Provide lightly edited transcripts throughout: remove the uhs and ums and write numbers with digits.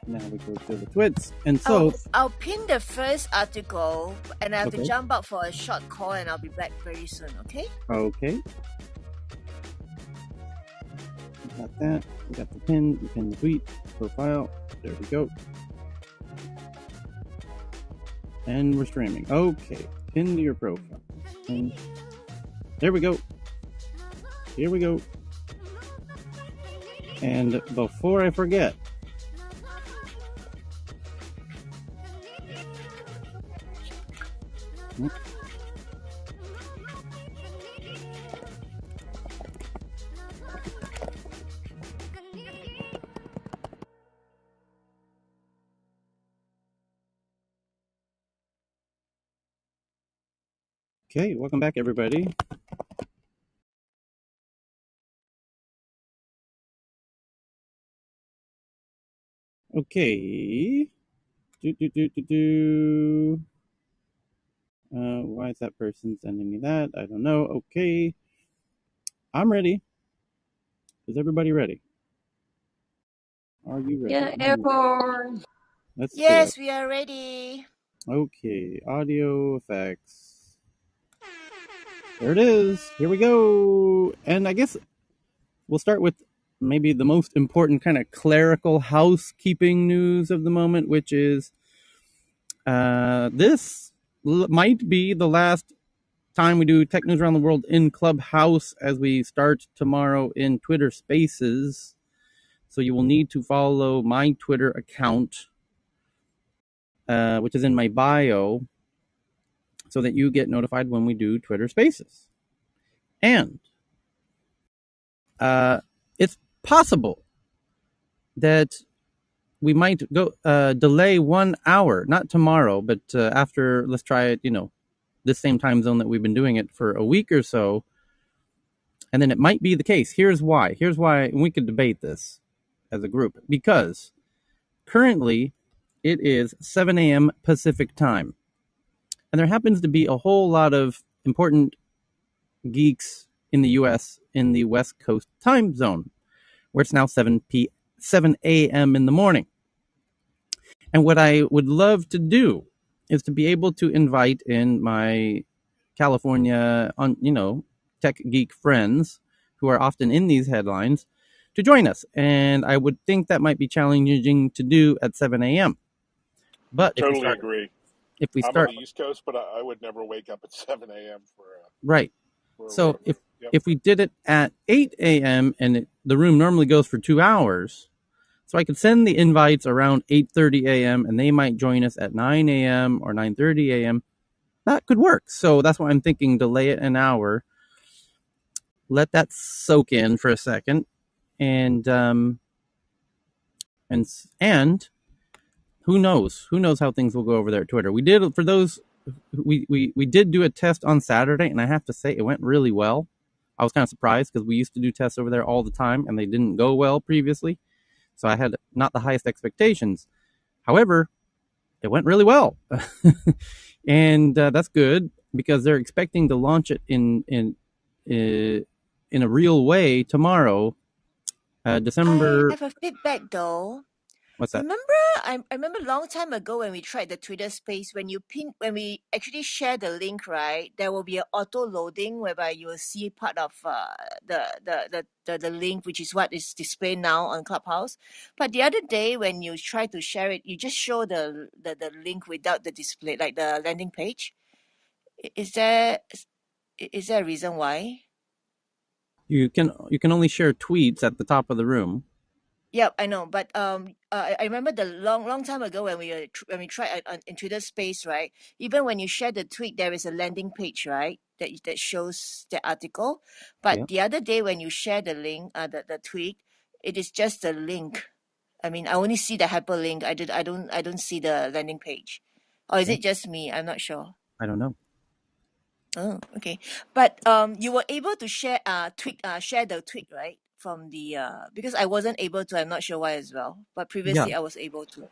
Now we go to the twits. And so, I'll pin the first article and I have to okay. jump out for a short call and I'll be back very soon, okay? Okay. We got that. We got the pin. We pin the tweet profile. There we go. And we're streaming. Okay. Pin to your profile. And there we go. Here we go. And before I forget, okay, welcome back, everybody. Okay. Why is that person sending me that? I don't know. Okay. I'm ready. Is everybody ready? Are you ready? Yeah, airborne. Let's do it. Yes, we are ready. Okay, audio effects. There it is. Here we go. And I guess we'll start with maybe the most important kind of clerical housekeeping news of the moment, which is this might be the last time we do Tech News Around the World in Clubhouse as we start tomorrow in Twitter Spaces. So you will need to follow my Twitter account, which is in my bio, so that you get notified when we do Twitter Spaces. And it's possible that we might go delay 1 hour, not tomorrow, but after, let's try it, this same time zone that we've been doing it for a week or so. And then it might be the case. Here's why. And we could debate this as a group. Because currently it is 7 a.m. Pacific time. And there happens to be a whole lot of important geeks in the U.S. in the West Coast time zone, where it's now 7 a.m. in the morning. And what I would love to do is to be able to invite in my California, tech geek friends who are often in these headlines to join us. And I would think that might be challenging to do at 7 a.m. But Totally agree. If we I'm start on the East Coast, but I would never wake up at 7 a.m. right. For So if we did it at 8 a.m. and the room normally goes for 2 hours, so I could send the invites around 8:30 a.m. and they might join us at 9 a.m. or 9:30 a.m. That could work. So that's why I'm thinking delay it an hour. Let that soak in for a second, and who knows? Who knows how things will go over there at Twitter? We did, for those, we did do a test on Saturday, and I have to say it went really well. I was kind of surprised because we used to do tests over there all the time, and they didn't go well previously. So I had not the highest expectations. However, it went really well. And that's good because they're expecting to launch it in a real way tomorrow, December. I have a feedback though. What's that? I remember a long time ago when we tried the Twitter space, when we actually share the link, right, there will be an auto loading whereby you will see part of the link, which is what is displayed now on Clubhouse. But the other day when you try to share it, you just show the link without the display, like the landing page. Is there a reason why? You can only share tweets at the top of the room. Yep, I know, but I remember the long time ago when we tried in Twitter Space, right? Even when you share the tweet, there is a landing page, right? That shows the article. But Yeah. the other day when you share the link, the tweet, it is just a link. I mean, I only see the hyperlink. I don't see the landing page. Or is Yeah. it just me? I'm not sure. I don't know. Oh, okay. But you were able to share share the tweet, right? From the because I wasn't able to. I'm not sure why as well. But previously Yeah. I was able to.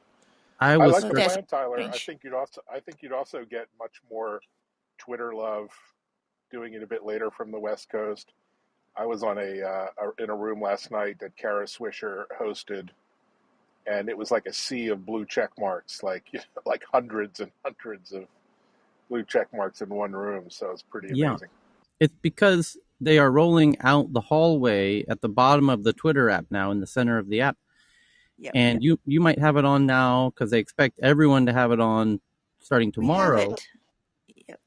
I was like So the that's plan, Tyler. I strange. think you'd also get much more Twitter love doing it a bit later from the West Coast. I was on in a room last night that Kara Swisher hosted, and it was like a sea of blue check marks, like like hundreds and hundreds of blue check marks in one room. So it's pretty Yeah, amazing. it's because they are rolling out the hallway at the bottom of the Twitter app now in the center of the app. Yep. And you might have it on now because they expect everyone to have it on starting We have tomorrow. it. Yep.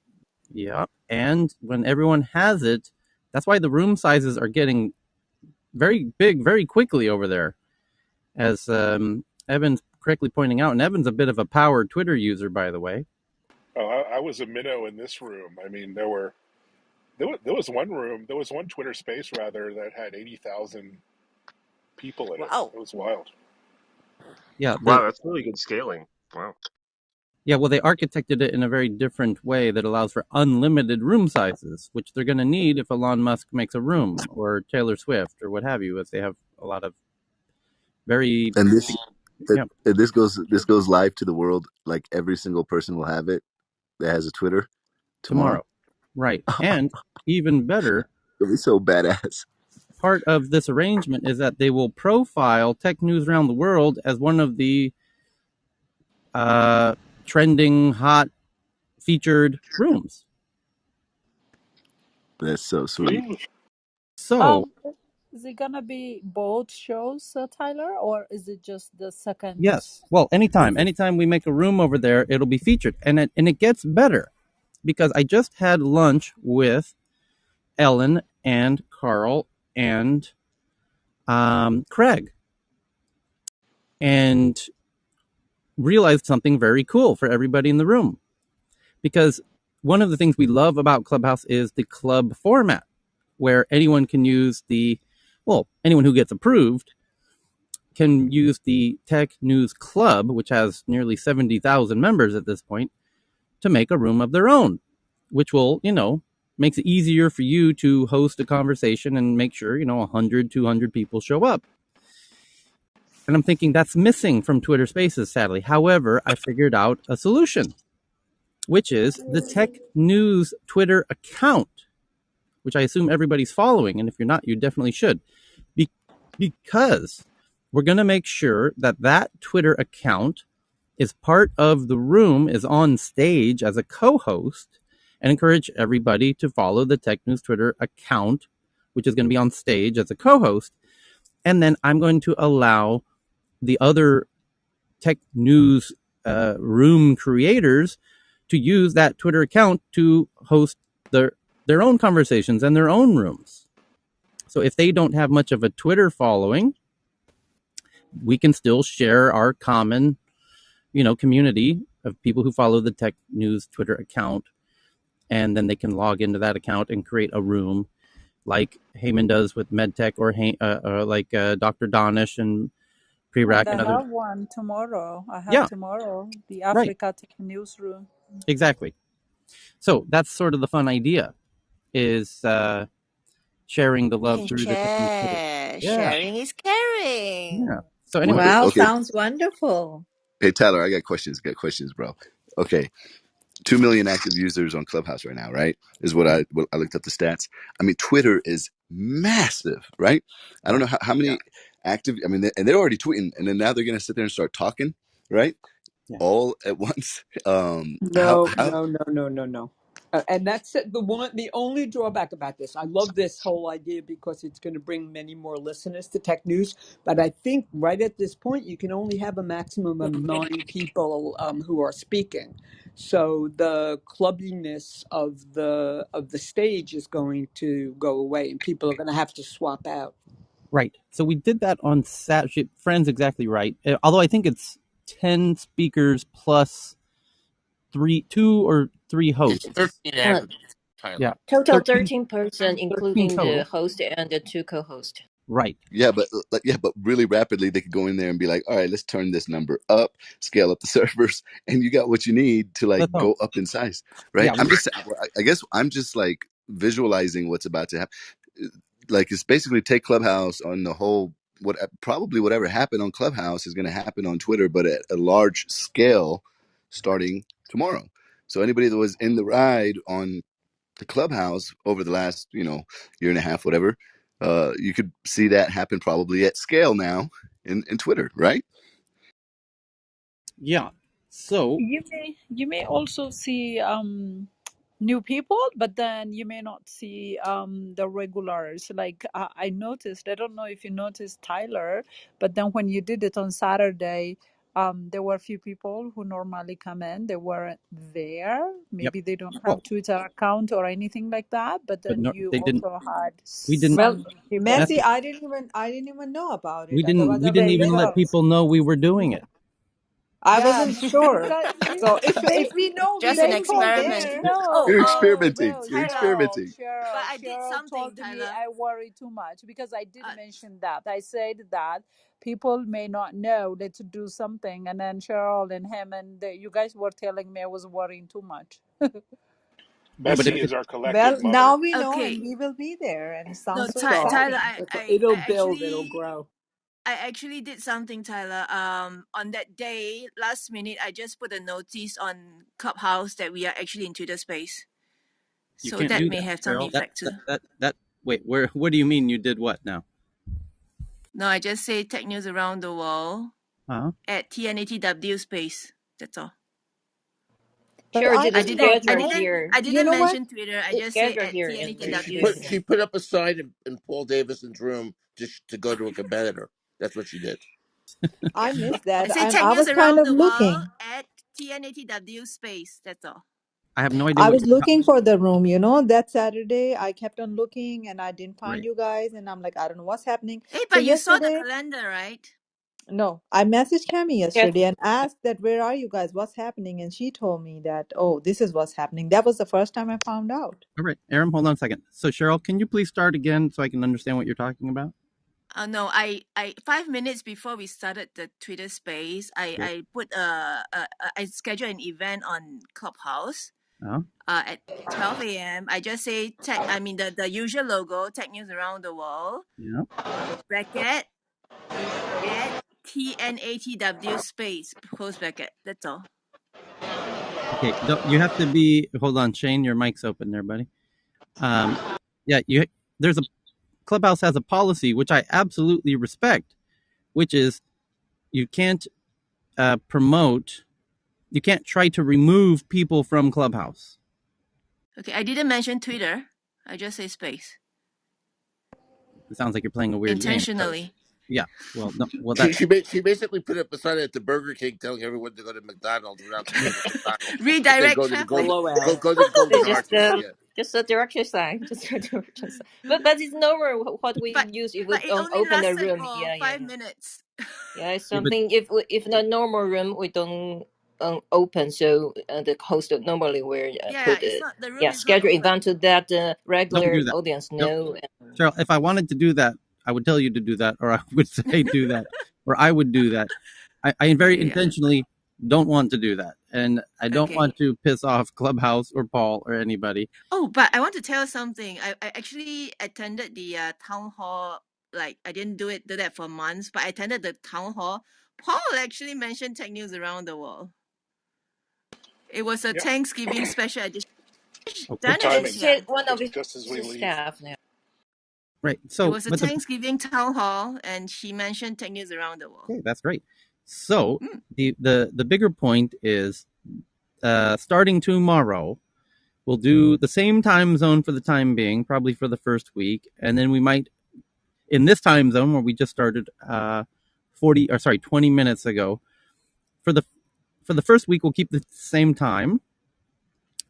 Yeah. And when everyone has it, that's why the room sizes are getting very big very quickly over there. As Evan's correctly pointing out, and Evan's a bit of a power Twitter user, by the way. Oh, I was a minnow in this room. I mean, there was one room, there was one Twitter space rather that had 80,000 people in it. Wow. It was wild. Yeah, Wow, that's really good scaling. Wow. well, they architected it in a very different way that allows for unlimited room sizes, which they're going to need if Elon Musk makes a room or Taylor Swift or what have you, as they have a lot of very And this yeah this goes live to the world. Like every single person will have it that has a Twitter tomorrow. tomorrow, right? And even better, It'll be so badass. part of this arrangement is that they will profile tech news around the world as one of the uh, trending, hot, featured rooms. That's so sweet. Mm. So, Is it gonna be both shows, Tyler, or is it just the second? yes, well, anytime we make a room over there, it'll be featured, and it gets better because I just had lunch with Ellen and Carl and Craig, and realized something very cool for everybody in the room. Because one of the things we love about Clubhouse is the club format, where anyone can use anyone who gets approved can use the Tech News Club, which has nearly 70,000 members at this point, to make a room of their own, which will, makes it easier for you to host a conversation and make sure, 100, 200 people show up. And I'm thinking that's missing from Twitter Spaces, sadly. However, I figured out a solution, which is the Tech News Twitter account, which I assume everybody's following. And if you're not, you definitely should. Because we're going to make sure that that Twitter account is part of the room, is on stage as a co-host, and encourage everybody to follow the Tech News Twitter account, which is going to be on stage as a co-host. And then I'm going to allow the other Tech News room creators to use that Twitter account to host their own conversations and their own rooms. So if they don't have much of a Twitter following, we can still share our common, community of people who follow the Tech News Twitter account, and then they can log into that account and create a room like Heyman does with MedTech or like Dr. Donish and Pre-Rack And I and other. have one tomorrow. I have Yeah, tomorrow the right. Africa Tech Newsroom. Exactly. So that's sort of the fun idea is sharing the We love can through the Tech News Twitter. share. Yeah. Sharing is caring. Yeah. So anyway, Wow, Okay, sounds wonderful. hey Tyler, I got questions. Bro. Okay, 2 million active users on Clubhouse right now, right? Is what I looked up the stats. I mean, Twitter is massive, right? I don't yeah. know how many active. I mean, and they're already tweeting, and then now they're gonna sit there and start talking, right? Yeah. All at once. How No, how no, no, no, no, no. And that's it, the only drawback about this. I love this whole idea because it's going to bring many more listeners to tech news. But I think right at this point, you can only have a maximum of 9 people who are speaking. So the clubbiness of the stage is going to go away, and people are going to have to swap out. Right. So we did that on Saturday. Friend's exactly right. Although I think it's 10 speakers plus two or three It's hosts. 13 Uh, average, Tyler. Yeah. total 13, 13 person, 13 including the total. host and the two co-hosts. Right. but really rapidly they could go in there and be like, all right, let's turn this number up, scale up the servers, and you got what you need to That's like all. go up in size, right? Yeah. I guess I'm just like visualizing what's about to happen. Like it's basically take Clubhouse on the whole. What probably whatever happened on Clubhouse is going to happen on Twitter, but at a large scale, starting tomorrow. So anybody that was in the ride on the Clubhouse over the last year and a half, whatever, You could see that happen probably at scale now in Twitter, right? Yeah. So You may also see new people, but then you may not see the regulars. Like I noticed, I don't know if you noticed Tyler, but then when you did it on Saturday, there were a few people who normally come in. They weren't there. yep. Maybe they don't Well, have Twitter account or anything like that. But but then no, you they didn't. also had We didn't. Well, some new people. Messi, That's I didn't even know about we it. There didn't. was We a didn't very even let little. people know we were doing it. I Yeah, wasn't sure. because So if we know we Just an are they even told me experiment. there, Oh, Yeah. You're experimenting. no, You're Tyler. experimenting. But Cheryl I did something, told me Tyler. I worry too much because I did Uh, mention that. I said that people may not know that to do something, and then Cheryl and him and you guys were telling me I was worrying too much. No, but Bessie if is our well, collective now mother. we know and okay. we will be there, and it No, sounds so Tyler, exciting. It'll I build, it'll actually grow. I actually did something, Tyler. On that day, last minute, I just put a notice on Clubhouse that we are actually in Twitter Space. you So can't that do may that, have some Cheryl, effect too. that. Wait, where? What do you mean you did what now? No, I just say tech news around the world Huh? at TNATW Space. That's all. But Cheryl I did a I didn't know. didn't. I schedule didn't. here. I You didn't know what? mention Twitter. I just say Schedule at here in And the TNATW space. she put up a sign in Paul Davidson's room just to go to a competitor. That's what she did. I Yeah. missed I that, say and tech I news was kind around of the world looking. at TNATW Space. That's all. I have no idea I what was you're looking for the room, that Saturday. I kept on looking and I didn't find right. you guys, and I'm like, I don't know what's happening. Hey, So but you saw the yesterday, calendar, right? no, I messaged Cami Yes. yesterday and asked that where are you guys? What's happening? And she told me that, oh, this is what's happening. That was the first time I found out. All right, Aaron, hold on a second. So, Cheryl, can you please start again so I can understand what you're talking about? No, I 5 minutes before we started the Twitter space, Yes. I put I scheduled an event on Clubhouse. Uh, At 12 a.m. I just say tech. I mean the usual logo, tech news around the world. yeah. Bracket at TNATW space close bracket. That's all. Okay. You have to be. Hold on, Shane. Your mic's open there, buddy. Um. Yeah. There's a Clubhouse has a policy which I absolutely respect, which is you can't promote. You can't try to remove people from Clubhouse. Okay, I didn't mention Twitter. I just say space It sounds like you're playing a weird game. So, intentionally. yeah. Well, no, well that. She basically put up a sign at the Burger King telling everyone to go to McDonald's without going to McDonald's. It said Redirect go to the traffic. golden Hello, Al. go to the Golden It's just Arches. Yeah. just a direction sign. Just a direction sign. But it's normal what we But use if we but it don't only open a lasted room. for Yeah, yeah, five yeah. minutes. Yeah, it's Yeah, but something if in a normal room we don't open, so the host normally will Yeah, put it's not the room yeah, is not schedule open. event to that don't regular do that. audience Don't, know. Cheryl. If I wanted to do that, I would tell you to do that, or I would say do that, or I would do that. I very Yeah. intentionally don't want to do that, and I don't Okay. want to piss off Clubhouse or Paul or anybody. Oh, but I want to tell something. I actually attended the town hall. Like I didn't do that for months, but I attended the town hall. Paul actually mentioned tech news around the world. It was a Yeah, Thanksgiving special edition. Okay, good Janet is timing. It's his, here. one of Just as we his leave. staff now. right. It So, was a but the Thanksgiving town hall, and she mentioned tech news around the world. okay, that's great. So Mm. the bigger point is, starting tomorrow, we'll do the same time zone for the time being, probably for the first week, and then we might in this time zone where we just started 20 minutes ago for the first week we'll keep the same time,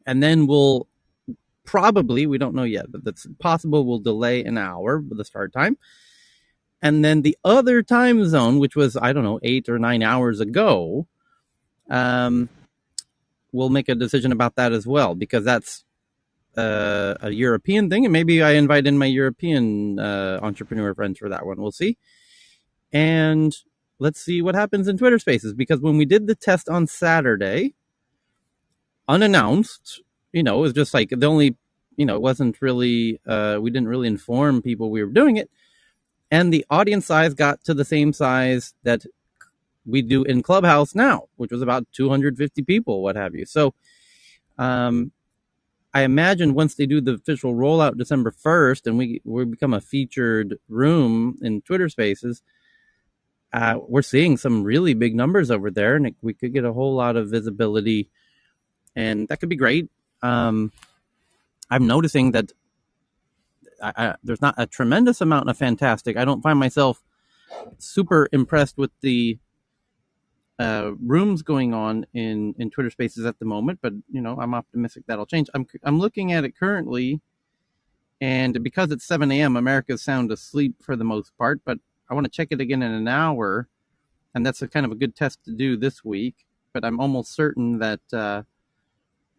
and then we'll probably, we don't know yet, but that's possible, we'll delay an hour with the start time, and then the other time zone, which was, I don't know, 8 or 9 hours ago, um, we'll make a decision about that as well, because that's a European thing, and maybe I invite in my European entrepreneur friends for that one. We'll see. And let's see what happens in Twitter Spaces, because when we did the test on Saturday, unannounced, it was just like the only, it wasn't really, we didn't really inform people we were doing it. And the audience size got to the same size that we do in Clubhouse now, which was about 250 people, what have you. So, I imagine once they do the official rollout December 1st and we become a featured room in Twitter Spaces, we're seeing some really big numbers over there, and we could get a whole lot of visibility, and that could be great. I'm noticing that there's not a tremendous amount of fantastic. I don't find myself super impressed with the rooms going on in Twitter Spaces at the moment, but I'm optimistic that'll change. I'm looking at it currently, and because it's 7 a.m., America's sound asleep for the most part. But I want to check it again in an hour, and that's a kind of a good test to do this week. But I'm almost certain that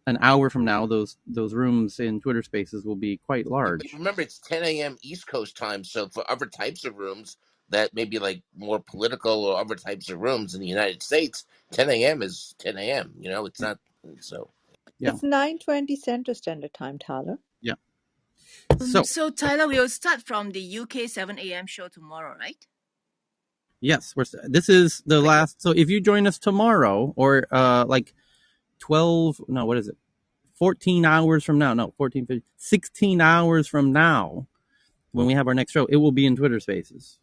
an hour from now, those rooms in Twitter Spaces will be quite Yeah, but large. remember, it's 10 a.m. East Coast time. So for other types of rooms that maybe like more political or other types of rooms in the United States, 10 a.m. is 10 a.m. It's Yeah, not so. yeah, It's 9:20 Central Standard Time, Tyler. yeah. So So Tyler, we'll start from the UK 7 a.m. show tomorrow, right? yes, this is the Great. last. So if you join us tomorrow, or like 12, no, what is it? 14 hours from now, no, 14, 15, 16 hours from now, when we have our next show, it will be in Twitter Spaces.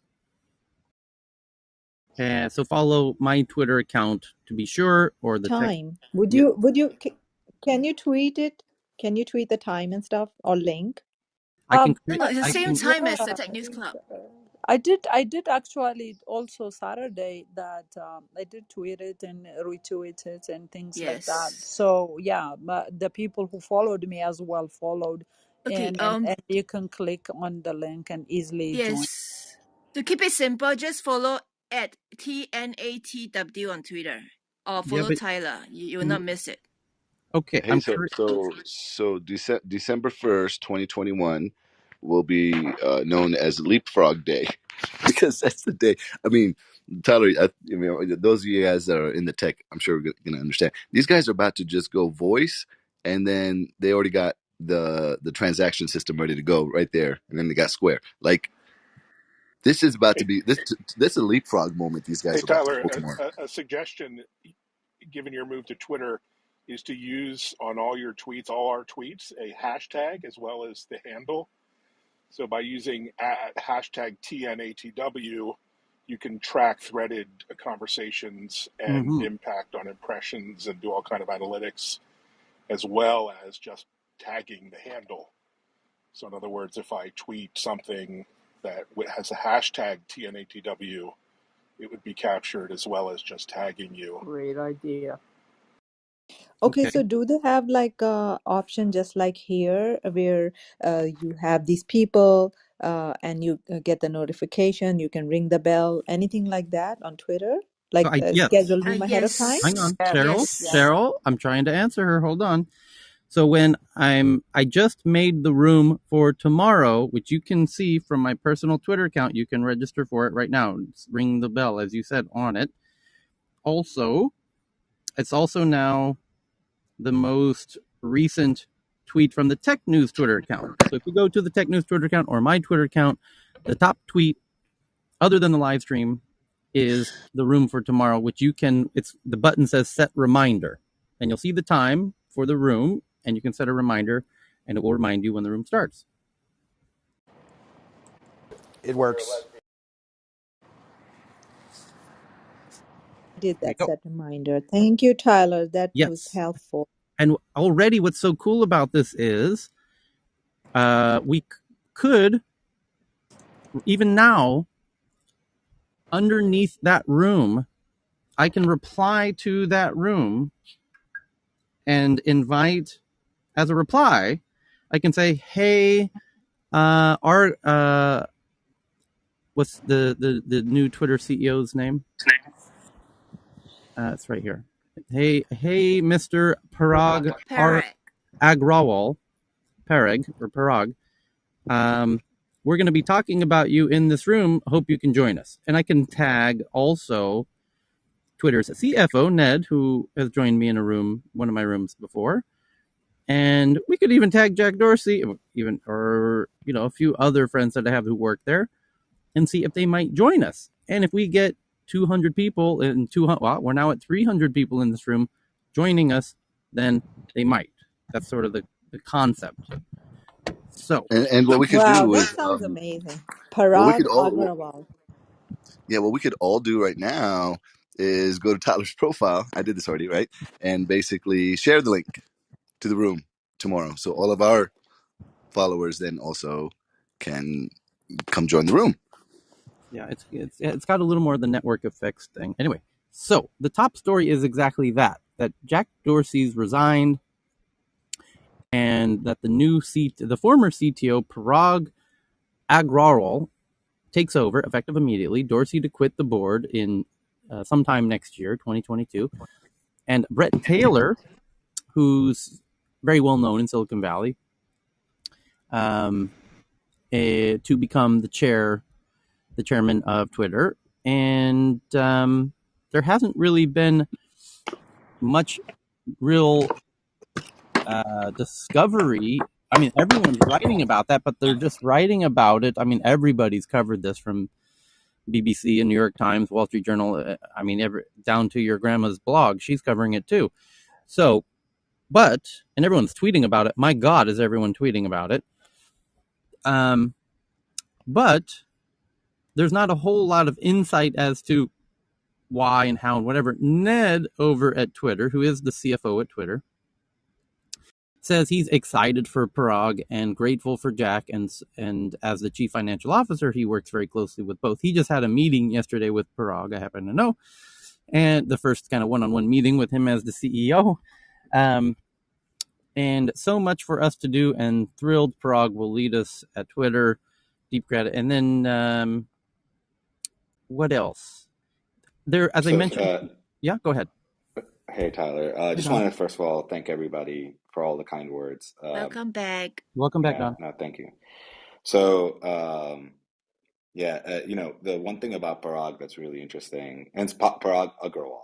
So follow my Twitter account to be sure, or the tech. Time. Would Yeah, you can you tweet it? Can you tweet the time and stuff or link? I can No, create. no, it's the I same can. time as Yeah, the Tech News Club. I did actually also Saturday that I did tweet it and retweet it and things like that. Yes. So yeah, but the people who followed me as well followed, Okay. and you can click on the link and easily join. Yes. To keep it simple, just follow at TNATW on Twitter or Yeah, follow but Tyler. You will not miss it. okay. Hey, December 1st, 2021 will be known as Leapfrog Day because that's the day. I mean, Tyler, those of you guys that are in the tech, I'm sure we're going to understand. These guys are about to just go voice, and then they already got the transaction system ready to go right there, and then they got Square. Like, this is about to Hey, be this is a leapfrog moment these hey guys are about to Tyler, pull tomorrow. a suggestion, given your move to Twitter, is to use on all your tweets, all our tweets, a hashtag as well as the handle. So by using hashtag TNATW, you can track threaded conversations and Mm-hmm. impact on impressions and do all kind of analytics, as well as just tagging the handle. So in other words, if I tweet something that has a hashtag TNATW, it would be captured as well as just tagging you. Great idea. Okay, Okay. so do they have like a option just like here where you have these people and you get the notification, you can ring the bell, anything like that on Twitter? So Like yes. schedule room ahead of time? Hang on, Yes. Cheryl. Yes. Yes. Cheryl, I'm trying to answer her. Hold on. So when I just made the room for tomorrow, which you can see from my personal Twitter account. You can register for it right now. Just ring the bell, as you said, on it. Also, it's also now the most recent tweet from the Tech News Twitter account. So if you go to the Tech News Twitter account or my Twitter account, the top tweet, other than the live stream, is the room for tomorrow, which you can, it's the button says set reminder. And you'll see the time for the room, and you can set a reminder, and it will remind you when the room starts. It works. I did There you that go. set reminder. Thank you, Tyler. That was Yes. helpful. And already what's so cool about this is we could, even now, underneath that room, I can reply to that room and invite, as a reply, I can say, hey, our, what's the new Twitter CEO's name? It's right here. Hey, Mr. Parag Parrot. Agrawal, Parag, or Parag. We're going to be talking about you in this room. Hope you can join us. And I can tag also Twitter's CFO, Ned, who has joined me in one of my rooms before. And we could even tag Jack Dorsey, or a few other friends that I have who work there, and see if they might join us. And if we get 200 people and we're now at 300 people in this room joining us, then they might. That's sort of the the concept. So And what we could Wow, do that is, sounds amazing. what we Parag could all, Agrawal. yeah, what we could all do right now is go to Tyler's profile. I did this already, right? And basically share the link to the room tomorrow, so all of our followers then also can come join the room. yeah, it's got a little more of the network effects thing. Anyway, so the top story is exactly that Jack Dorsey's resigned, and that the former CTO Parag Agrawal takes over effective immediately. Dorsey to quit the board in sometime next year, 2022, and Brett Taylor, who's very well known in Silicon Valley, um, to become the chairman of Twitter. And there hasn't really been much real discovery. I mean, everyone's writing about that, but they're just writing about it. I mean, everybody's covered this, from BBC and New York Times, Wall Street Journal. I mean, down to your grandma's blog, she's covering it too. So, and everyone's tweeting about it. My God, is everyone tweeting about it? Um, but there's not a whole lot of insight as to why and how and whatever. Ned over at Twitter, who is the CFO at Twitter, says he's excited for Parag and grateful for Jack, and as the chief financial officer, he works very closely with both. He just had a meeting yesterday with Parag, I happen to know, and the first kind of one-on-one meeting with him as the CEO. And so much for us to do, and thrilled Parag will lead us at Twitter. Deep credit. And then what else? There, as I So, mentioned, yeah, go ahead. hey, Tyler. I Hi, just Don. want to first of all thank everybody for all the kind words. Welcome back. Welcome back, Yeah, Don. no, thank you. So, yeah, the one thing about Parag that's really interesting, and it's Parag Agrawal.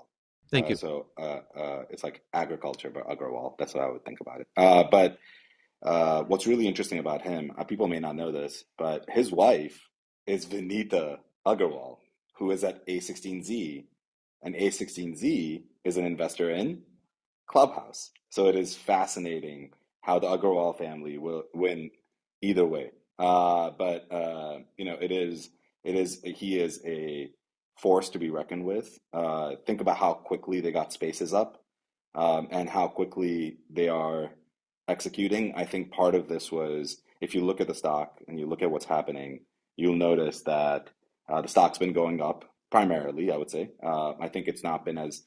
Thank you. It's like agriculture, but Agrawal. That's what I would think about it. But what's really interesting about him, people may not know this, but his wife is Vinita Agarwal, who is at A16Z, and A16Z is an investor in Clubhouse. So it is fascinating how the Agarwal family will win either way. He is a force to be reckoned with. Think about how quickly they got spaces up, and how quickly they are executing. I think part of this was, if you look at the stock and you look at what's happening, you'll notice that the stock's been going up primarily, I would say. I think it's not been as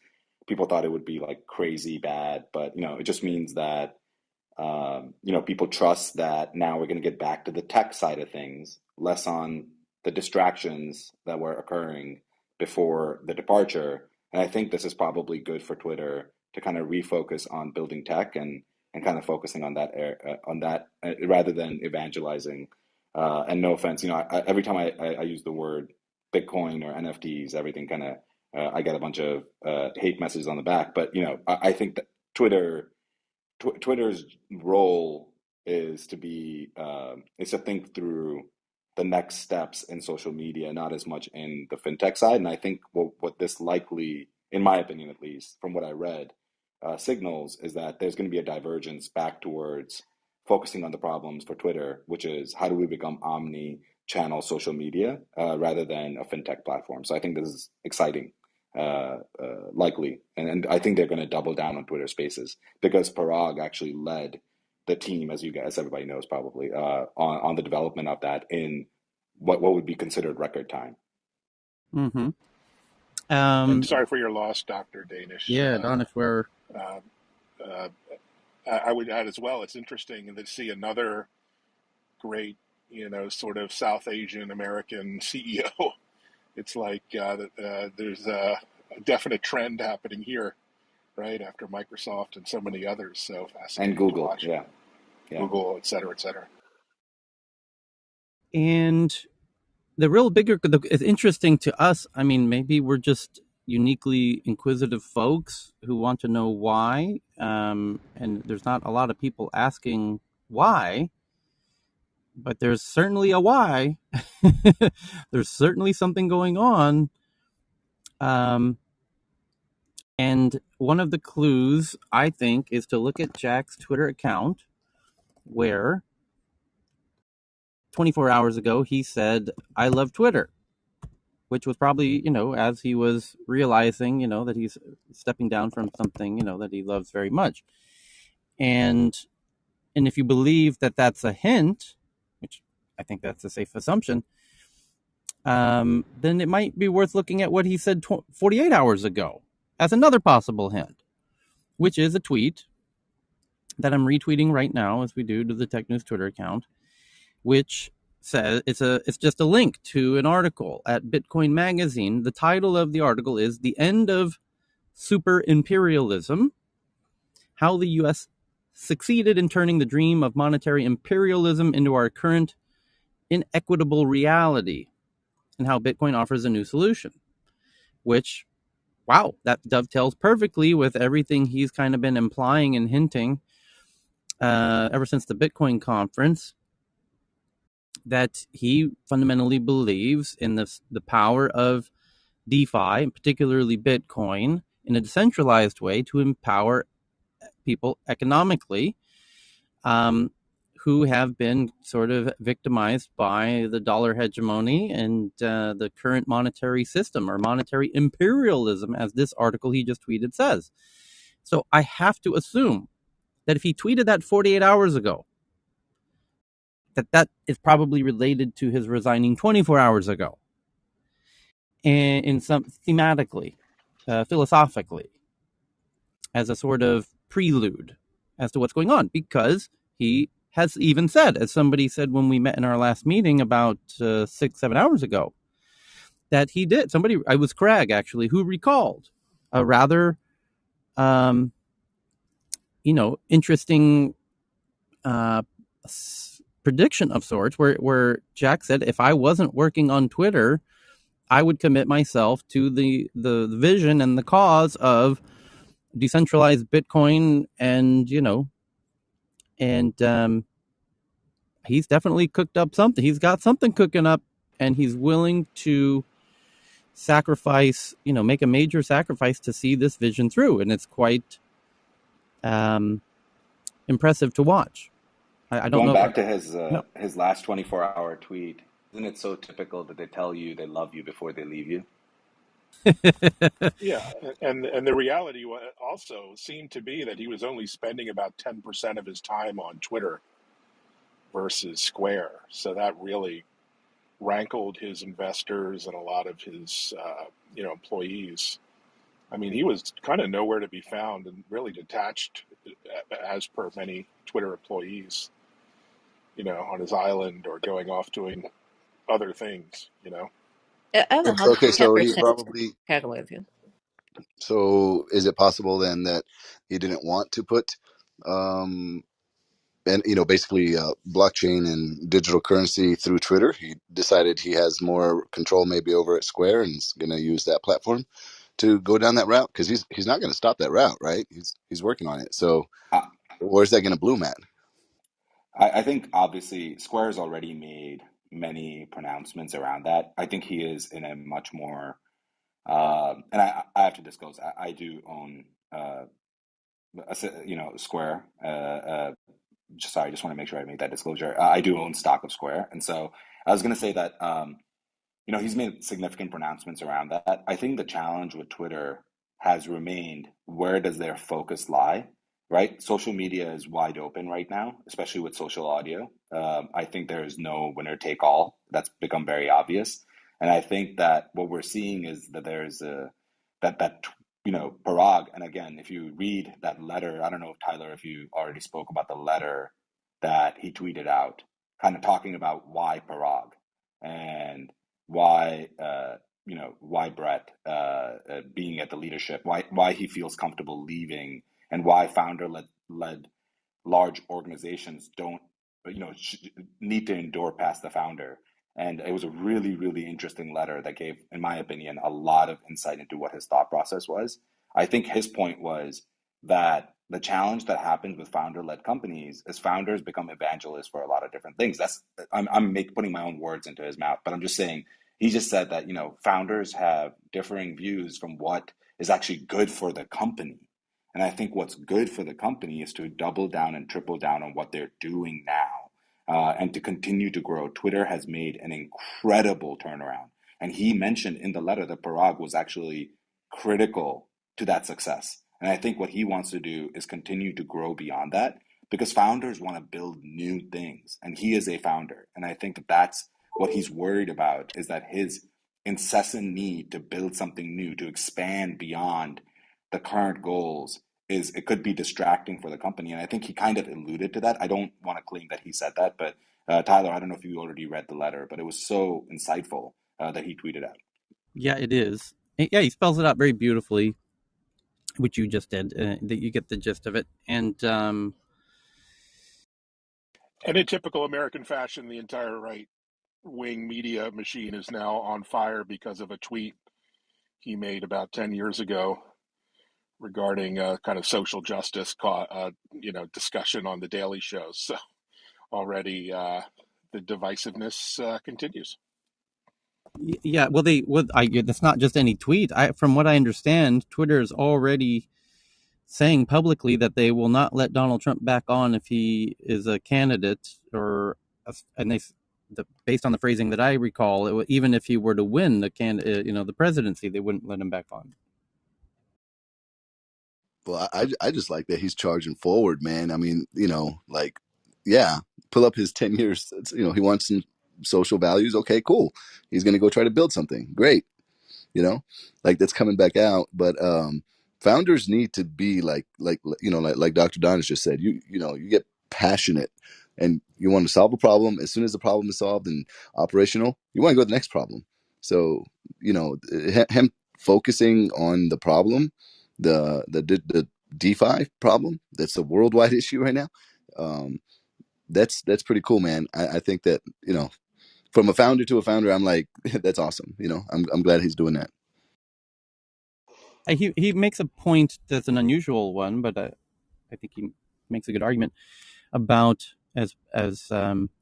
people thought it would be like crazy bad, but it just means that people trust that now we're going to get back to the tech side of things, less on the distractions that were occurring before the departure. And I think this is probably good for Twitter to kind of refocus on building tech and kind of focusing on that rather than evangelizing. And no offense, every time I use the word Bitcoin or NFTs, everything kind of I get a bunch of hate messages on the back. But I think that Twitter's role is to think through the next steps in social media, not as much in the fintech side. And I think what this likely, in my opinion at least, from what I read, signals is that there's going to be a divergence back towards focusing on the problems for Twitter, which is how do we become omni-channel social media rather than a fintech platform. So I think this is exciting, likely, and I think they're going to double down on Twitter Spaces because Parag actually led the team, as everybody knows probably, on the development of that in what would be considered record time. Mm-hmm. And sorry for your loss, Dr. Danish. Yeah, Donish, where Uh, uh, I would add as well, it's interesting to see another great, sort of South Asian American CEO. It's like there's a definite trend happening here, right, after Microsoft and so many others. So And fascinating to Google, watch. yeah, yeah. Google, et cetera, et cetera. and the real bigger, it's interesting to us. I mean, maybe we're just uniquely inquisitive folks who want to know why. And there's not a lot of people asking why, but there's certainly a why. There's certainly something going on. Um, and one of the clues, I think, is to look at Jack's Twitter account where 24 hours ago he said, "I love Twitter," which was probably, as he was realizing, that he's stepping down from something, that he loves very much. And if you believe that that's a hint, which I think that's a safe assumption, then it might be worth looking at what he said 48 hours ago as another possible hint, which is a tweet that I'm retweeting right now as we do to the Tech News Twitter account, which says it's just a link to an article at Bitcoin Magazine. The title of the article is "The End of Super Imperialism: How the US Succeeded in Turning the Dream of Monetary Imperialism into Our Current Inequitable Reality, and How Bitcoin Offers a New Solution." Which, wow, that dovetails perfectly with everything he's kind of been implying and hinting ever since the Bitcoin conference, that he fundamentally believes in the power of DeFi, particularly Bitcoin, in a decentralized way to empower people economically, um, who have been sort of victimized by the dollar hegemony and the current monetary system, or monetary imperialism, as this article he just tweeted says. So I have to assume that if he tweeted that 48 hours ago, that is probably related to his resigning 24 hours ago, and in some thematically, philosophically, as a sort of prelude as to what's going on, because he has even said, as somebody said when we met in our last meeting about 6-7 hours ago, that he did. Somebody, I was Craig actually, who recalled a rather, interesting uh, prediction of sorts, where Jack said, if I wasn't working on Twitter, I would commit myself to the vision and the cause of decentralized Bitcoin, and he's definitely cooked up something. He's got something cooking up, and he's willing to sacrifice, make a major sacrifice to see this vision through, and it's quite impressive to watch. I don't Going know. back to Yeah. his last 24-hour tweet, isn't it so typical that they tell you they love you before they leave you? Yeah, and the reality also seemed to be that he was only spending about 10% of his time on Twitter versus Square. So that really rankled his investors and a lot of his employees. I mean, he was kind of nowhere to be found and really detached, as per many Twitter employees, on his island or going off doing other things, I'm Okay, so he 110% probably. agree with you. So is it possible then that he didn't want to put, um, and basically blockchain and digital currency through Twitter? He decided he has more control maybe over at Square and is going to use that platform to go down that route, because he's not going to stop that route, right? He's working on it. So I, where's that going to bloom at? I think obviously Square's already made many pronouncements around that. I think he is in a much more, and I have to disclose, I do own, Square. Sorry, I just want to make sure I made that disclosure. I do own stock of Square, and so I was going to say that he's made significant pronouncements around that. I think the challenge with Twitter has remained, where does their focus lie? Right? Social media is wide open right now, especially with social audio. I think there is no winner take all. That's become very obvious. And I think that what we're seeing is that there's Parag. And again, if you read that letter, I don't know if Tyler, if you already spoke about the letter that he tweeted out, kind of talking about why Parag and why why Brett being at the leadership, why he feels comfortable leaving, and why founder led large organizations don't need to endure past the founder. And it was a really, really interesting letter that gave, in my opinion, a lot of insight into what his thought process was. I think his point was that the challenge that happens with founder-led companies is founders become evangelists for a lot of different things. Putting my own words into his mouth, but I'm just saying, he just said that founders have differing views from what is actually good for the company. And I think what's good for the company is to double down and triple down on what they're doing now, and to continue to grow. Twitter has made an incredible turnaround. And he mentioned in the letter that Parag was actually critical to that success. And I think what he wants to do is continue to grow beyond that because founders want to build new things. And he is a founder. And I think that that's what he's worried about, is that his incessant need to build something new, to expand beyond the current goals, is it could be distracting for the company. And I think he kind of alluded to that. I don't want to claim that he said that, but Tyler, I don't know if you already read the letter, but it was so insightful that he tweeted out. Yeah, it is. Yeah, he spells it out very beautifully, which you just did. That you get the gist of it, and And in typical American fashion, the entire right wing media machine is now on fire because of a tweet he made about 10 years ago regarding kind of social justice, discussion on the Daily Show. So already the divisiveness continues. yeah, well, that's not just any tweet. From what I understand, Twitter is already saying publicly that they will not let Donald Trump back on if he is a candidate, and based on the phrasing that I recall, even if he were to win the presidency, they wouldn't let him back on. Well, I just like that he's charging forward, man. I mean, like, yeah, pull up his 10 years. He wants some social values. Okay, cool. He's going to go try to build something. Great. Like that's coming back out. But founders need to be like Dr. Donis just said, you get passionate and you want to solve a problem. As soon as the problem is solved and operational, you want to go to the next problem. So, him focusing on the problem, the DeFi problem, that's a worldwide issue right now. Um, that's pretty cool, man. I think that, from a founder to a founder, I'm like, that's awesome. I'm glad he's doing that. He makes a point that's an unusual one, but I think he makes a good argument about, as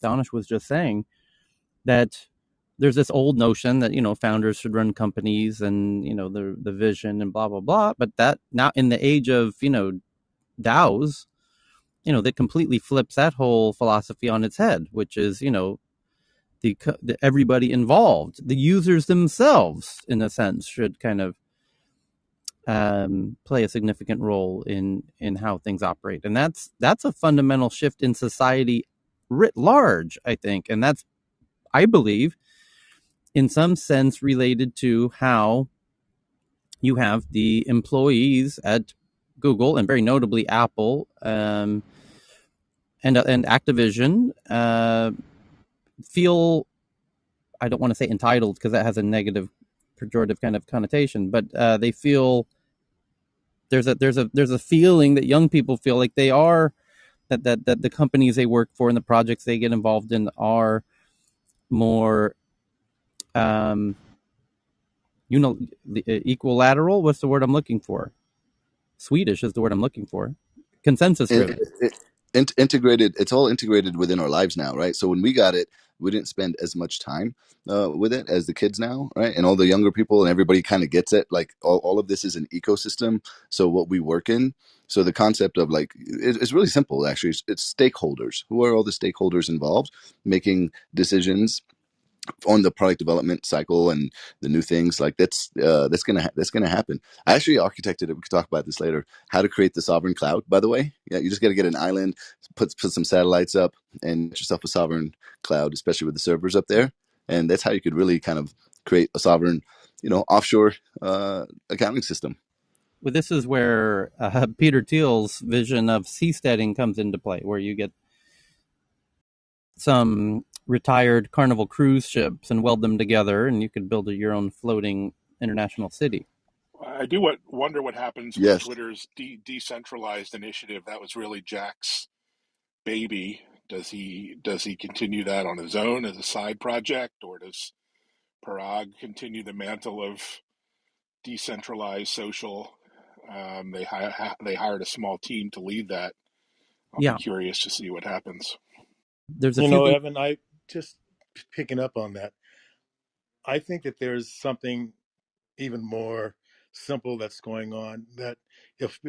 Danish was just saying, that there's this old notion that founders should run companies and the vision and blah blah blah, but that now in the age of DAOs, that completely flips that whole philosophy on its head, which is the everybody involved, the users themselves, in a sense, should kind of play a significant role in how things operate, and that's a fundamental shift in society writ large, I think, and that's, I believe, in some sense related to how you have the employees at Google and very notably Apple, and Activision, feel, I don't want to say entitled because that has a negative, pejorative kind of connotation, but they feel there's a feeling that young people feel like they are, that the companies they work for and the projects they get involved in are more um, equilateral. What's the word I'm looking for? Swedish is the word I'm looking for. Consensus it, driven. integrated. It's all integrated within our lives now, right? So when we got it, we didn't spend as much time with it as the kids now, right? And all the younger people and everybody kind of gets it. Like all of this is an ecosystem. So what we work in. So the concept of like it's really simple actually. It's stakeholders. Who are all the stakeholders involved making decisions on the product development cycle and the new things like that's gonna happen. I actually architected it. We could talk about this later. How to create the sovereign cloud. By the way, yeah, you just got to get an island, put some satellites up, and get yourself a sovereign cloud, especially with the servers up there. And that's how you could really kind of create a sovereign, offshore accounting system. Well, this is where Peter Thiel's vision of seasteading comes into play, where you get some retired Carnival cruise ships and weld them together, and you could build your own floating international city. I do wonder what happens with Yes. Twitter's decentralized initiative. That was really Jack's baby. Does he continue that on his own as a side project, or does Parag continue the mantle of decentralized social? They hired a small team to lead that. I'll be Yeah, curious to see what happens. there's a few things. Evan, I just picking up on that. I think that there's something even more simple that's going on. That if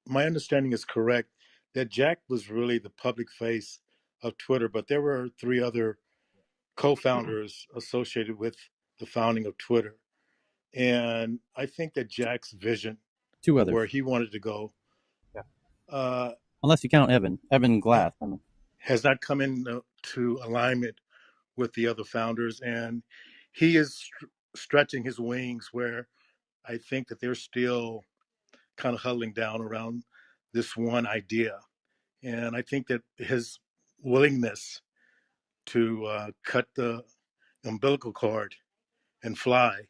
my understanding is correct, that Jack was really the public face of Twitter, but there were three other co-founders associated with the founding of Twitter. And I think that Jack's vision Two of where others, he wanted to go yeah, uh, unless you count Evan ha- Glass. I mean, has not come into alignment with the other founders, and he is stretching his wings where I think that they're still kind of huddling down around this one idea. And I think that his willingness to cut the umbilical cord and fly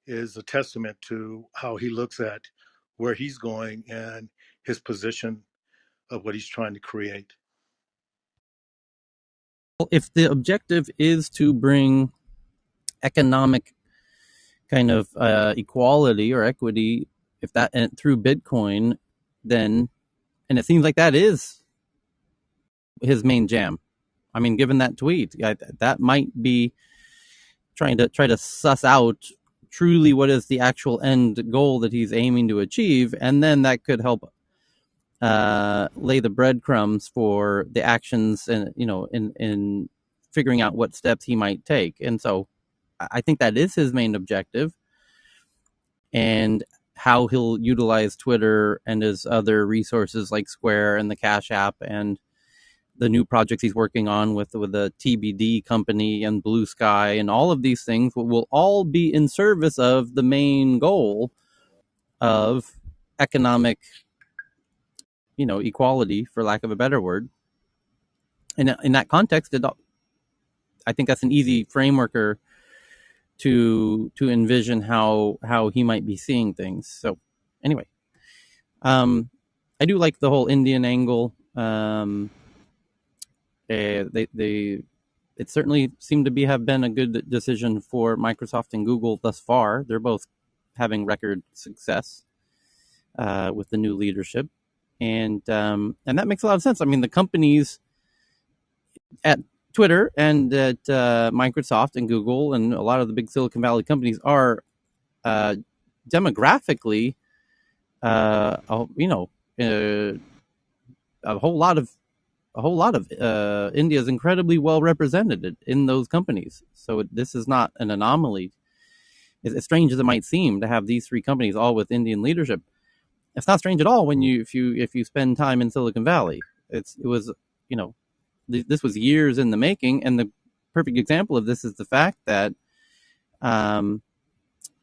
is a testament to how he looks at where he's going and his position of what he's trying to create. if the objective is to bring economic kind of equality or equity, if that and through Bitcoin, then and it seems like that is his main jam. I mean, given that tweet, that might be try to suss out truly what is the actual end goal that he's aiming to achieve, and then that could help lay the breadcrumbs for the actions and in figuring out what steps he might take. And so I think that is his main objective, and how he'll utilize Twitter and his other resources like Square and the Cash App and the new projects he's working on with the TBD company and Blue Sky and all of these things will all be in service of the main goal of economic, equality, for lack of a better word. And in that context, I think that's an easy framework to envision how he might be seeing things. So anyway, I do like the whole Indian angle. They it certainly seemed to have been a good decision for Microsoft and Google thus far. They're both having record success with the new leadership, and that makes a lot of sense. I mean, the companies at Twitter and at Microsoft and Google and a lot of the big Silicon Valley companies are uh, demographically, uh, you know, uh, a whole lot of India is incredibly well represented in those companies. So this is not an anomaly. As strange as it might seem to have these three companies all with Indian leadership, it's not strange at all when if you spend time in Silicon Valley. It was you know this was years in the making, and the perfect example of this is the fact that um,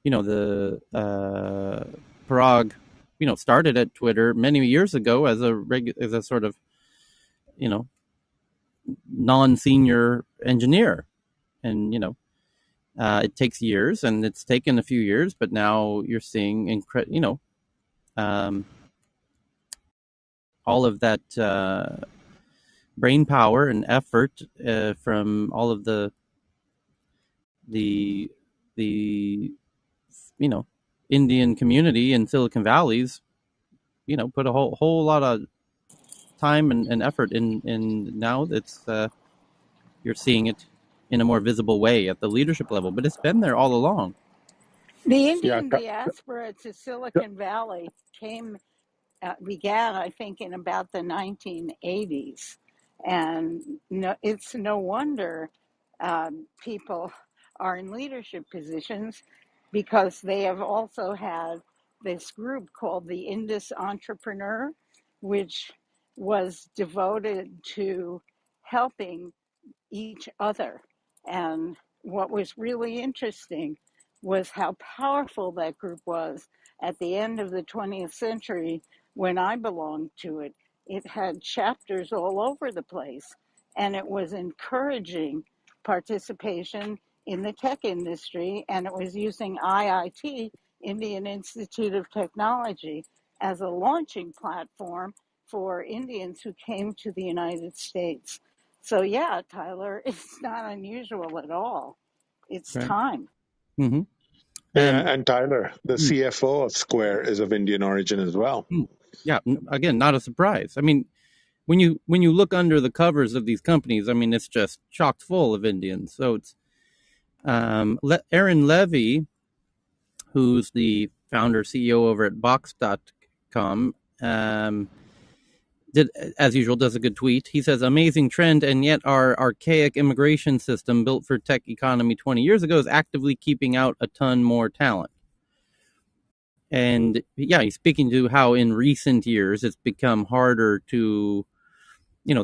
the Parag started at Twitter many years ago as a sort of you know non-senior engineer, and it takes years, and it's taken a few years, but now you're seeing um, all of that brain power and effort from all of the the you know Indian community in Silicon Valley's put a whole lot of time and effort in now it's you're seeing it in a more visible way at the leadership level, but it's been there all along. The Yeah, Indian diaspora to Silicon Valley began, I think, in about the 1980s. And no, it's no wonder people are in leadership positions because they have also had this group called the Indus Entrepreneur, which was devoted to helping each other. And what was really interesting was how powerful that group was at the end of the 20th century when I belonged to it. It had chapters all over the place, and it was encouraging participation in the tech industry, and it was using IIT, Indian Institute of Technology, as a launching platform for Indians who came to the United States. So yeah, Tyler, it's not unusual at all. It's Right. time. Mm-hmm. Yeah, And and Tyler, the mm, CFO of Square is of Indian origin as well. yeah, again, not a surprise. I mean, when you look under the covers of these companies, I mean, it's just chock full of Indians. So it's Aaron Levy, who's the founder CEO over at Box.com. um, did, as usual, does a good tweet. He says, "Amazing trend, and yet our archaic immigration system built for tech economy 20 years ago is actively keeping out a ton more talent." And yeah, he's speaking to how in recent years it's become harder to,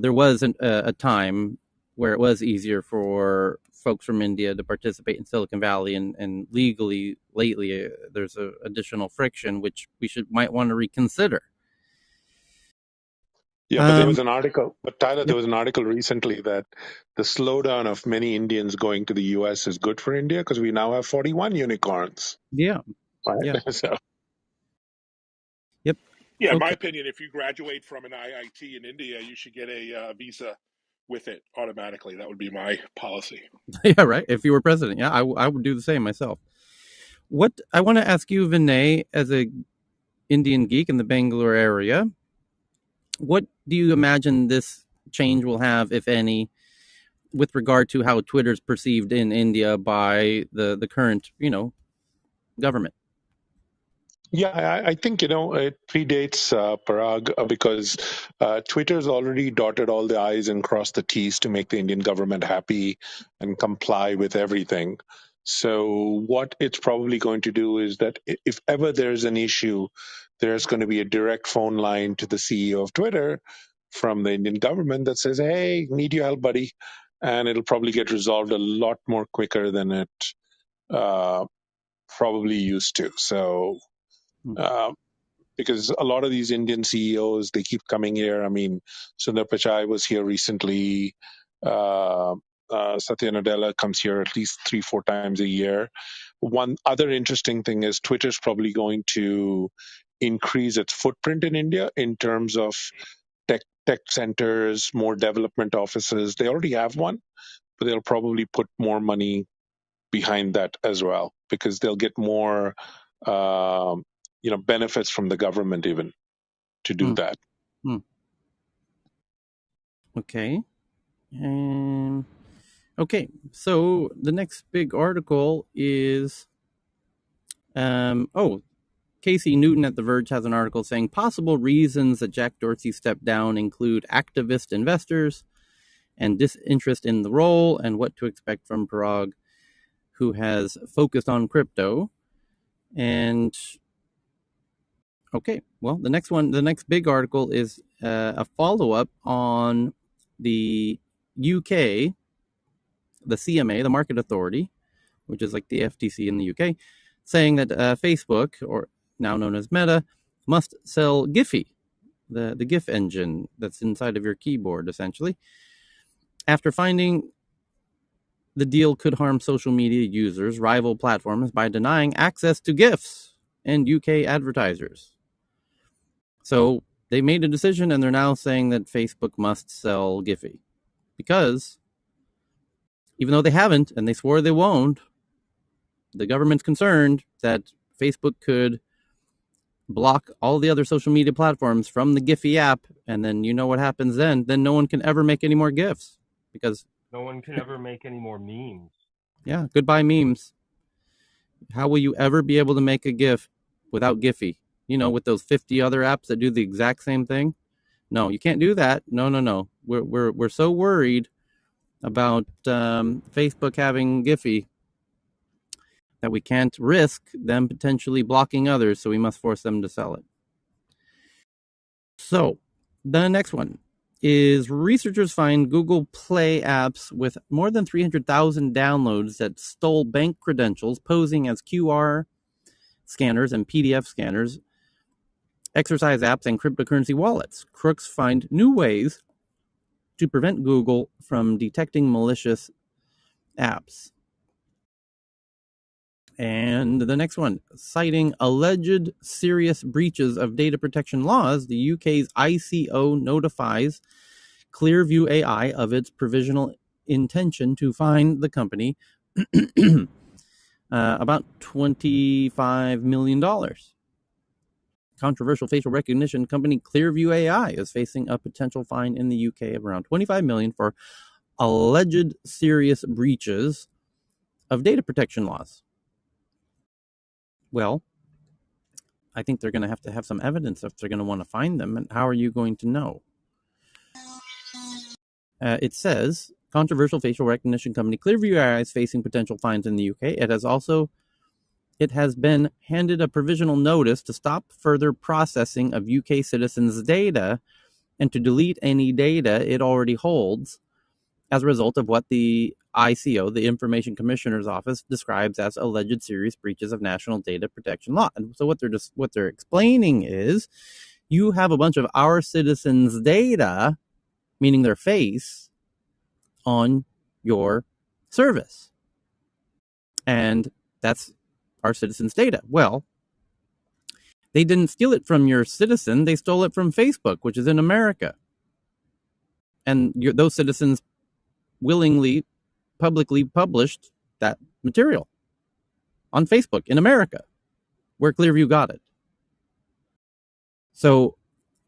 there was a time where it was easier for folks from India to participate in Silicon Valley, and legally lately there's a additional friction which we might want to reconsider. Yeah, but there Um, was an article, but Tyler, there yep, was an article recently that the slowdown of many Indians going to the US is good for India because we now have 41 unicorns, yeah, right? yeah, So, yep, Yeah, in my okay, opinion, if you graduate from an IIT in India, you should get a visa with it automatically. That would be my policy. yeah, right. If you were president, yeah, I would do the same myself. What I want to ask you, Vinay, as a Indian geek in the Bangalore area, what do you imagine this change will have, if any, with regard to how Twitter's perceived in India by the current, government? yeah, I think, it predates Parag because Twitter's already dotted all the I's and crossed the T's to make the Indian government happy and comply with everything. So, what it's probably going to do is that if ever there's an issue, there's going to be a direct phone line to the CEO of Twitter from the Indian government that says, "Hey, need your help, buddy." And it'll probably get resolved a lot more quicker than it uh, probably used to. So, Hmm. uh, because a lot of these Indian CEOs they keep coming here. I mean, Sundar Pichai was here recently. Satya Nadella comes here at least 3-4 times a year. One other interesting thing is Twitter's probably going to increase its footprint in India in terms of tech centers, more development offices. They already have one, but they'll probably put more money behind that as well because they'll get more benefits from the government even to do Hmm. that. Hmm. Okay. Um, okay. So the next big article is, Casey Newton at The Verge has an article saying possible reasons that Jack Dorsey stepped down include activist investors and disinterest in the role, and what to expect from Parag, who has focused on crypto. And okay, well, the next big article is a follow up on the UK, the CMA, the Market Authority, which is like the FTC in the UK, saying that Facebook, or now known as Meta, must sell Giphy, the GIF engine that's inside of your keyboard, essentially, after finding the deal could harm social media users, rival platforms, by denying access to GIFs and UK advertisers. So they made a decision, and they're now saying that Facebook must sell Giphy because even though they haven't, and they swore they won't, the government's concerned that Facebook could block all the other social media platforms from the Giphy app, and then you know what happens then? Then no one can ever make any more GIFs because, No one can ever make any more memes. yeah, goodbye memes. How will you ever be able to make a GIF without Giphy? With those 50 other apps that do the exact same thing? No, you can't do that. No, no, no. We're so worried about Facebook having Giphy that we can't risk them potentially blocking others, so we must force them to sell it. So, the next one is researchers find Google Play apps with more than 300,000 downloads that stole bank credentials posing as QR scanners and PDF scanners, exercise apps, and cryptocurrency wallets. Crooks find new ways to prevent Google from detecting malicious apps. And the next one, citing alleged serious breaches of data protection laws, the UK's ICO notifies Clearview AI of its provisional intention to fine the company about $25 million. Controversial facial recognition company Clearview AI is facing a potential fine in the UK of around $25 million for alleged serious breaches of data protection laws. Well, I think they're going to have some evidence if they're going to want to find them. And how are you going to know? It says controversial facial recognition company Clearview AI is facing potential fines in the UK. It has been handed a provisional notice to stop further processing of UK citizens' data and to delete any data it already holds as a result of what the ICO, the Information Commissioner's Office, describes as alleged serious breaches of national data protection law. And so what they're explaining is you have a bunch of our citizens' data, meaning their face, on your service. And that's our citizens' data. Well, they didn't steal it from your citizen, they stole it from Facebook, which is in America. And those citizens willingly, publicly published that material on Facebook in America, where Clearview got it. So,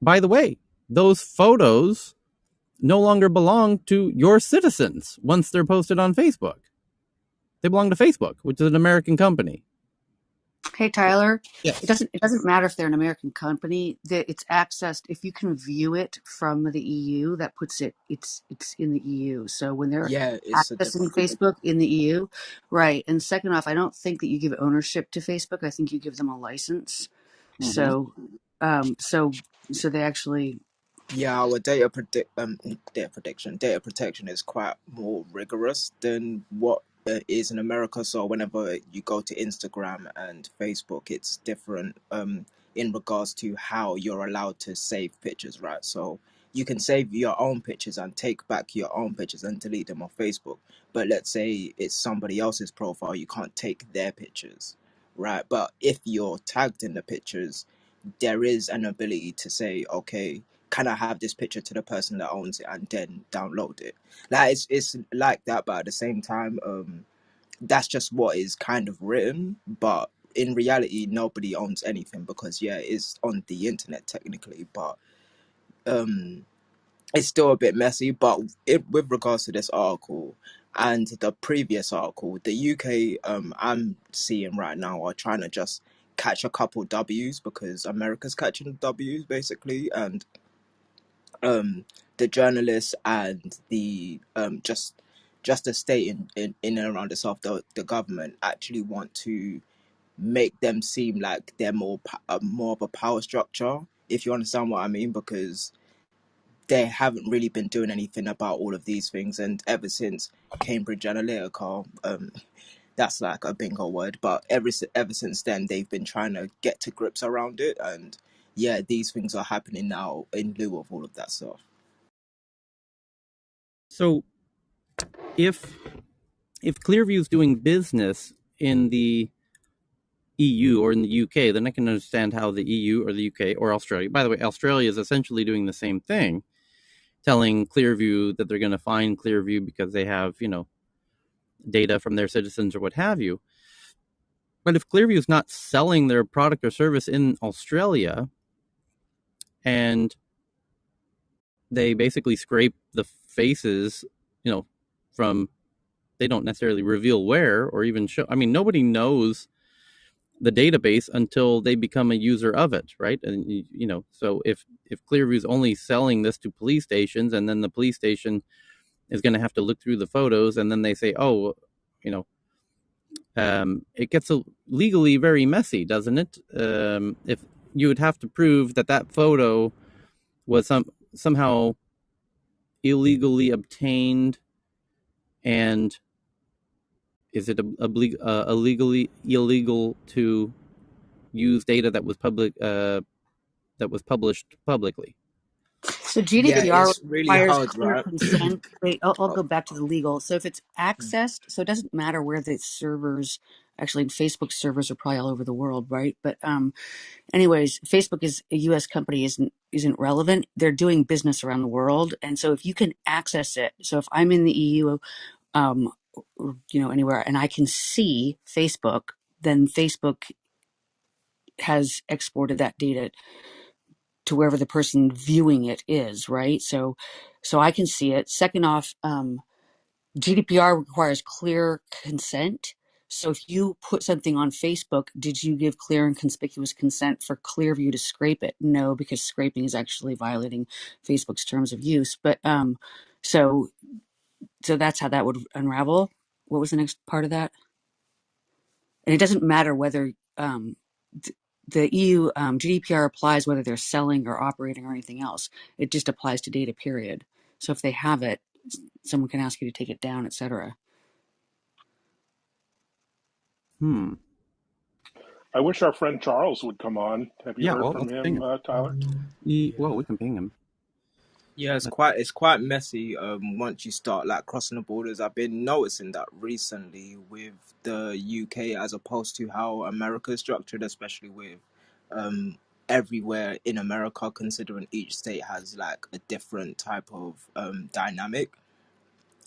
by the way, those photos no longer belong to your citizens once they're posted on Facebook. They belong to Facebook, which is an American company. Hey Tyler, Yes. it doesn't matter if they're an American company. That it's accessed if you can view it from the EU. That puts it's in the EU. So when they're Yeah, it's a accessing different. Facebook in the EU, right? And second off, I don't think that you give ownership to Facebook. I think you give them a license. Hmm. So, so they actually. Yeah, our data protection is quite more rigorous than what is in America. So whenever you go to Instagram and Facebook, it's different in regards to how you're allowed to save pictures, right? So you can save your own pictures and take back your own pictures and delete them on Facebook. But let's say it's somebody else's profile, you can't take their pictures, right? But if you're tagged in the pictures, there is an ability to say, okay, can I have this picture to the person that owns it and then download it? Like it's like that, but at the same time, that's just what is kind of written. But in reality, nobody owns anything because yeah, it's on the internet technically, but um, it's still a bit messy. But with regards to this article and the previous article, the UK I'm seeing right now are trying to just catch a couple W's because America's catching W's basically, and the journalists and the just the state in and around itself, the government actually want to make them seem like they're more of a power structure, if you understand what I mean, because they haven't really been doing anything about all of these things. And ever since Cambridge Analytica, that's like a bingo word, but ever since then, they've been trying to get to grips around it. And yeah, these things are happening now in lieu of all of that stuff. So if Clearview is doing business in the EU or in the UK, then I can understand how the EU or the UK or Australia. By the way, Australia is essentially doing the same thing, telling Clearview that they're going to fine Clearview because they have, data from their citizens or what have you. But if Clearview is not selling their product or service in Australia and they basically scrape the faces, from, they don't necessarily reveal where or even show. I mean, nobody knows the database until they become a user of it, right? And so if Clearview is only selling this to police stations, and then the police station is going to have to look through the photos, and then they say, oh, it gets legally very messy, doesn't it? If you would have to prove that photo was somehow illegally obtained, and is it illegally illegal to use data that was published publicly? So Yeah, GDPR it's really requires hard, clear right? consent. Wait, I'll Oh, go back to the legal. So if it's mm. accessed, so it doesn't matter where the servers, actually Facebook servers are probably all over the world, right? But anyways, Facebook is a US company, isn't relevant. They're doing business around the world. And so if you can access it, so if I'm in the EU, anywhere, and I can see Facebook, then Facebook has exported that data to wherever the person viewing it is, right? So I can see it. Second off, GDPR requires clear consent. So if you put something on Facebook, did you give clear and conspicuous consent for Clearview to scrape it? No, because scraping is actually violating Facebook's terms of use. But so so that's how that would unravel. What was the next part of that? And it doesn't matter whether the EU GDPR applies whether they're selling or operating or anything else. It just applies to data, period. So if they have it, someone can ask you to take it down, etc. Hmm. I wish our friend Charles would come on. Have you Yeah. heard Well, from let's ping him, him. Tyler? Well, we can ping him. Yeah, it's quite messy. Once you start like crossing the borders, I've been noticing that recently with the UK as opposed to how America is structured, especially with um everywhere in America, considering each state has like a different type of dynamic.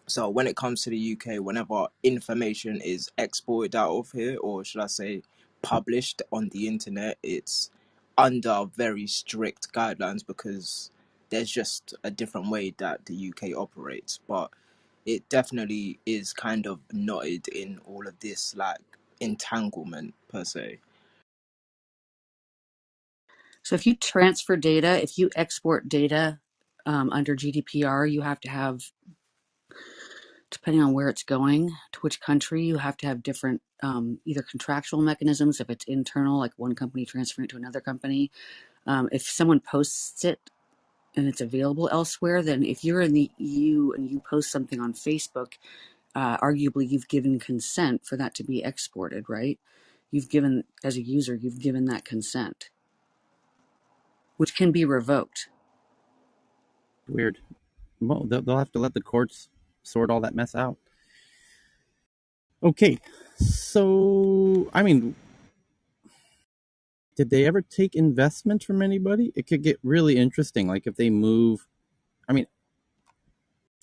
So when it comes to the UK, whenever information is exported out of here, or should I say published on the internet, it's under very strict guidelines because there's just a different way that the UK operates. But it definitely is kind of knotted in all of this like entanglement per se. So if you transfer data, if you export data under GDPR, you have to have, depending on where it's going, to which country, you have to have different either contractual mechanisms if it's internal, like one company transferring it to another company. If someone posts it and it's available elsewhere, then if you're in the EU and you post something on Facebook, arguably you've given consent for that to be exported, right? You've given, as a user, you've given that consent, which can be revoked. Weird. Well, they'll have to let the courts sort all that mess out. Okay. So, I mean, did they ever take investment from anybody? It could get really interesting. Like if they move, I mean,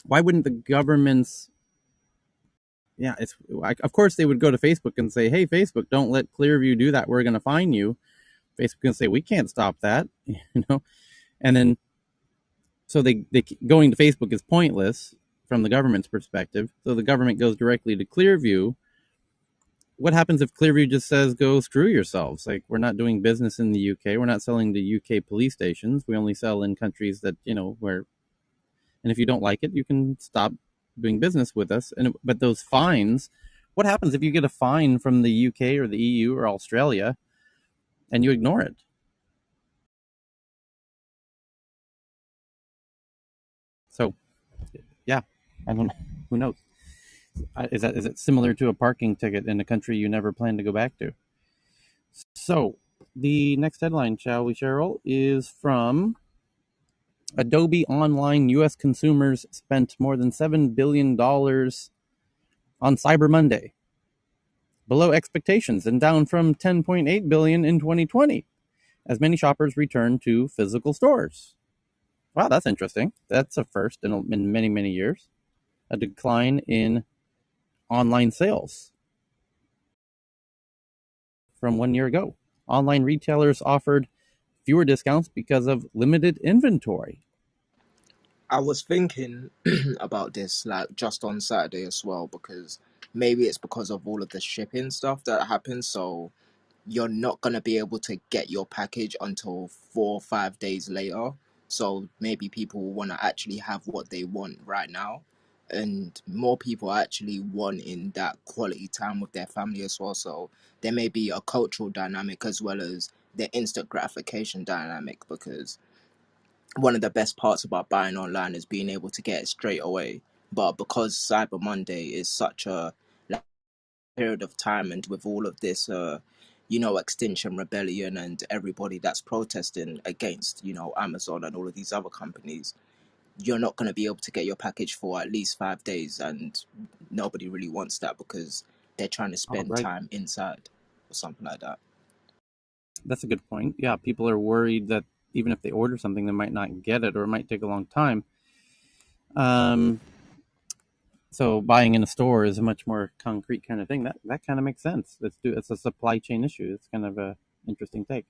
why wouldn't the governments? Yeah, it's like, of course they would go to Facebook and say, "Hey, Facebook, don't let Clearview do that. We're going to fine you." Facebook can say, "We can't stop that," you know. And then so they going to Facebook is pointless from the government's perspective. So the government goes directly to Clearview. What happens if Clearview just says, "Go screw yourselves"? Like we're not doing business in the UK. We're not selling to UK police stations. We only sell in countries that where. And if you don't like it, you can stop doing business with us. But those fines, what happens if you get a fine from the UK or the EU or Australia and you ignore it? So yeah, I don't know. Who knows? Is it similar to a parking ticket in a country you never plan to go back to? So the next headline, shall we, Cheryl, is from Adobe Online. U.S. consumers spent more than $7 billion on Cyber Monday, below expectations and down from 10.8 billion in 2020, as many shoppers return to physical stores. Wow, that's interesting. That's a first in many, many years. A decline in online sales from 1 year ago. Online retailers offered fewer discounts because of limited inventory. I was thinking about this like just on Saturday as well because maybe it's because of all of the shipping stuff that happens. So you're not gonna be able to get your package until 4 or 5 days later. So maybe people want to actually have what they want right now, and more people are actually wanting that quality time with their family as well. So there may be a cultural dynamic as well as the instant gratification dynamic because one of the best parts about buying online is being able to get it straight away. But because Cyber Monday is such a like, period of time, and with all of this, Extinction Rebellion and everybody that's protesting against, Amazon and all of these other companies, you're not going to be able to get your package for at least 5 days. And nobody really wants that because they're trying to All spend right. time inside or something like that. That's a good point. Yeah, people are worried that even if they order something, they might not get it or it might take a long time. Um, so buying in a store is a much more concrete kind of thing. That kind of makes sense. It's a supply chain issue. It's kind of a interesting take.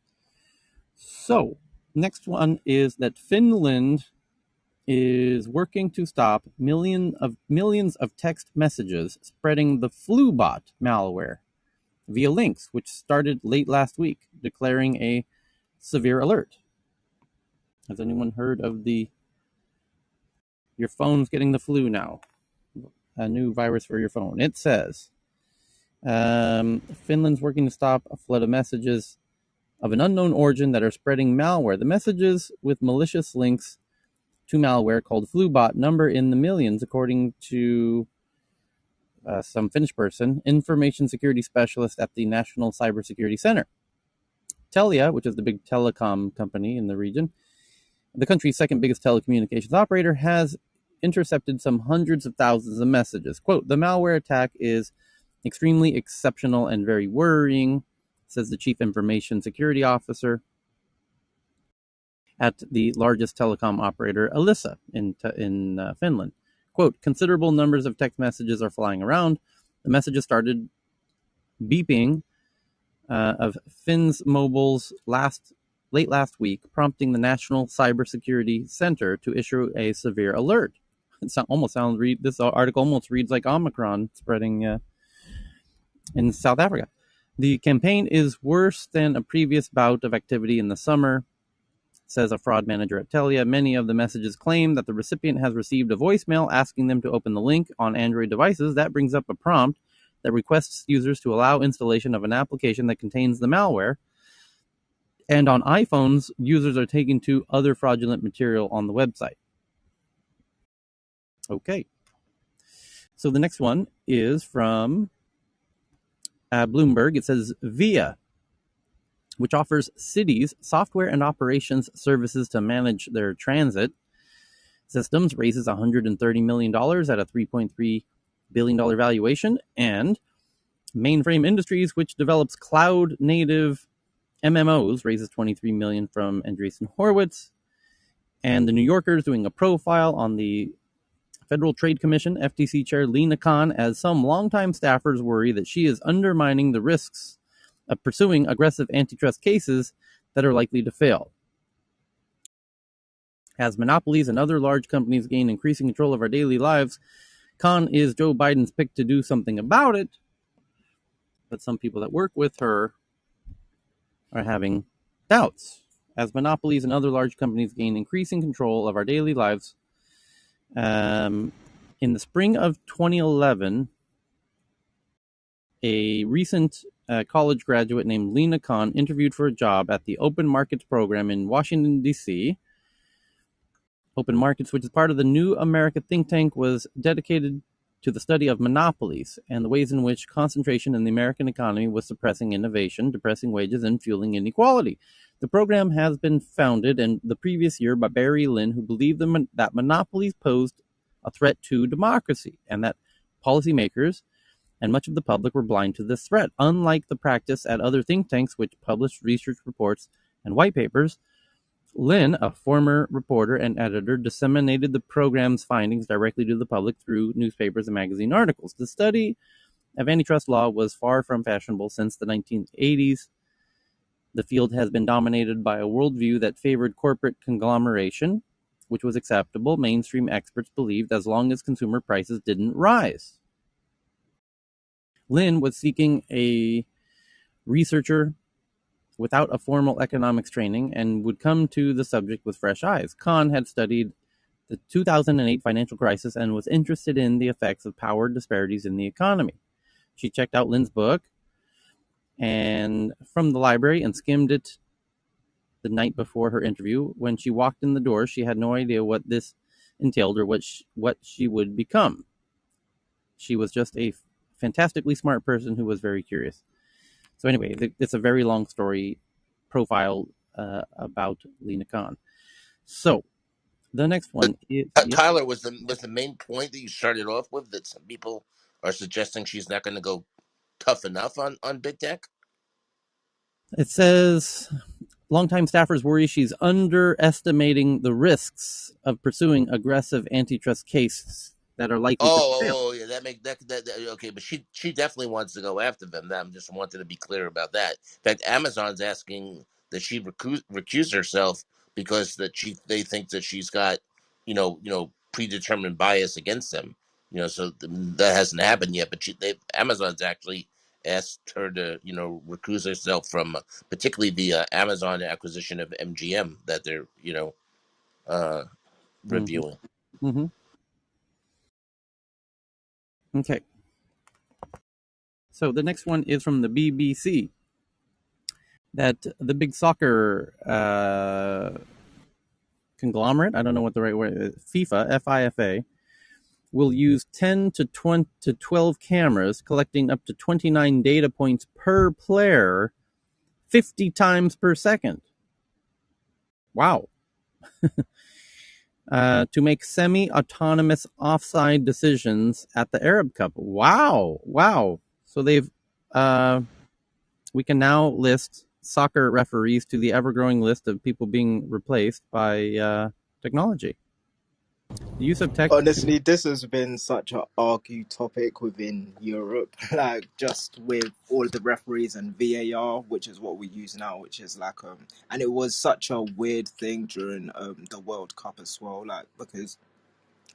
So next one is that Finland is working to stop millions of text messages spreading the FluBot malware via links, which started late last week, declaring a severe alert. Has anyone heard of your phone's getting the flu now? A new virus for your phone. It says Finland's working to stop a flood of messages of an unknown origin that are spreading malware. The messages with malicious links to malware called FluBot number in the millions, according to some Finnish person, information security specialist at the National Cybersecurity Center. Telia, which is the big telecom company in the region, the country's second biggest telecommunications operator, has intercepted some hundreds of thousands of messages. Quote, the malware attack is extremely exceptional and very worrying, says the chief information security officer at the largest telecom operator, Elisa, in Finland. Quote, considerable numbers of text messages are flying around. The messages started beeping of Finns Mobile's late last week, prompting the National Cybersecurity Center to issue a severe alert. This article almost reads like Omicron spreading in South Africa. The campaign is worse than a previous bout of activity in the summer, says a fraud manager at Telia. Many of the messages claim that the recipient has received a voicemail asking them to open the link on Android devices. That brings up a prompt that requests users to allow installation of an application that contains the malware. And on iPhones, users are taken to other fraudulent material on the website. Okay. So the next one is from Bloomberg. It says VIA, which offers cities software and operations services to manage their transit systems, raises $130 million at a $3.3 billion valuation. And Mainframe Industries, which develops cloud-native MMOs, raises $23 million from Andreessen Horowitz. And the New Yorker is doing a profile on the Federal Trade Commission FTC Chair Lena Khan, as some longtime staffers worry that she is undermining the risks of pursuing aggressive antitrust cases that are likely to fail. As monopolies and other large companies gain increasing control of our daily lives, Khan is Joe Biden's pick to do something about it, but some people that work with her are having doubts. As monopolies and other large companies gain increasing control of our daily lives, in the spring of 2011, a recent college graduate named Lena Khan interviewed for a job at the Open Markets program in Washington, D.C. Open Markets, which is part of the New America think tank, was dedicated to the study of monopolies and the ways in which concentration in the American economy was suppressing innovation, depressing wages, and fueling inequality. The program has been founded in the previous year by Barry Lynn, who believed that monopolies posed a threat to democracy and that policymakers and much of the public were blind to this threat. Unlike the practice at other think tanks, which published research reports and white papers, Lynn, a former reporter and editor, disseminated the program's findings directly to the public through newspapers and magazine articles. The study of antitrust law was far from fashionable since the 1980s. The field has been dominated by a worldview that favored corporate conglomeration, which was acceptable, mainstream experts believed, as long as consumer prices didn't rise. Lynn was seeking a researcher without a formal economics training and would come to the subject with fresh eyes. Khan had studied the 2008 financial crisis and was interested in the effects of power disparities in the economy. She checked out Lynn's book and from the library and skimmed it the night before her interview. When she walked in the door, she had no idea what this entailed or what she would become. She was just a fantastically smart person who was very curious. So anyway, it's a very long story profile about Lena Khan. So the next But one is, yep. Tyler, was the main point that you started off with that some people are suggesting she's not going to go tough enough on big tech? It says longtime staffers worry she's underestimating the risks of pursuing aggressive antitrust cases that are likely to fail. Oh, yeah, that okay, but she definitely wants to go after them. I'm just wanted to be clear about that. In fact, Amazon's asking that she recuse herself because they think that she's got predetermined bias against them. So that hasn't happened yet. But Amazon's actually asked her to recuse herself from particularly the Amazon acquisition of MGM that they're uh, Mm-hmm. reviewing. Mm-hmm. Okay. So the next one is from the BBC, that the big soccer conglomerate, I don't know what the right word is, FIFA, will use 10 to 20 to 12 cameras collecting up to 29 data points per player 50 times per second. Wow. To make semi-autonomous offside decisions at the Arab Cup. Wow. Wow. So we can now list soccer referees to the ever-growing list of people being replaced by technology. The use of tech to... Honestly, this has been such an argued topic within Europe, like just with all the referees and VAR, which is what we use now, which is like and it was such a weird thing during the World Cup as well, like because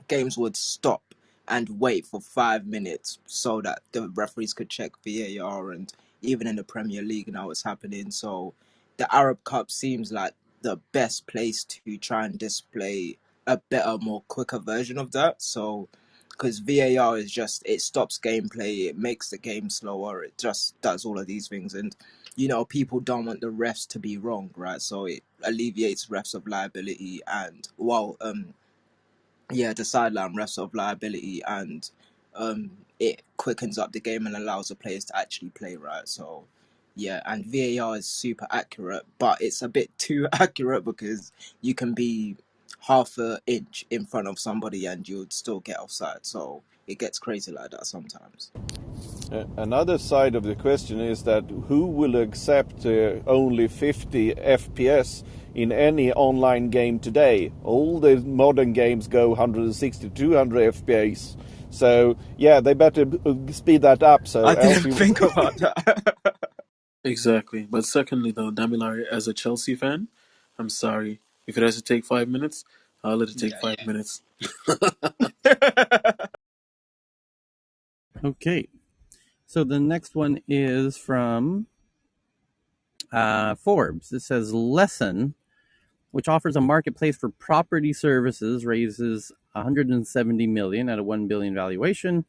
games would stop and wait for 5 minutes so that the referees could check VAR, and even in the Premier League now it's happening. So the Arab Cup seems like the best place to try and display a better, more quicker version of that. So because VAR is just, it stops gameplay, it makes the game slower, it just does all of these things, and people don't want the refs to be wrong, right? So it alleviates refs of liability, and the sideline refs of liability, and it quickens up the game and allows the players to actually play right. So yeah, and VAR is super accurate, but it's a bit too accurate because you can be half an inch in front of somebody and you'd still get offside. So it gets crazy like that sometimes. Another side of the question is that who will accept only 50 FPS in any online game today? All the modern games go 160, 200 FPS. So yeah, they better speed that up. So I else didn't you. think about that. Exactly. But secondly, though, Damilare, as a Chelsea fan, I'm sorry. If it has to take 5 minutes, I'll let it take Yeah. 5 minutes. Okay. So the next one is from Forbes. It says Lesson, which offers a marketplace for property services, raises 170 million at a 1 billion valuation.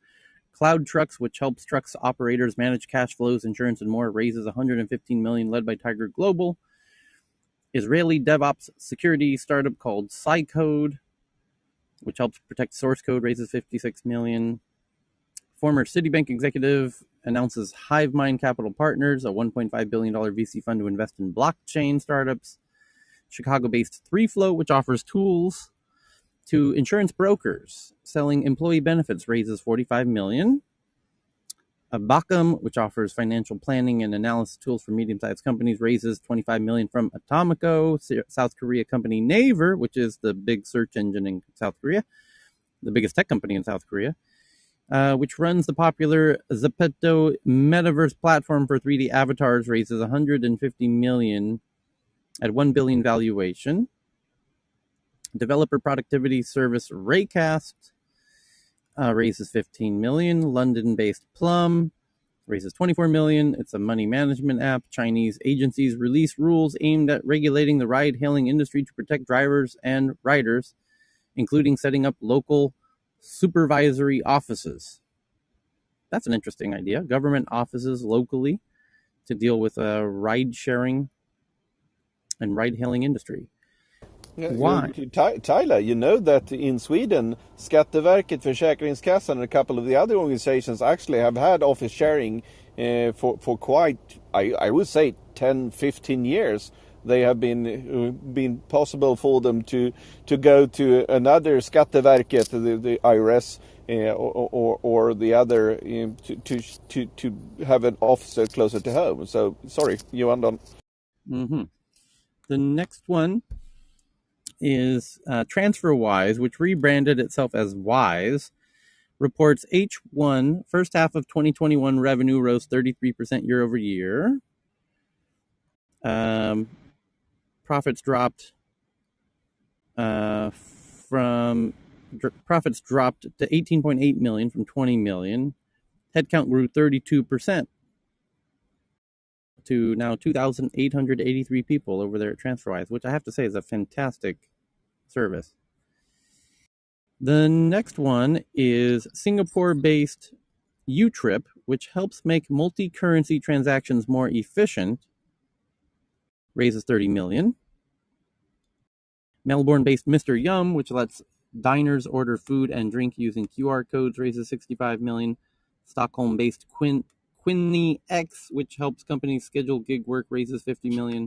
Cloud Trucks, which helps trucks operators manage cash flows, insurance, and more, raises 115 million, led by Tiger Global. Israeli DevOps security startup called Cycode, which helps protect source code, raises 56 million. Former Citibank executive announces HiveMind Capital Partners, a $1.5 billion VC fund to invest in blockchain startups. Chicago-based 3Flow, which offers tools to insurance brokers selling employee benefits, raises 45 million. Bacum, which offers financial planning and analysis tools for medium-sized companies, raises 25 million from Atomico. South Korea company Naver, which is the big search engine in South Korea, the biggest tech company in South Korea, which runs the popular Zepeto metaverse platform for 3D avatars, raises 150 million at 1 billion valuation. Developer productivity service Raycast raises 15 million. London-based Plum raises 24 million. It's a money management app. Chinese agencies release rules aimed at regulating the ride-hailing industry to protect drivers and riders, including setting up local supervisory offices. That's an interesting idea. Government offices locally to deal with ride sharing and ride hailing industry. Why? Tyler, you know that in Sweden, Skatteverket, Försäkringskassan, and a couple of the other organizations actually have had office sharing for quite, I would say, 10, 15 years. They have been possible for them to go to another Skatteverket, the IRS, or the other, to have an officer closer to home. So, sorry, Johan. Mm-hmm. The next one is TransferWise, which rebranded itself as Wise, reports H1 first half of 2021 revenue rose 33% year over year. Profits dropped profits dropped to 18.8 million from 20 million. Headcount grew 32% to now 2,883 people over there at TransferWise, which I have to say is a fantastic service. The next one is Singapore-based Utrip, which helps make multi-currency transactions more efficient, raises 30 million. Melbourne-based Mr. Yum, which lets diners order food and drink using QR codes, raises 65 million. Stockholm-based Quinny X, which helps companies schedule gig work, raises 50 million.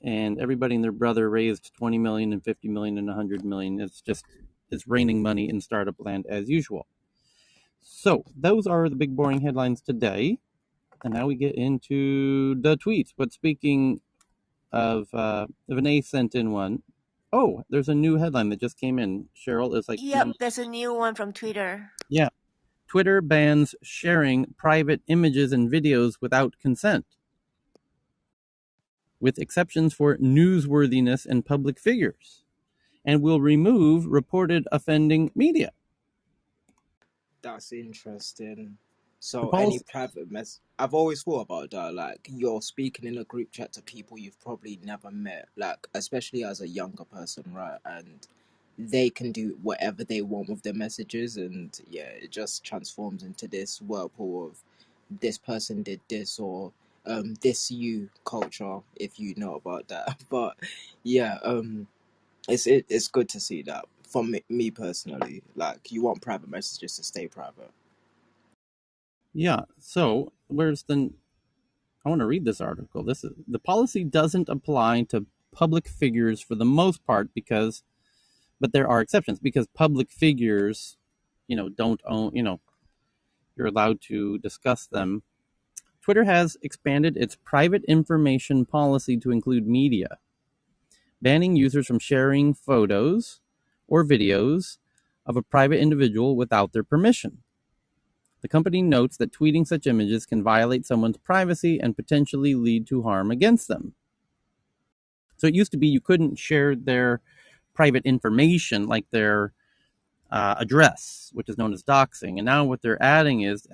And everybody and their brother raised 20 million and 50 million and 100 million. It's raining money in startup land as usual. So those are the big boring headlines today. And now we get into the tweets. But speaking of Vinay sent in one. Oh, there's a new headline that just came in. Cheryl is like, Yep, there's a new one from Twitter. yeah, Twitter bans sharing private images and videos without consent, with exceptions for newsworthiness and public figures, and will remove reported offending media. That's interesting. The So any policy, private mess, I've always thought about that. Like you're speaking in a group chat to people you've probably never met, like especially as a younger person, right? And they can do whatever they want with their messages, and yeah, it just transforms into this whirlpool of this person did this or this you culture, if you know about that. But yeah, it's good to see that. For me personally, like you want private messages to stay private. yeah. So I want to read this article. The policy doesn't apply to public figures for the most part but there are exceptions because public figures, don't own, you're allowed to discuss them. Twitter has expanded its private information policy to include media, banning users from sharing photos or videos of a private individual without their permission. The company notes that tweeting such images can violate someone's privacy and potentially lead to harm against them. So it used to be you couldn't share their private information, like their address, which is known as doxing. And now what they're adding is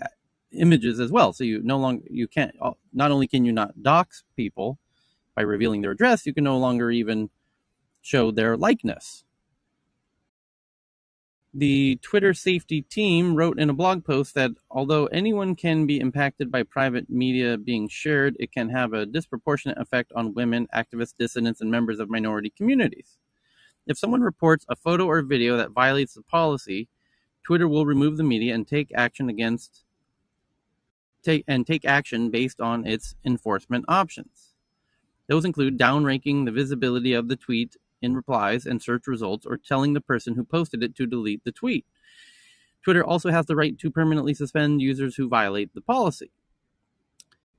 images as well. So you can't. Not only can you not dox people by revealing their address, you can no longer even show their likeness. The Twitter safety team wrote in a blog post that although anyone can be impacted by private media being shared, it can have a disproportionate effect on women, activists, dissidents, and members of minority communities. If someone reports a photo or video that violates the policy, Twitter will remove the media and take action based on its enforcement options. Those include downranking the visibility of the tweet in replies and search results, or telling the person who posted it to delete the tweet. Twitter also has the right to permanently suspend users who violate the policy.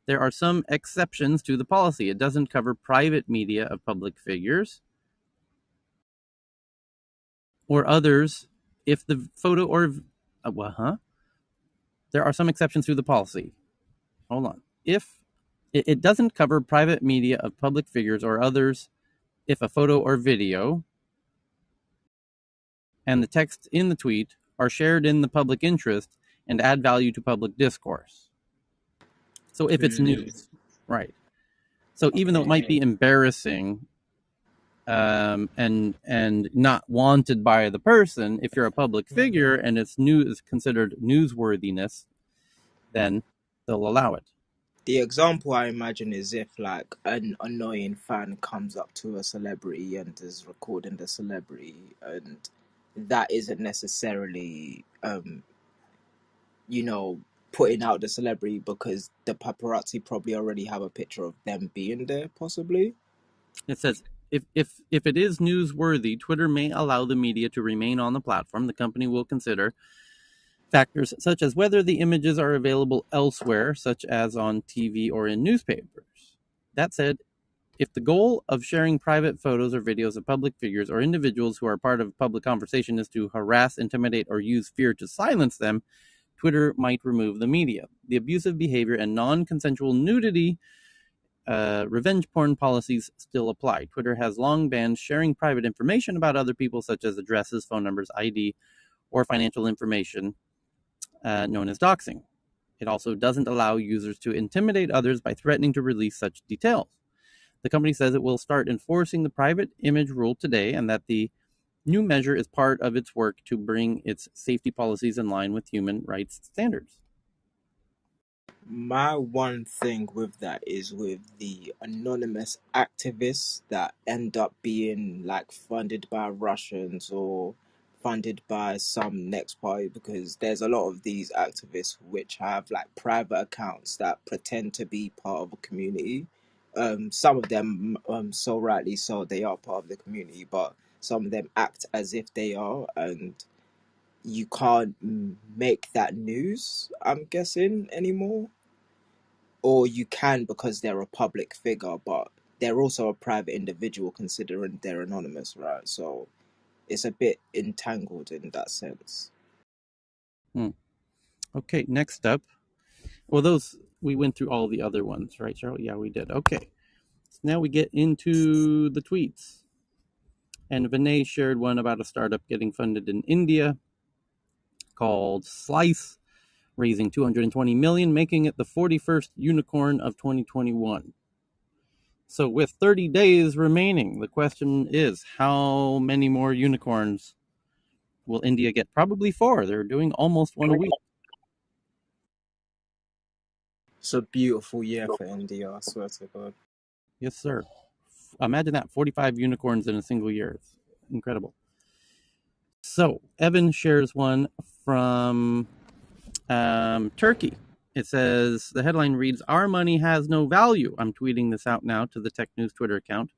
There are some exceptions to the policy. It doesn't cover private media of public figures or others if the photo or there are some exceptions to the policy. Hold on. If it doesn't cover private media of public figures or others if a photo or video and the text in the tweet are shared in the public interest and add value to public discourse. So if it's Really? news, right? So even though it might Okay. be embarrassing and not wanted by the person, if you're a public figure and it's is considered newsworthiness, then they'll allow it. The example I imagine is if like an annoying fan comes up to a celebrity and is recording the celebrity, and that isn't necessarily you know putting out the celebrity because the paparazzi probably already have a picture of them being there, possibly. It says if it is newsworthy, Twitter may allow the media to remain on the platform. The company will consider factors such as whether the images are available elsewhere, such as on TV or in newspapers. That said, if the goal of sharing private photos or videos of public figures or individuals who are part of public conversation is to harass, intimidate, or use fear to silence them, Twitter might remove the media. The abusive behavior and non-consensual nudity revenge porn policies still apply. Twitter has long banned sharing private information about other people, such as addresses, phone numbers, ID, or financial information, known as doxing. It also doesn't allow users to intimidate others by threatening to release such details. The company says it will start enforcing the private image rule today, and that the new measure is part of its work to bring its safety policies in line with human rights standards. My one thing with that is with the anonymous activists that end up being like funded by Russians or funded by some next party, because there's a lot of these activists which have like private accounts that pretend to be part of a community. Some of them, so rightly so, they are part of the community, but some of them act as if they are, and you can't make that news, I'm guessing, anymore. Or you can because they're a public figure, but they're also a private individual considering they're anonymous, right? So it's a bit entangled in that sense. Hmm. Okay, next up. Well, those we went through all the other ones, right, Cheryl? Yeah, we did. Okay, so now we get into the tweets. And Vinay shared one about a startup getting funded in India called Slice, raising 220 million, making it the 41st unicorn of 2021. So with 30 days remaining, the question is, how many more unicorns will India get? Probably 4. They're doing almost one a week. It's a beautiful year for India, I swear to God. Yes, sir. Imagine that, 45 unicorns in a single year. It's incredible. So Evan shares one from Turkey. It says, the headline reads, "Our money has no value." I'm tweeting this out now to the Tech News Twitter account,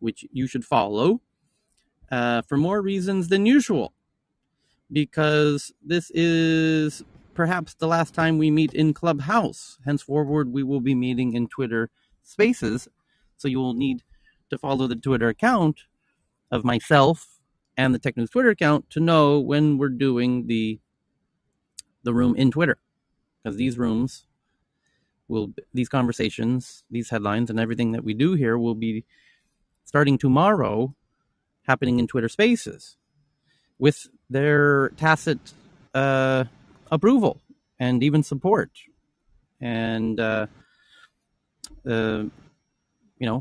which you should follow, for more reasons than usual, because this is perhaps the last time we meet in Clubhouse. Henceforward, we will be meeting in Twitter Spaces, so you will need to follow the Twitter account of myself and the Tech News Twitter account to know when we're doing the room in Twitter, because these conversations, these headlines, and everything that we do here will be starting tomorrow, happening in Twitter Spaces with their tacit approval and even support. And uh,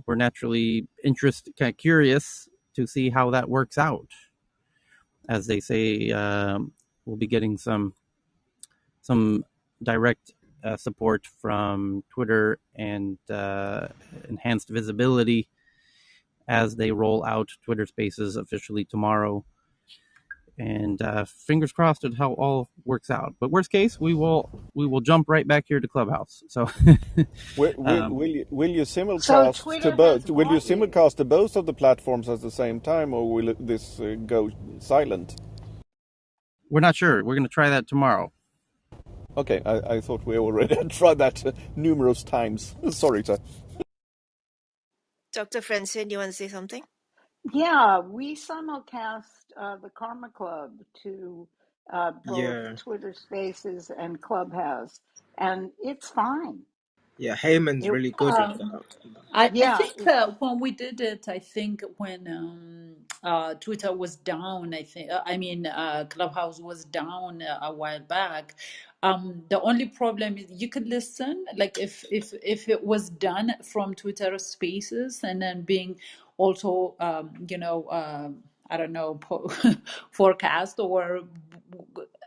we're naturally kind of curious to see how that works out. As they say, we'll be getting some direct support from Twitter and enhanced visibility as they roll out Twitter Spaces officially tomorrow. And fingers crossed at how all works out. But worst case, we will jump right back here to Clubhouse. So, Will you So simulcast to Twitter has both? Will you bought you. simulcast to both of the platforms at the same time, or will this go silent? we're not sure. We're going to try that tomorrow. Okay, I thought we already had tried that numerous times. Sorry, sir. Dr. Francine, you want to say something? Yeah, we simulcast the Karma Club to both Yeah, Twitter Spaces and Clubhouse, and it's fine. yeah, Heyman's It, really good with that. I yeah, think when we did it, I think when Twitter was down, I mean Clubhouse was down a while back. The only problem is you could listen, like if it was done from Twitter Spaces and then being also I don't know forecast or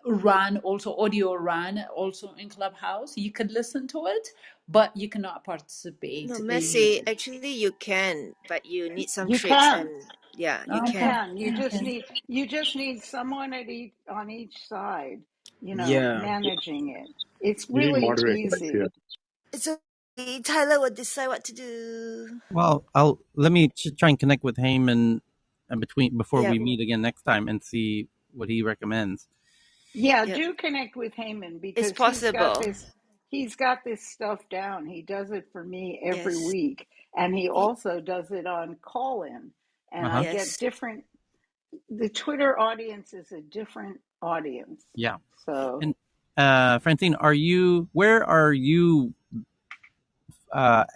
run also audio run also in Clubhouse, you could listen to it, but you cannot No, participate in. Messi, actually you can, but you need some you tricks, can. and yeah, you You Okay. can. can. Okay. You just need someone at each on each side, Yeah, managing it. It's You need really moderators here. easy. It's okay. Tyler will decide what to do. Well, I'll let me try and connect with Heyman before Yep, we meet again next time and see what he recommends. Yeah, yep. do connect with Heyman It's because possible. he's got this stuff down. He does it for me every Yes. week, and he Y- also does it on call in, and Uh I huh. get Yes. different. The Twitter audience is a different audience. Yeah. So And Francine, where are you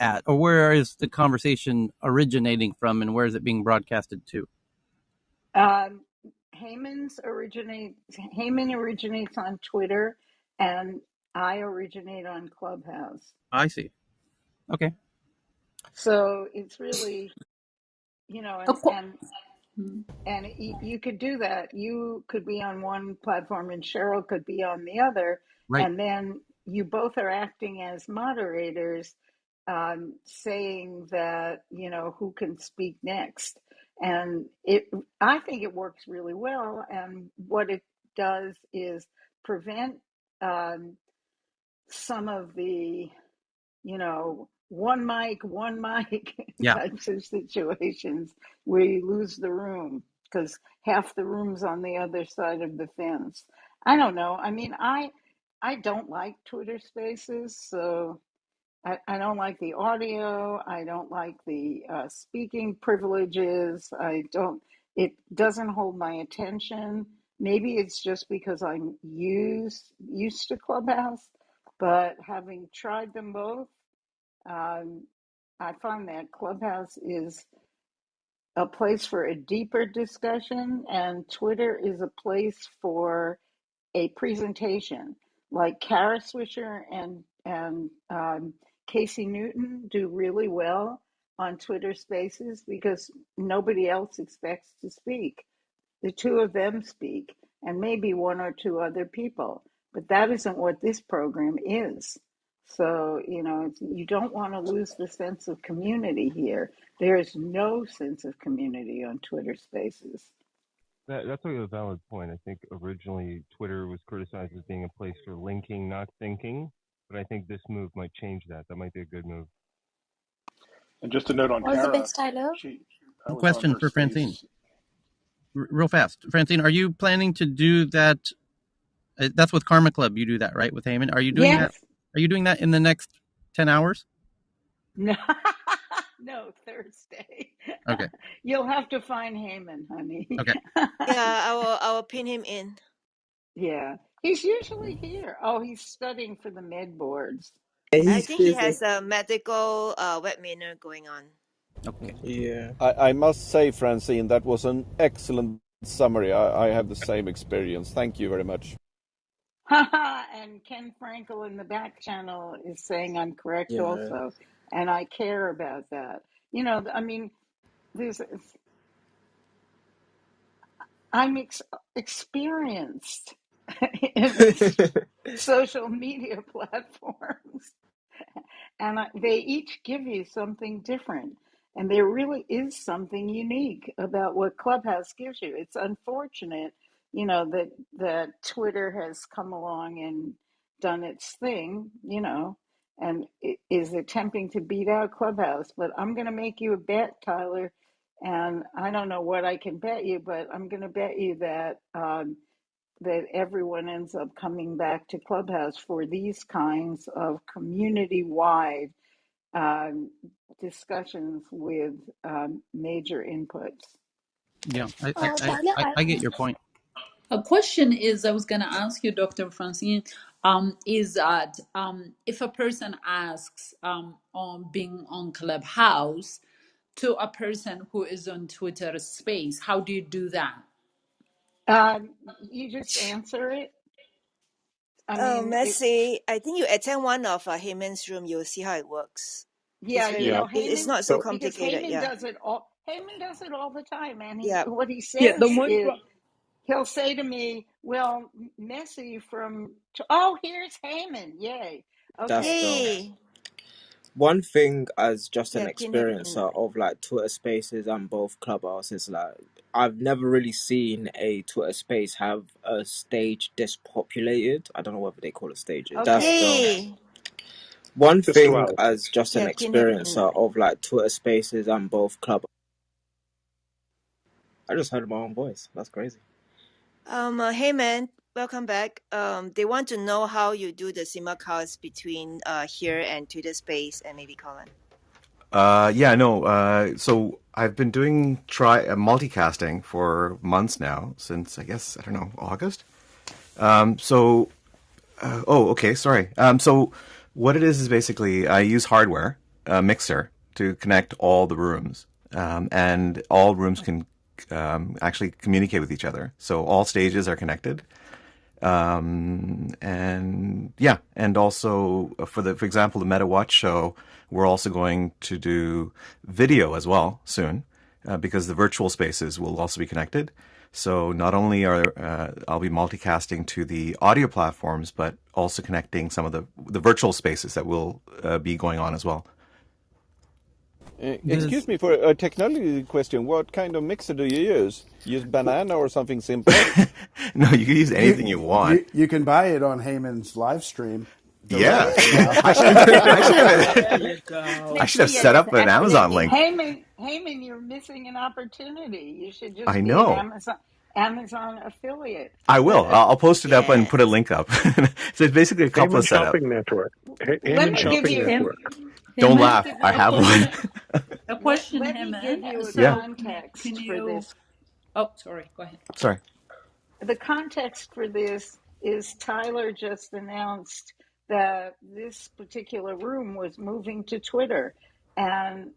at, or where is the conversation originating from, and where is it being broadcasted to? Um, Heyman originates on Twitter, and I originate on Clubhouse. I see. Okay. So it's really, you know, A qu- and you could do that. You could be on one platform, and Cheryl could be on the other, Right. and then you both are acting as moderators, saying that who can speak next. And I think it works really well. And what it does is prevent um, some of the one mic Yeah. types of situations where you lose the room because half the room's on the other side of the fence. I don't know. I mean, I don't like Twitter Spaces, so I don't like the audio. I don't like the speaking privileges. I don't. It doesn't hold my attention. Maybe it's just because I'm used to Clubhouse, but having tried them both. Um, I find that Clubhouse is a place for a deeper discussion, and Twitter is a place for a presentation. Like Kara Swisher and Casey Newton do really well on Twitter Spaces because nobody else expects to speak. The two of them speak, and maybe one or two other people. But that isn't what this program is. So, you don't want to lose the sense of community here. There is no sense of community on Twitter Spaces. That's a valid point. I think originally Twitter was criticized as being a place for linking, not thinking. But I think this move might change that. That might be a good move. And just a note on All the Kara, best, Tyler. she I was on Question her for Francine. space. Real fast. Francine, are you planning to do that? That's with Karma Club. You do that, right? With Heyman. Are you doing that? Yes. Are you doing that in the next 10 hours? No, no, Thursday. Okay. You'll have to find Heyman, honey. Okay. Yeah, I will pin him in. Yeah, he's usually here. Oh, he's studying for the med boards. Yeah, I he's think he busy. has a medical webinar going on. Okay. Yeah. I must say, Francine, that was an excellent summary. I have the same experience. Thank you very much. And Ken Frankel in the back channel is saying I'm correct Yeah. also, and I care about that. I mean, there's experienced in these social media platforms. And they each give you something different. And there really is something unique about what Clubhouse gives you. It's unfortunate, that Twitter has come along and done its thing, and it is attempting to beat out Clubhouse. But I'm going to make you a bet, Tyler. And I don't know what I can bet you, but I'm going to bet you that everyone ends up coming back to Clubhouse for these kinds of community-wide um, discussions with major inputs. Yeah. Tyler, I get your point. A question is, I was going to ask you, Dr. Francine, is that if a person asks on being on Clubhouse to a person who is on Twitter Space, how do you do that? You just answer it. I mean, Messi, I think you attend one of Heyman's room, you'll see how it works. It's yeah, very, it's Heyman, not so So because complicated. Yeah. Heyman does it all the time, and Yeah. what he Yeah, the says one. is he'll say to me, "Well, Messi oh, here's Heyman, yay, that's okay." dope. Yay. One thing as just an Yeah, pin him in. experiencer of like Twitter Spaces and both Clubhouse is like I've never really seen a Twitter Space have a stage dispopulated. I don't know whether they call it stages. That's Okay, dope. Yay. One Just thing about. as just an Yeah, pin him in. experiencer of like Twitter Spaces and both Club. I just heard my own voice. That's crazy. Heyman, welcome back. They want to know how you do the simulcast between here and Twitter Space and maybe Colin. Yeah, no. So I've been doing multicasting for months now, since I guess I don't know August. Oh, okay, sorry. So what it is basically I use hardware, mixer to connect all the rooms, and all rooms can actually communicate with each other. So all stages are connected. And yeah, and also for example, the Meta Watch show, we're also going to do video as well soon, because the virtual spaces will also be connected. So not only are I'll be multicasting to the audio platforms, but also connecting some of the virtual spaces that will be going on as well. Does Excuse me for a technology question. What kind of mixer do you use? Use banana or something simpler? No, you can use You anything you want. you can buy it on Heyman's live stream Yeah, directly now. I should There have you go. I Make should sure have you're set up an Amazon activating. link. Heyman, you're missing an opportunity. You should I just be an know. Amazon affiliate. I will. I'll post it up and put a Yes. link up. So it's basically a couple Heyman of setup. Shopping Network. Let Heyman me Yeah. give Shopping you Him, Network. Don't let me Heyman, laugh. give I you a have one. question. A question, let me Heyman. give you a Yeah. So can context for you? this. Oh, sorry. Go ahead. Sorry. The context for this is Tyler just announced that this particular room was moving to Twitter, and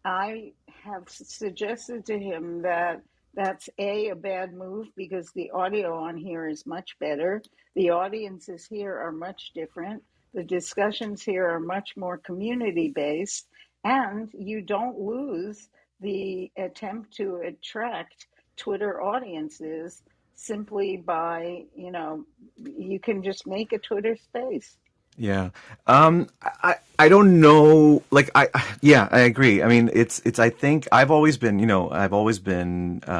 I have suggested to him that that's a bad move because the audio on here is much better. The audiences here are much different. The discussions here are much more community based, and you don't lose the attempt to attract Twitter audiences simply by, you can just make a Twitter space. Yeah. I don't know. Like yeah, I agree. I mean, I think I've always been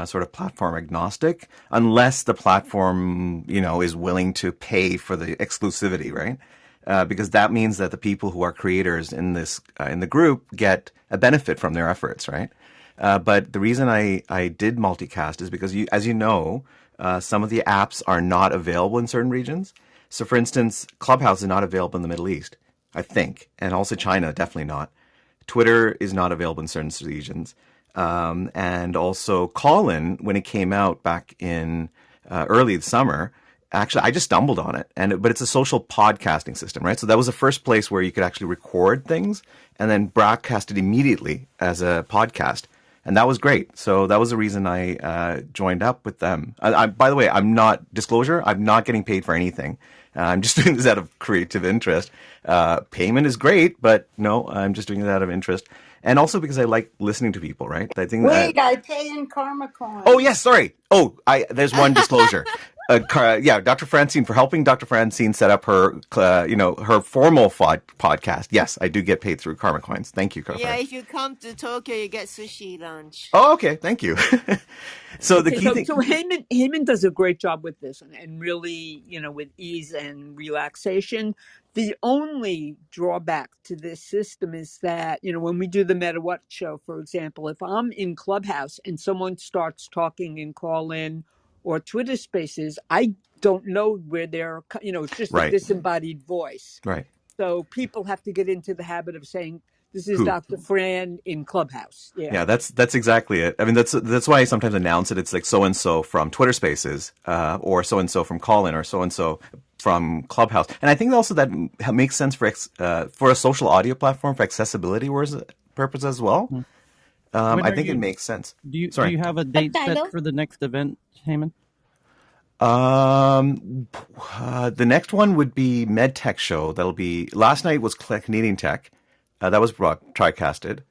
sort of platform agnostic, unless the platform, is willing to pay for the exclusivity, right? Because that means that the people who are creators in the group get a benefit from their efforts, right? But the reason I did multicast is because as you know, some of the apps are not available in certain regions. So, for instance, Clubhouse is not available in the Middle East, I think, and also China, definitely not. Twitter is not available in certain regions. And also Callin, when it came out back in early summer, actually I just stumbled on it, but it's a social podcasting system, right? So that was the first place where you could actually record things and then broadcast it immediately as a podcast. And that was great. So that was the reason I joined up with them. By the way, I'm not getting paid for anything. I'm just doing this out of creative interest. Payment is great, but no, I'm just doing it out of interest. And also because I like listening to people, right? I think Wait, I pay in karma oh yes, coins. sorry. There's one disclosure. Yeah, Dr. Francine, for helping Dr. Francine set up her, her formal podcast. Yes, I do get paid through Karma Coins. Thank you, Yeah, Fran. if you come to Tokyo, you get sushi lunch. Oh, okay. Thank you. So the Okay, key so thing, Heyman does a great job with this, and really, with ease and relaxation. The only drawback to this system is that, when we do the Meta What show, for example, if I'm in Clubhouse and someone starts talking in call in or Twitter Spaces, I don't know where it's just a right, disembodied voice. right. So people have to get into the habit of saying, "This is Who? Dr. Fran in Clubhouse." Yeah. Yeah, that's exactly it. I mean, that's why I sometimes announce it. It's like so and so from Twitter Spaces, or so and so from Callin, or so and so from Clubhouse. And I think also that makes sense for a social audio platform for accessibility purposes as well. Hmm. When I are think it you? makes sense. Do Sorry. you have a date set Tyler, for the next event, Heyman? The next one would be MedTech show. That'll be last night was Canadian Tech, that was broadcasted,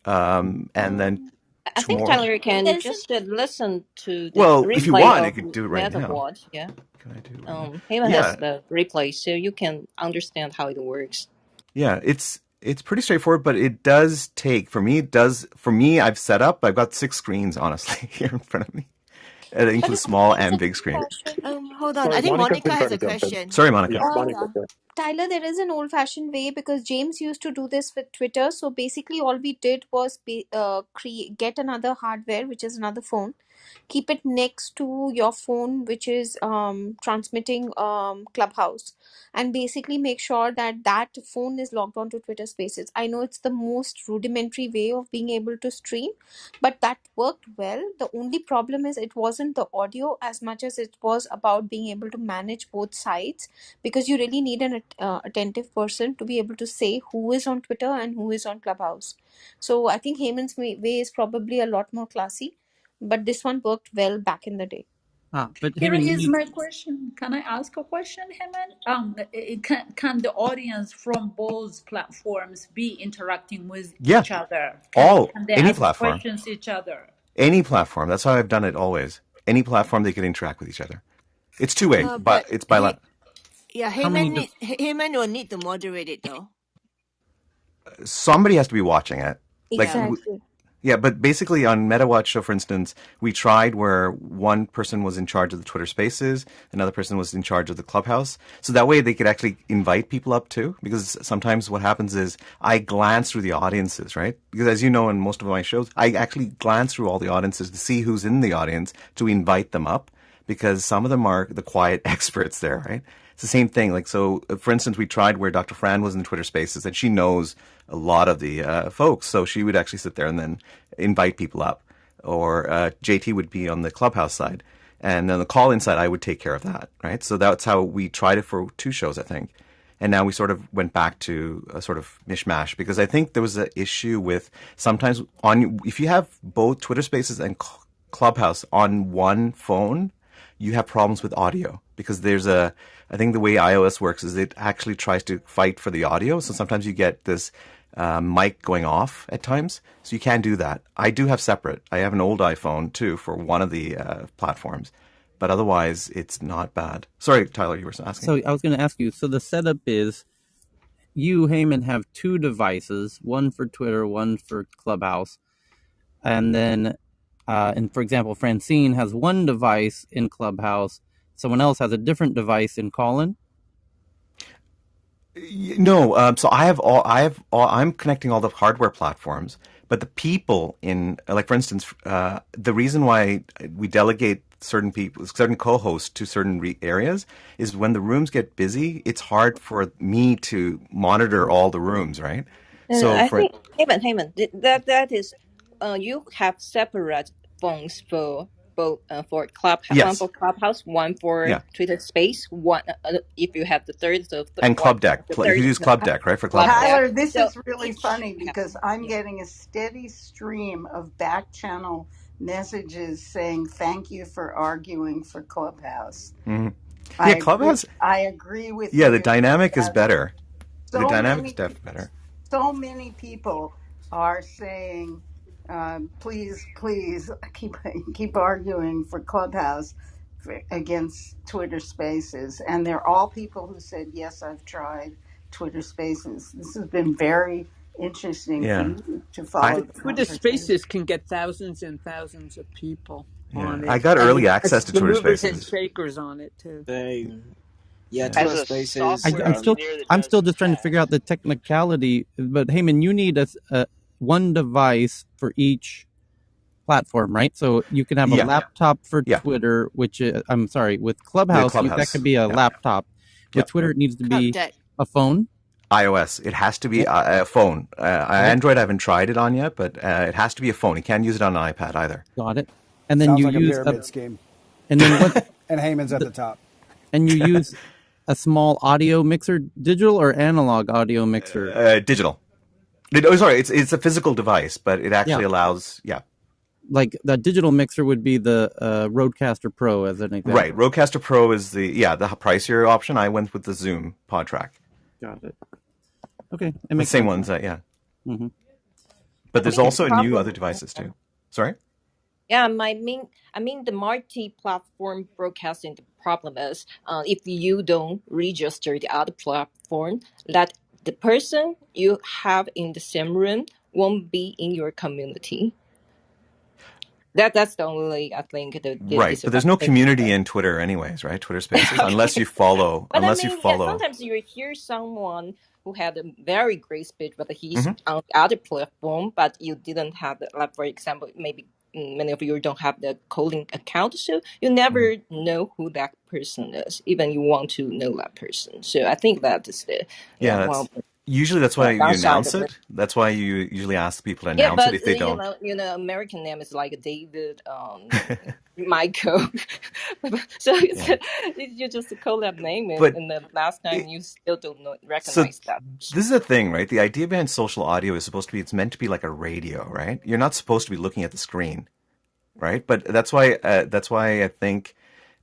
and then I think tomorrow. Tyler can There's an just listen to the Well, if you replay want, you of could do it right now. MetaWatch. Yeah. Can I do it right now? Haven has Yeah, the replay, so you can understand how it works. yeah. It's pretty straightforward, but it does take for me. It does for me. I've got 6 screens honestly here in front of me. It but includes small there is and an big old screen. fashioned Hold on. I Sorry, think Monica's Monica been has trying a to jump in. question. Sorry, Yeah, Monica. Monica. yeah. Tyler, there is an old fashioned way because James used to do this with Twitter. So basically all we did was create get another hardware, which is another phone, keep it next to your phone which is transmitting Clubhouse, and basically make sure that that phone is logged on to Twitter Spaces. I know it's the most rudimentary way of being able to stream, but that worked well. The only problem is it wasn't the audio as much as it was about being able to manage both sides, because you really need an attentive person to be able to say who is on Twitter and who is on Clubhouse. So I think Heyman's way is probably a lot more classy, but this one worked well back in the day. But Here Heyman, you is need. my question. Can I ask a question, Heman? Can the audience from both platforms be interacting with Yeah, each other? all Can they any ask platform, questions each other? any platform. That's how I've done it always. Any platform they could interact with each other. It's two way, but But it's bilateral. yeah, How many? Heyman will need to moderate it though. Somebody has to be watching it. Like, Yeah. Exactly. yeah, but basically on MetaWatch Show, for instance, we tried where one person was in charge of the Twitter Spaces, another person was in charge of the Clubhouse, so that way they could actually invite people up too. Because sometimes what happens is I glance through the audiences, right? Because as you know, in most of my shows, I actually glance through all the audiences to see who's in the audience to invite them up. Because some of them are the quiet experts there, right? It's the same thing. Like, so for instance, we tried where Dr. Fran was in the Twitter Spaces, and she knows a lot of the folks, so she would actually sit there and then invite people up. Or JT would be on the Clubhouse side, and then the call-in side, I would take care of that, right? So that's how we tried it for 2 shows, I think. And now we sort of went back to a sort of mishmash because I think there was an issue with sometimes on if you have both Twitter Spaces and Clubhouse on one phone, you have problems with audio because I think the way iOS works is it actually tries to fight for the audio. So sometimes you get this mic going off at times. So you can't do that. I do have separate. I have an old iPhone too for one of the platforms, but otherwise it's not bad. Sorry, Tyler, you were asking. So I was going to ask you. So the setup is you, Heyman, have two devices, one for Twitter, one for Clubhouse, and then, and for example, Francine has one device in Clubhouse. Someone else has a different device in Callin. No, so I'm connecting all the hardware platforms, but the people in, like for instance, the reason why we delegate certain people, certain co-hosts to certain areas is when the rooms get busy, it's hard for me to monitor all the rooms, right? So I for, think Heyman, that is, you have separate phones for both for Clubhouse, one yes, for Clubhouse, one for yeah, Twitter Space, one if you have the third, so and one Club Deck. the You third could use no, Club Deck, right, for Club Clubhouse. Deck. Tyler, this So is really each funny have because I'm yeah. getting a steady stream of back channel messages saying thank you for arguing for Clubhouse. Hmm. Yeah, Clubhouse. I agree with Yeah, the you. dynamic is That better. The so dynamic is many definitely better. so many people are saying, please, please keep arguing for Clubhouse against Twitter Spaces, and they're all people who said, yes, I've tried Twitter Spaces. This has been very interesting for Yeah, me to I follow But the Twitter conversation. Spaces can get thousands and thousands of people yeah on I it, got and early it access has to the Twitter movers and Spaces. shakers on it too. They, yeah, Yeah. Twitter I, As a Spaces. software I'm still engineer that I'm does still just trying to figure out test, the technicality. But Heyman, you need a one device for each platform, right? So you can have a Yeah, laptop for yeah. Twitter, which I'm sorry, with The Clubhouse, that could Clubhouse. be a Yeah, laptop. yeah. With Twitter, it needs to Club be deck. a phone. iOS. It has to be Oh, a phone. oh, Android, I haven't tried it on yet, but it has to be a phone. You can't use it on an iPad either. got it. And then Sounds you like a use a, pyramid scheme. and then what? And Heyman's at The, the top. and you use a small audio mixer, digital or analog audio mixer. Digital. Oh, sorry. It's a physical device, but it Yeah, actually allows. Yeah, like the digital mixer would be the Rodecaster Pro, as an right. example. Rodecaster Pro is the pricier option. I went with the Zoom Pod Track. Got it. Okay, it The makes same sense ones. now. Yeah, Hmm. but I there's think the also new other problem. devices too. Sorry. Yeah, I mean the multi-platform broadcasting. The problem is, if you don't register the other platform, that the person you have in the same room won't be in your community. That's the only I think the Right, but there's no disadvantage. community in Twitter, anyways, right? Twitter Spaces, Okay. But I unless you mean, yeah, follow. sometimes you hear someone who had a very great speech, but he's Hmm. on the other platform, but you didn't have the, like, for example, maybe many of you don't have the coding account, so you Hmm. never know who that person is, even you want to know that person. So I think that is the, Yeah, yeah, that's well. Usually that's why you That sounds announce different. it. That's why you usually ask people to Yeah, announce it but if they you don't. know, American name is like David, Michael. So Yeah. you just call that name, But and the last it, time you still don't know, so recognize that. this is the thing, right? The idea behind social audio is supposed to be, it's meant to be like a radio, right? You're not supposed to be looking at the screen, right? But that's why I think,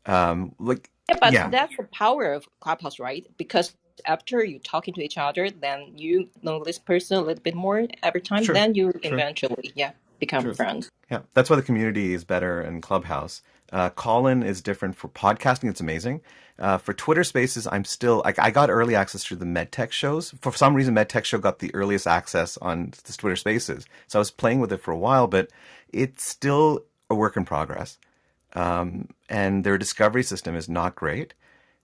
like, Yeah, but yeah, that's the power of Clubhouse, right? Because after you talking to each other, then you know this person a little bit more every time. sure, Then you sure, eventually, yeah, become true. friends. Yeah, that's why the community is better in Clubhouse. Call-in is different for podcasting. It's amazing. For Twitter Spaces, I'm still I got early access through the MedTech shows. For some reason, MedTech show got the earliest access on this Twitter Spaces, so I was playing with it for a while, but it's still a work in progress. And their discovery system is not great.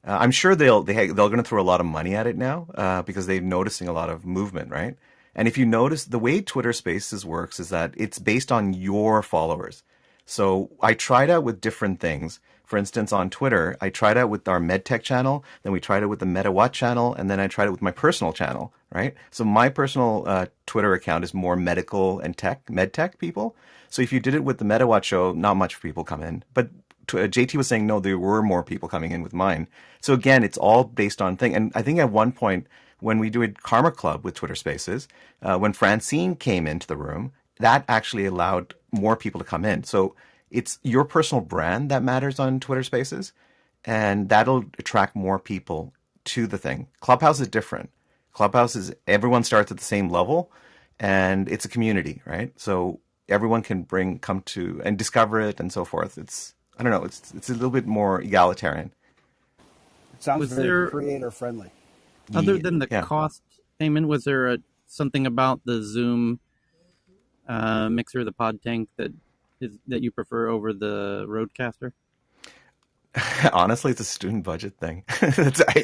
I'm sure they're going to throw a lot of money at it now because they're noticing a lot of movement, right? And if you notice, the way Twitter Spaces works is that it's based on your followers. So I tried out with different things. For instance, on Twitter, I tried out with our MedTech channel, then we tried it with the MetaWatt channel, and then I tried it with my personal channel, right? So my personal Twitter account is more medical and tech, MedTech people. So if you did it with the MetaWatt show, not much people come in. But JT was saying no, there were more people coming in with mine. So again, it's all based on thing. And I think at one point when we did Karma Club with Twitter Spaces, when Francine came into the room, that actually allowed more people to come in. So it's your personal brand that matters on Twitter Spaces, and that'll attract more people to the thing. Clubhouse is different. Clubhouse is everyone starts at the same level, and it's a community, right? So everyone can come to and discover it and so forth. It's I don't know. It's a little bit more egalitarian. It sounds Was very there, creator friendly. other Yeah, than the yeah. cost payment, was there something about the Zoom mixer, the Pod Tank, that you prefer over the Roadcaster? Honestly, it's a student budget thing.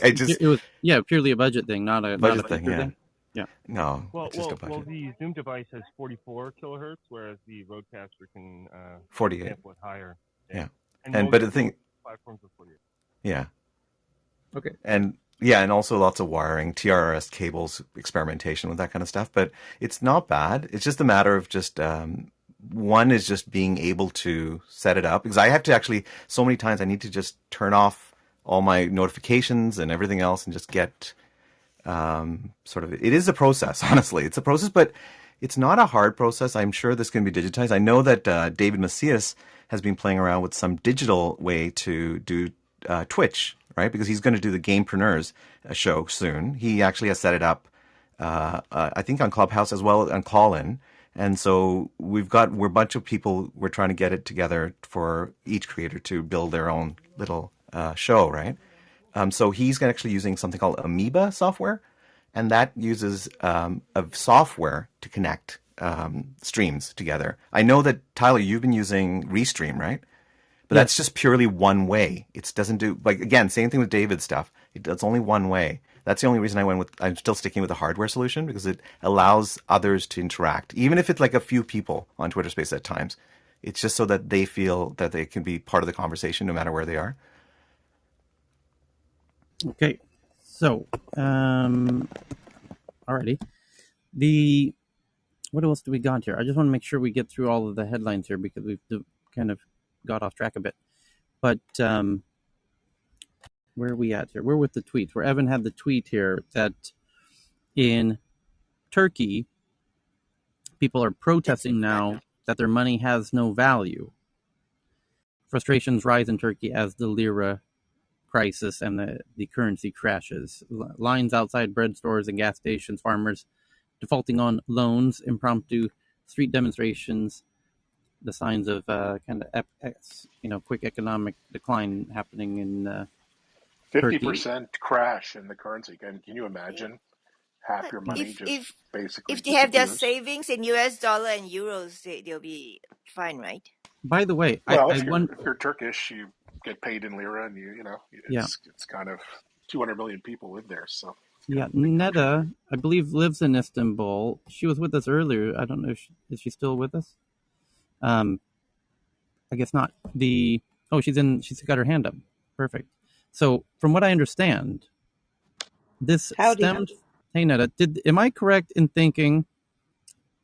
I just It was, yeah, purely a budget thing, not a budget thing. feature Yeah. thing. Yeah. No, Well, it's just a well, budget. the Zoom device has 44 kilohertz, whereas the Rodecaster can 48. sample it higher. Yeah, Yeah. and And most but the most thing, platforms are 48. yeah. Okay. And yeah, and also lots of wiring, TRS cables, experimentation with that kind of stuff. But it's not bad. It's just a matter of just one is just being able to set it up because I have to actually so many times I need to just turn off all my notifications and everything else and just get sort of it is a process. Honestly, it's a process, but it's not a hard process. I'm sure this can be digitized. I know that David Macias has been playing around with some digital way to do Twitch, right? Because he's going to do the Gamepreneurs show soon. He actually has set it up, I think, on Clubhouse as well on Callin. And so we're a bunch of people. We're trying to get it together for each creator to build their own little show, right? So he's actually using something called Amoeba software, and that uses a software to connect streams together. I know that Tyler, you've been using Restream, right? But Yes. that's just purely one way. It doesn't do like again, same thing with David's stuff. It's only one way. That's the only reason I'm still sticking with the hardware solution because it allows others to interact, even if it's like a few people on Twitter Space at times. It's just so that they feel that they can be part of the conversation no matter where they are. Okay. So, alrighty. The What else do we got here? I just want to make sure we get through all of the headlines here because we've kind of got off track a bit. But where are we at here? We're with the tweets. Where Evan had the tweet here that in Turkey, people are protesting now that their money has no value. Frustrations rise in Turkey as the lira crisis and the currency crashes. Lines outside bread stores and gas stations, farmers defaulting on loans, impromptu street demonstrations, the signs of quick economic decline happening in Turkey. 50% crash in the currency. Can you imagine half But your Yeah. money if just if basically if they have their disappears? savings in US dollar and euros, they'll be fine, right? By the way, Well, I if you're want, Turkish, you get paid in lira, and you know yeah, it's kind of 200 million people live there, so it's kind yeah. of a big country. Neda, I believe, lives in Istanbul. She was with us earlier. I don't know, is she still with us? Um, I guess not. She's got her hand up. Perfect. So, from what I understand, this Howdy. stemmed. Hey, Netta, am I correct in thinking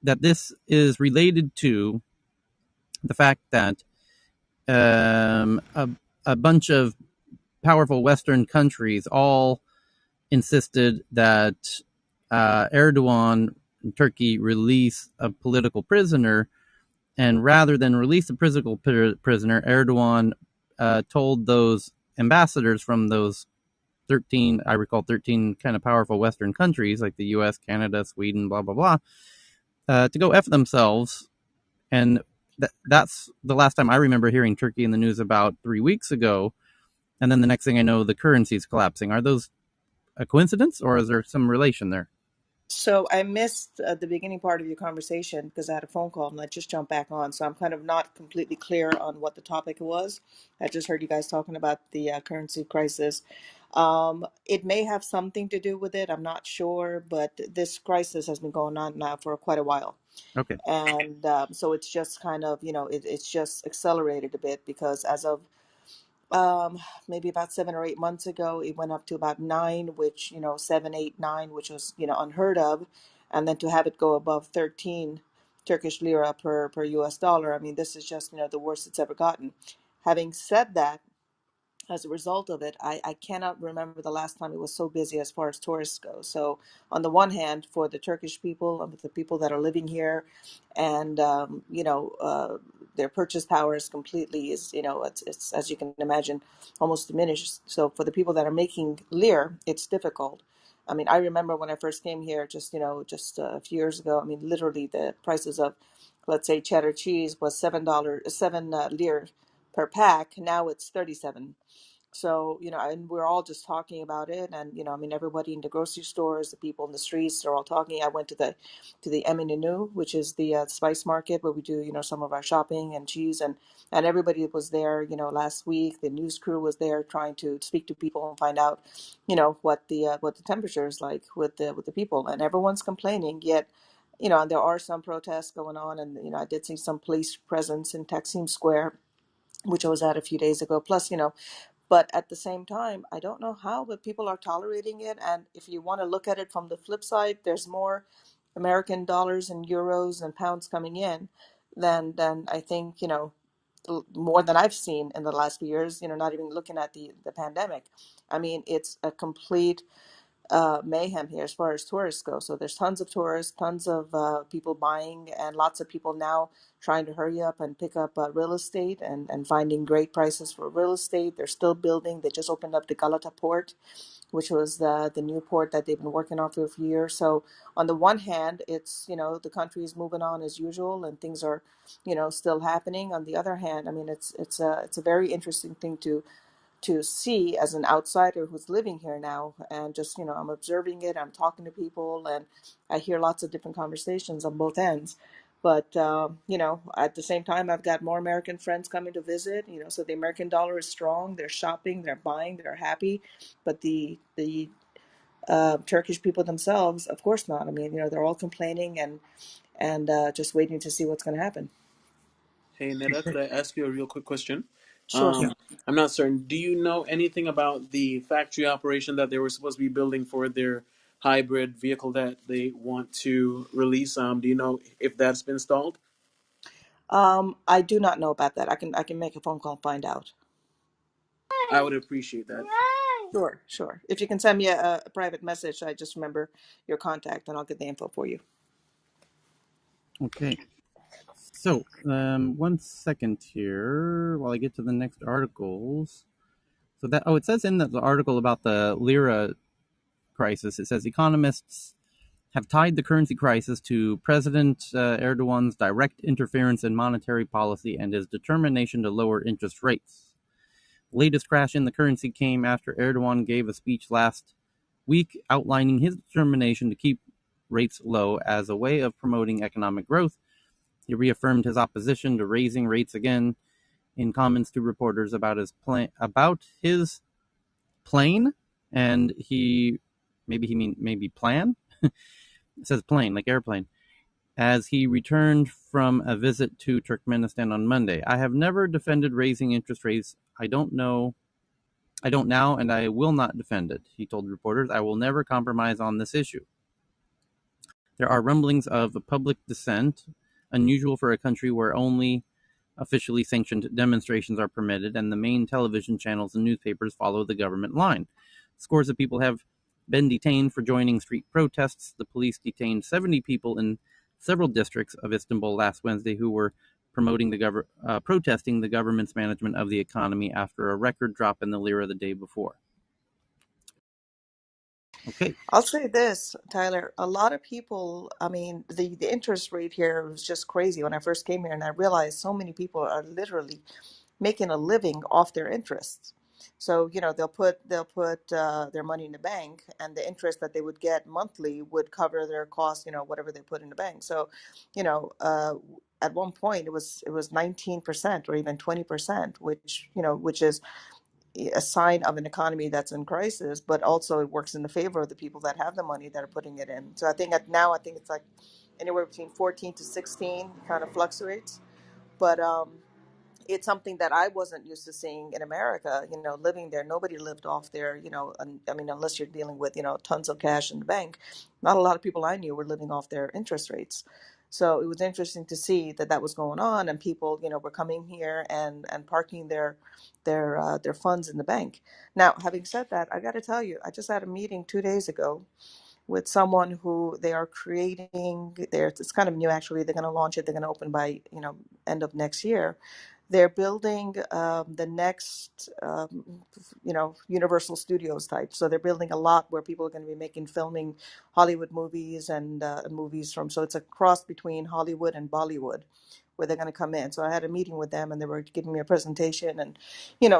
that this is related to the fact that a bunch of powerful Western countries all insisted that Erdogan in Turkey release a political prisoner, and rather than release a political prisoner, Erdogan told those ambassadors from those 13, I recall 13 kind of powerful Western countries like the US, Canada, Sweden, blah, blah, blah, to go F themselves. And that's the last time I remember hearing Turkey in the news, about 3 weeks ago. And then the next thing I know, the currency is collapsing. Are those a coincidence, or is there some relation there? So I missed the beginning part of your conversation because I had a phone call and I just jumped back on. So I'm kind of not completely clear on what the topic was. I just heard you guys talking about the currency crisis. It may have something to do with it. I'm not sure, but this crisis has been going on now for quite a while. Okay. And so it's just kind of, it's just accelerated a bit because as of maybe about 7 or 8 months ago, it went up to about nine, which, 7, 8, 9, which was, unheard of. And then to have it go above 13 Turkish lira per US dollar, I mean, this is just, the worst it's ever gotten. Having said that, as a result of it, I cannot remember the last time it was so busy as far as tourists go. So, on the one hand, for the Turkish people, the people that are living here, and their purchase power is completely it's as you can imagine almost diminished. So for the people that are making lire, it's difficult. I mean, I remember when I first came here, just a few years ago. I mean, literally the prices of, let's say, cheddar cheese was $7, seven lire per pack. Now it's 37. So, and we're all just talking about it. And, I mean, everybody in the grocery stores, the people in the streets, they're all talking. I went to the MENA, which is the spice market where we do, some of our shopping and cheese. And everybody was there, last week. The news crew was there trying to speak to people and find out, what the temperature is like with the people. And everyone's complaining, yet, and there are some protests going on. And, I did see some police presence in Taksim Square, which I was at a few days ago. Plus, but at the same time, I don't know how, but people are tolerating it. And if you want to look at it from the flip side, there's more American dollars and euros and pounds coming in than I think, more than I've seen in the last few years, not even looking at the pandemic. I mean, it's a complete mayhem here as far as tourists go. So there's tons of tourists, tons of people buying, and lots of people now trying to hurry up and pick up real estate and finding great prices for real estate. They're still building. They just opened up the Galata port, which was the new port that they've been working on for a few years. So on the one hand, it's, the country is moving on as usual and things are, still happening. On the other hand, I mean, it's a very interesting thing to see as an outsider who's living here now. And just, I'm observing it, I'm talking to people, and I hear lots of different conversations on both ends. But at the same time, I've got more American friends coming to visit, so the American dollar is strong. They're shopping, they're buying, they're happy. But the Turkish people themselves, of course not. I mean, they're all complaining and just waiting to see what's going to happen. Hey, Neda, could I ask you a real quick question? Sure. Yeah. I'm not certain. Do you know anything about the factory operation that they were supposed to be building for their hybrid vehicle that they want to release? Do you know if that's been stalled? I do not know about that. I can make a phone call and find out. I would appreciate that. Sure, sure. If you can send me a private message, I just remember your contact and I'll get the info for you. Okay. So, 1 second here while I get to the next articles. So it says in the article about the lira crisis, it says economists have tied the currency crisis to President Erdogan's direct interference in monetary policy and his determination to lower interest rates. The latest crash in the currency came after Erdogan gave a speech last week outlining his determination to keep rates low as a way of promoting economic growth. He reaffirmed his opposition to raising rates again in comments to reporters about his plane, and maybe plan. It says plane, like airplane. As he returned from a visit to Turkmenistan on Monday, I have never defended raising interest rates. I don't now, and I will not defend it. He told reporters, "I will never compromise on this issue." There are rumblings of public dissent, unusual for a country where only officially sanctioned demonstrations are permitted, and the main television channels and newspapers follow the government line. Scores of people have been detained for joining street protests. The police detained 70 people in several districts of Istanbul last Wednesday who were protesting the government's management of the economy after a record drop in the lira the day before. Okay. I'll say this, Tyler. A lot of people, I mean, the interest rate here was just crazy when I first came here, and I realized so many people are literally making a living off their interests. So, they'll put their money in the bank, and the interest that they would get monthly would cover their costs, whatever they put in the bank. So, you know, uh, at one point it was 19% or even 20%, which is a sign of an economy that's in crisis, but also it works in the favor of the people that have the money that are putting it in. So I think it's like anywhere between 14 to 16, kind of fluctuates. But it's something that I wasn't used to seeing in America. Living there, nobody lived off there. I mean, unless you're dealing with tons of cash in the bank, not a lot of people I knew were living off their interest rates. So it was interesting to see that that was going on, and people, were coming here and parking their funds in the bank. Now, having said that, I got to tell you, I just had a meeting 2 days ago with someone who they are creating. It's kind of new actually. They're going to launch it. They're going to open by end of next year. They're building the next Universal Studios type. So they're building a lot where people are going to be making filming Hollywood movies and movies from. So it's a cross between Hollywood and Bollywood, where they're going to come in. So I had a meeting with them, and they were giving me a presentation and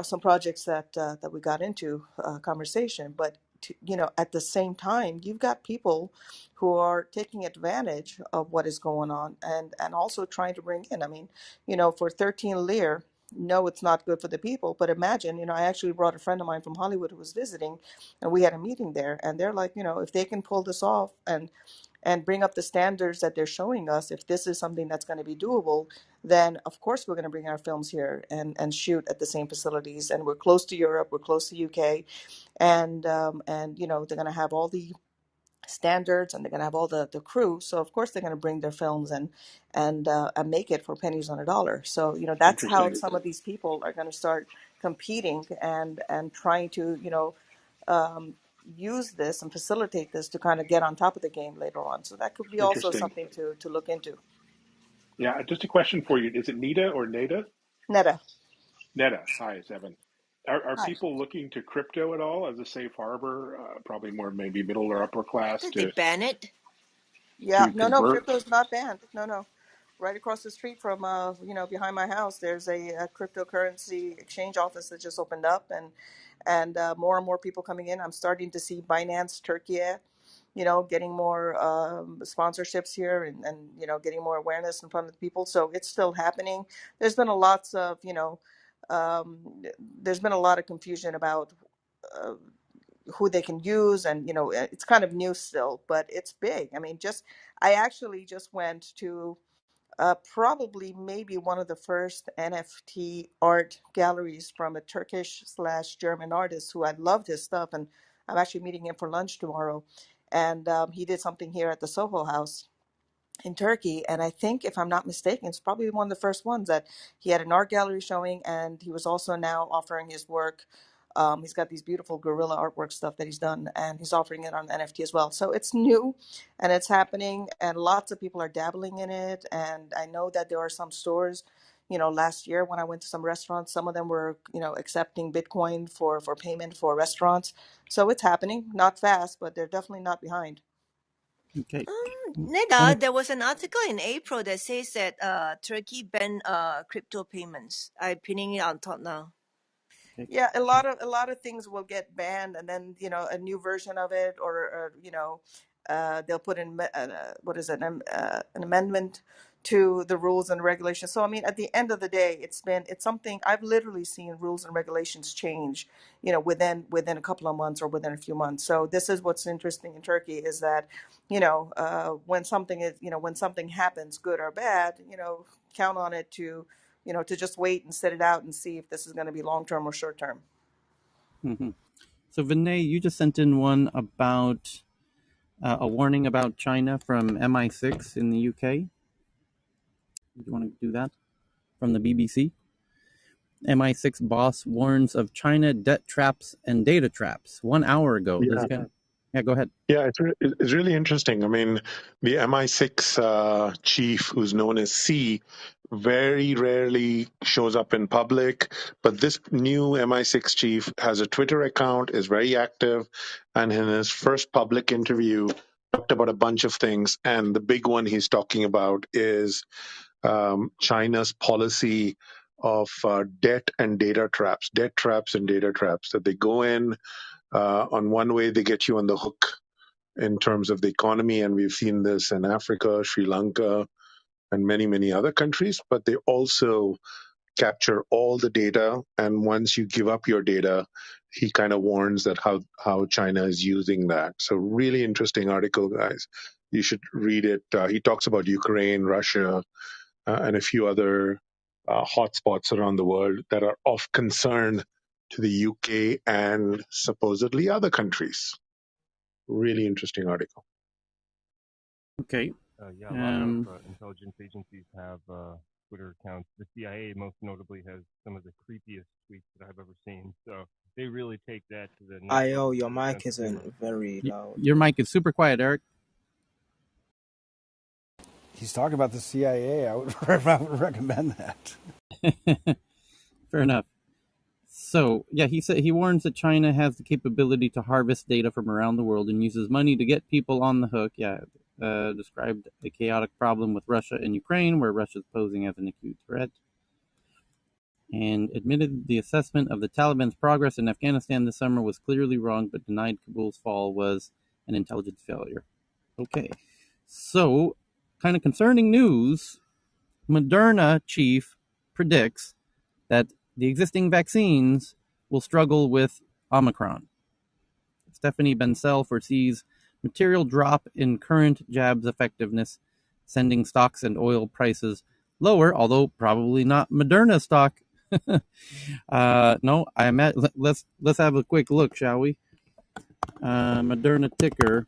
some projects that we got into conversation. But at the same time, you've got people who are taking advantage of what is going on and also trying to bring in. I mean, for 13 lire, no, it's not good for the people. But imagine, I actually brought a friend of mine from Hollywood who was visiting, and we had a meeting there, and they're like, if they can pull this off and bring up the standards that they're showing us, if this is something that's going to be doable, then of course we're going to bring our films here and shoot at the same facilities. And we're close to Europe, we're close to UK, and they're going to have all the standards, and they're going to have all the crew. So of course they're going to bring their films and make it for pennies on a dollar. So that's how Interesting. some of these people are going to start competing and trying to um, use this and facilitate this to kind of get on top of the game later on. So that could be also Interesting. something to look into. Yeah, just a question for you. Is it Nita or Neda? Netta. Netta. Hi, it's Evan. Are Hi. people looking to crypto at all as a safe harbor? Probably more maybe middle or upper I class thought they ban it. Yeah, to no, convert. crypto is not banned. No. Right across the street from, behind my house, there's a cryptocurrency exchange office that just opened up, and more and more people coming in. I'm starting to see Binance Turkey, getting more sponsorships here, and getting more awareness in front of the people. So it's still happening. There's been a lots of, there's been a lot of confusion about uh, who they can use, and it's kind of new still, but it's big. I mean, I actually just went to probably maybe one of the first NFT art galleries from a Turkish slash German artist who I loved his stuff, and I'm actually meeting him for lunch tomorrow. And he did something here at the Soho House in Turkey. And I think, if I'm not mistaken, it's probably one of the first ones that he had an art gallery showing, and he was also now offering his work. He's got these beautiful guerrilla artwork stuff that he's done, and he's offering it on NFT as well. So it's new, and it's happening, and lots of people are dabbling in it. And I know that there are some stores. Last year when I went to some restaurants, some of them were, accepting Bitcoin for payment for restaurants. So it's happening, not fast, but they're definitely not behind. Okay. Mm. One. Mm. of- Neda, the, there was an article in April that says that Turkey banned crypto payments. I'm pinning it on top now. Okay. Yeah, a lot of things will get banned, and then a new version of it, or they'll put in what is it, an amendment to the rules and regulations. So I mean, at the end of the day, it's something I've literally seen rules and regulations change, within a couple of months or within a few months. So this is what's interesting in Turkey, is that when something happens, good or bad, count on it to just wait and sit it out and see if this is going to be long term or short term. Mhm. So Vinay, you just sent in one about a warning about China from MI6 in the UK. Do you want to do that from the BBC? MI6 boss warns of China debt traps and data traps 1 hour ago. This Yeah. guy, yeah, go ahead. Yeah, it's really interesting. I mean, the MI6 chief, who's known as C, very rarely shows up in public. But this new MI6 chief has a Twitter account, is very active, and in his first public interview, talked about a bunch of things. And the big one he's talking about is China's policy of debt traps and data traps, that they go in on one way, they get you on the hook in terms of the economy. And we've seen this in Africa, Sri Lanka, and many, many other countries. But they also capture all the data. And once you give up your data, he kind of warns that how China is using that. So really interesting article, guys. You should read it. He talks about Ukraine, Russia, and a few other hotspots around the world that are of concern to the UK and supposedly other countries. Really interesting article. Okay. Yeah, a lot of intelligence agencies have Twitter accounts. The CIA, most notably, has some of the creepiest tweets that I've ever seen. So they really take that to the next IO, level your with their mic sense of humor. isn't very loud. Your mic is super quiet, Eric. He's talking about the CIA. I would, I would recommend that. Fair enough. So, yeah, he said he warns that China has the capability to harvest data from around the world and uses money to get people on the hook. Yeah, described a chaotic problem with Russia and Ukraine, where Russia is posing as an acute threat, and admitted the assessment of the Taliban's progress in Afghanistan this summer was clearly wrong, but denied Kabul's fall was an intelligence failure. Okay, so kind of concerning news. Moderna chief predicts that the existing vaccines will struggle with Omicron. Stephanie Bensell foresees material drop in current jabs effectiveness, sending stocks and oil prices lower, although probably not Moderna stock. No, let's have a quick look, shall we? Moderna ticker.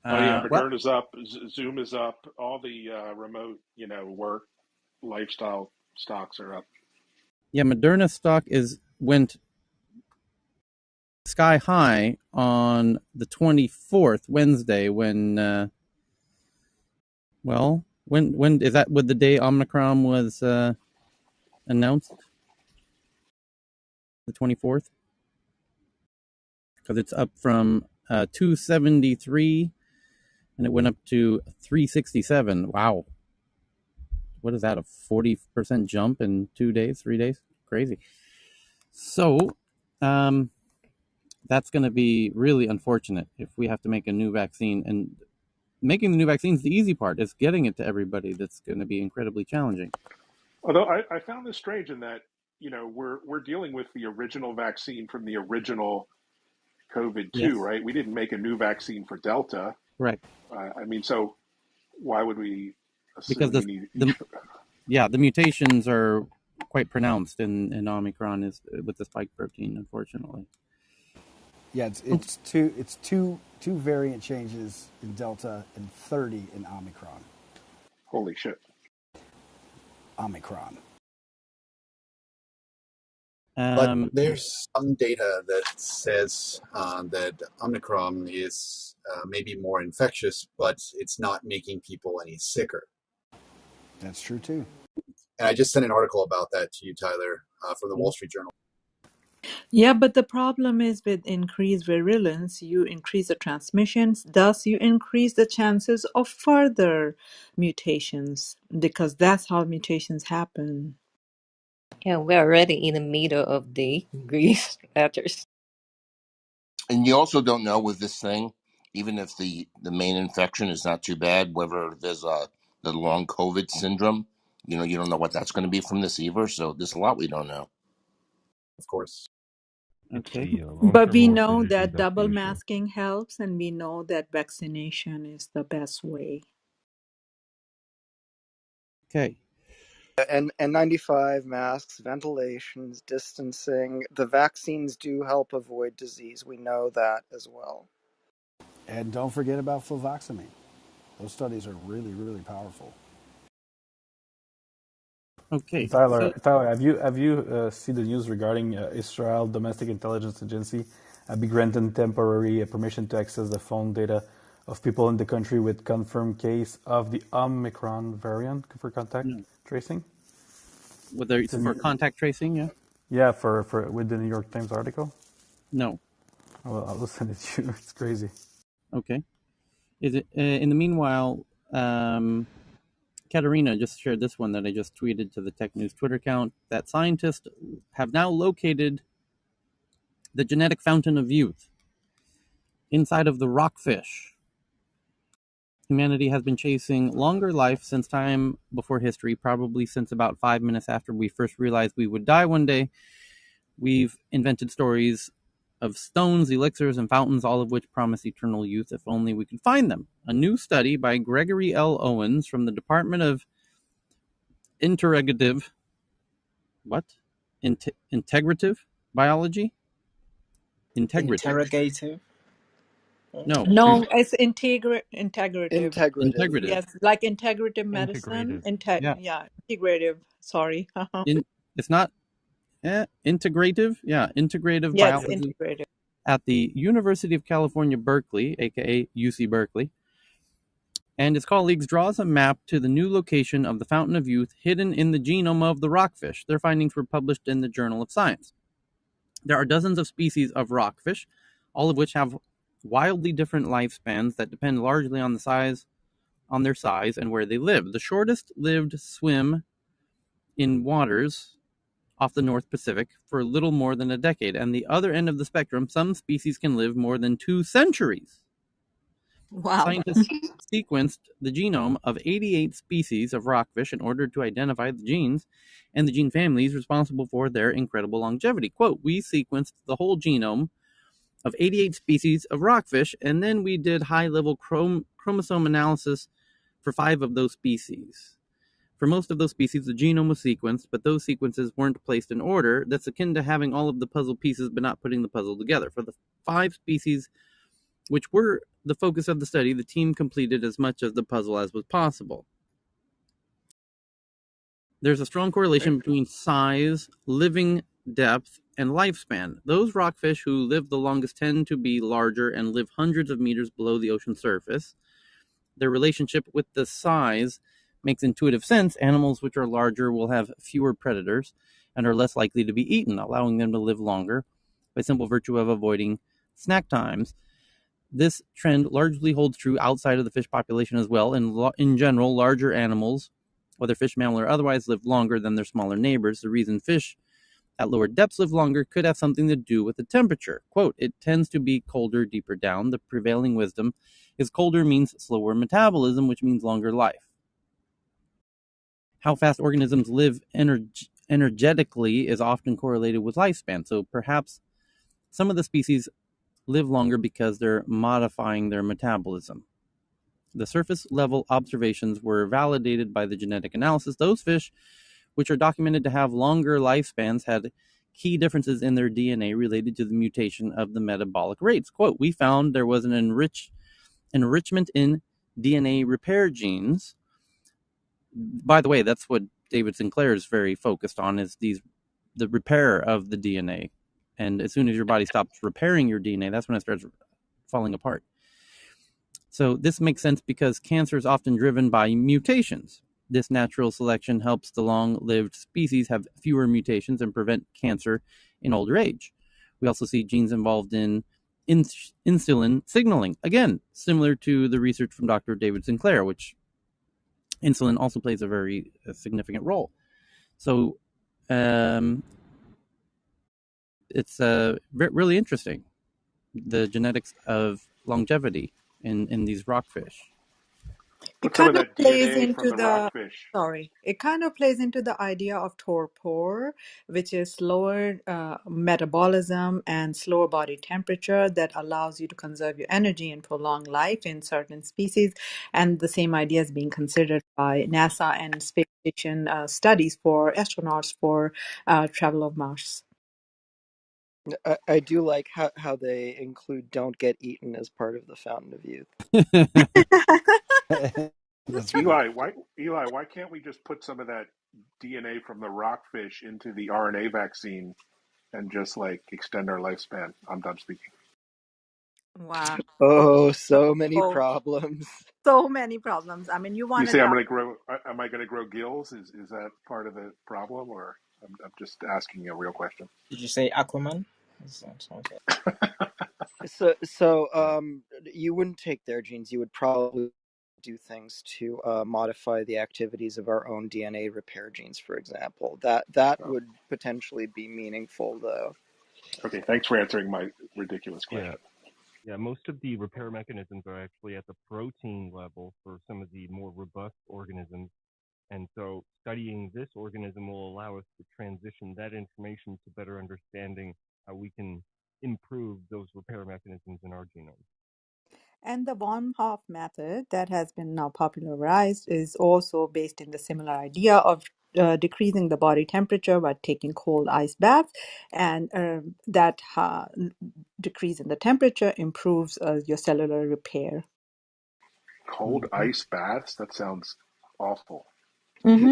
Oh yeah, Well, Moderna's up, Zoom is up, all the remote, work lifestyle stocks are up. yeah, Moderna stock went sky high on the 24th, Wednesday, when is that? What the day Omicron was announced? The 24th, because it's up from 273 and it went up to 367. Wow, what is that? A 40% jump in 2 days, 3 days? Crazy. So, that's going to be really unfortunate if we have to make a new vaccine. And making the new vaccine is the easy part. It's getting it to everybody that's going to be incredibly challenging. Although I found this strange in that, we're dealing with the original vaccine from the original COVID two, Yes, right? We didn't make a new vaccine for Delta. correct. I mean, so why would we Because assume we need the the mutations are quite pronounced in Omicron is with the spike protein, unfortunately. Yeah, it's two variant changes in Delta and 30 in Omicron. holy shit. Omicron. But Um, there's some data that says that Omicron is maybe more infectious, but it's not making people any sicker. That's true too. And I just sent an article about that to you, Tyler, from the Wall Street Journal. Yeah, but the problem is with increased virulence, you increase the transmissions, thus you increase the chances of further mutations because that's how mutations happen. Yeah, we're already in the middle of the Greece letters. And you also don't know with this thing, even if the main infection is not too bad, whether there's the long COVID syndrome. You don't know what that's going to be from this either. So there's a lot we don't know. Of course. It's okay. the But long-term we know morbidity that that's the double issue. masking helps, and we know that vaccination is the best way. Okay. And N95 masks, ventilations, distancing. The vaccines do help avoid disease. We know that as well. And don't forget about fluvoxamine. Those studies are really, really powerful. Okay, so Tyler, have you seen the news regarding Israel Domestic Intelligence Agency be granted temporary permission to access the phone data of people in the country with confirmed case of the Omicron variant for contact no, tracing? whether It's for in contact tracing, yeah, yeah for with the New York Times article. no, I'll send it to you. It's crazy. okay. Is it in the meanwhile? Katerina just shared this one that I just tweeted to the Tech News Twitter account that scientists have now located the genetic fountain of youth inside of the rockfish. Humanity has been chasing longer life since time before history, probably since about 5 minutes after we first realized we would die one day. We've invented stories of stones, elixirs, and fountains, all of which promise eternal youth if only we could find them. A new study by Gregory L. Owens from the Department of Integrative what? Integrative biology? Integrative. Interrogative. No, No, it's integrative. Integrative. integrative. Yes, like integrative medicine. Integrative. Yeah. Yeah, integrative. Sorry. It's not integrative. Yeah, integrative Yes, biology integrative. at the University of California, Berkeley, aka UC Berkeley, and his colleagues draws a map to the new location of the Fountain of Youth hidden in the genome of the rockfish. Their findings were published in the Journal of Science. There are dozens of species of rockfish, all of which have wildly different lifespans that depend largely on their size and where they live. The shortest lived swim in waters off the North Pacific for little more than a decade, and the other end of the spectrum, some species can live more than 2 centuries. Wow. Scientists sequenced the genome of 88 species of rockfish in order to identify the genes and the gene families responsible for their incredible longevity. Quote, we sequenced the whole genome of 88 species of rockfish, and then we did high-level chromosome analysis for 5 of those species. For most of those species, the genome was sequenced, but those sequences weren't placed in order. That's akin to having all of the puzzle pieces but not putting the puzzle together. For the 5 species which were the focus of the study, the team completed as much of the puzzle as was possible. There's a strong correlation Great. between size, living depth, and lifespan. Those rockfish who live the longest tend to be larger and live hundreds of meters below the ocean surface. Their relationship with the size makes intuitive sense. Animals which are larger will have fewer predators and are less likely to be eaten, allowing them to live longer by simple virtue of avoiding snack times. This trend largely holds true outside of the fish population as well. In general, larger animals, whether fish, mammal, or otherwise, live longer than their smaller neighbors. The reason fish at lower depths live longer could have something to do with the temperature. Quote, it tends to be colder deeper down. The prevailing wisdom is colder means slower metabolism, which means longer life. How fast organisms live energetically is often correlated with lifespan. So perhaps some of the species live longer because they're modifying their metabolism. The surface level observations were validated by the genetic analysis. Those fish, which are documented to have longer lifespans, had key differences in their DNA related to the mutation of the metabolic rates. Quote, we found there was an enrichment in DNA repair genes. By the way, that's what David Sinclair is very focused on, is the repair of the DNA. And as soon as your body stops repairing your DNA, that's when it starts falling apart. So this makes sense because cancer is often driven by mutations. This natural selection helps the long-lived species have fewer mutations and prevent cancer in older age. We also see genes involved in insulin signaling. Again, similar to the research from Dr. David Sinclair, which insulin also plays a very significant role. So it's really interesting, the genetics of longevity in these rockfish. It But some of kind of that plays DNA from into the the, rockfish. sorry, it kind of plays into the idea of torpor, which is slower metabolism and slower body temperature that allows you to conserve your energy and prolong life in certain species. And the same idea is being considered by NASA and space station studies for astronauts for travel of Mars. I do like how they include "don't get eaten" as part of the Fountain of Youth. That's great. Eli, why can't we just put some of that DNA from the rockfish into the RNA vaccine and just like extend our lifespan? I'm done speaking. Wow. Oh, so many So, problems. so many problems. I mean, you You want to say I'm die. going to grow? Am I going to grow gills? Is that part of the problem, or I'm just asking a real question? Did you say Aquaman? That's what I So, Yeah. you wouldn't take their genes. You would probably do things to modify the activities of our own DNA repair genes, for example. That Oh, would potentially be meaningful, though. okay, thanks for answering my ridiculous Yeah. question. Yeah, most of the repair mechanisms are actually at the protein level for some of the more robust organisms. And so studying this organism will allow us to transition that information to better understanding how we can improve those repair mechanisms in our genome. And the Von Hoff method that has been now popularized is also based in the similar idea of decreasing the body temperature by taking cold ice baths, and that decrease in the temperature improves your cellular repair. Cold Mhm. ice baths? That sounds awful.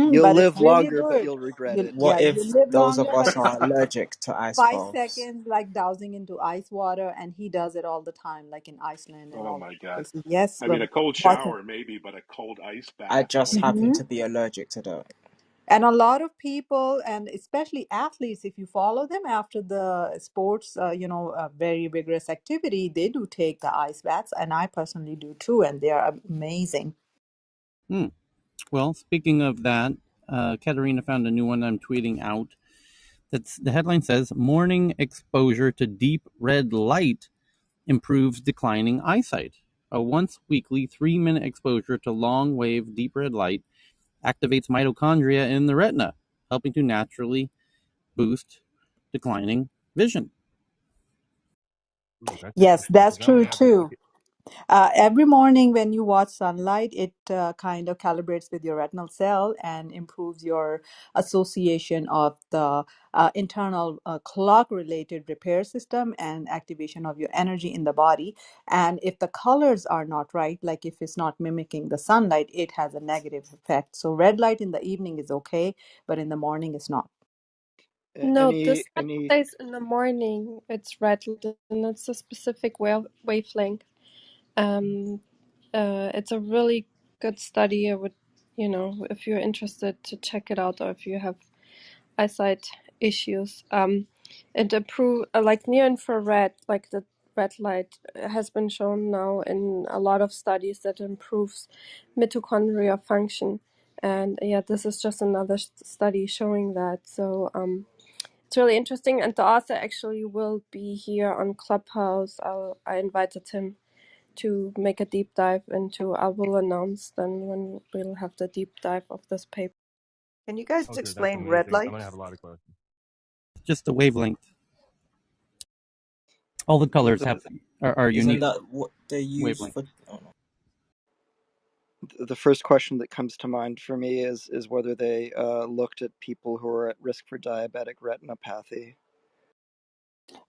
You'll But it's live really longer, but good. you'll regret You, it. yeah, What you if live those longer, of us but are allergic to ice 5 seconds, baths? like dousing into ice water, and he does it all the time, like in Iceland and Oh all my those god! places. Yes, I mean, a cold water. shower maybe, but a cold ice I bath? Oh just my happen Hmm. to be allergic to that. And a lot of people, and especially athletes, if you follow them after the sports, very vigorous activity, they do take the ice baths, and I personally do too, and they are amazing. Hmm. Well, speaking of that, Katerina found a new one I'm tweeting out. That's the headline says morning exposure to deep red light improves declining eyesight. A once weekly 3-minute exposure to long wave deep red light activates mitochondria in the retina, helping to naturally boost declining vision. Ooh, that's Yes, interesting that's because now I true have a too. Every morning when you watch sunlight, it kind of calibrates with your retinal cell and improves your association of the internal clock-related repair system and activation of your energy in the body. And if the colors are not right, like if it's not mimicking the sunlight, it has a negative effect. So red light in the evening is okay, but in the morning it's not. No, the study Any says in the morning it's red light and it's a specific wavelength. Um, it's a really good study. I would, if you're interested to check it out or if you have eyesight issues, it improve like near infrared, like the red light has been shown now in a lot of studies that improves mitochondria function. And yeah, this is just another study showing that. So, it's really interesting, and the author actually will be here on Clubhouse. I invited him to make a deep dive into. I will announce then when we'll have the deep dive of this paper. Can you guys okay, that's explain red amazing. I'm gonna light? have a lot of questions. Just the wavelength. All the colors the are Isn't unique that what they use wavelength. for? Oh, no. the first question that comes to mind for me is whether they looked at people who are at risk for diabetic retinopathy.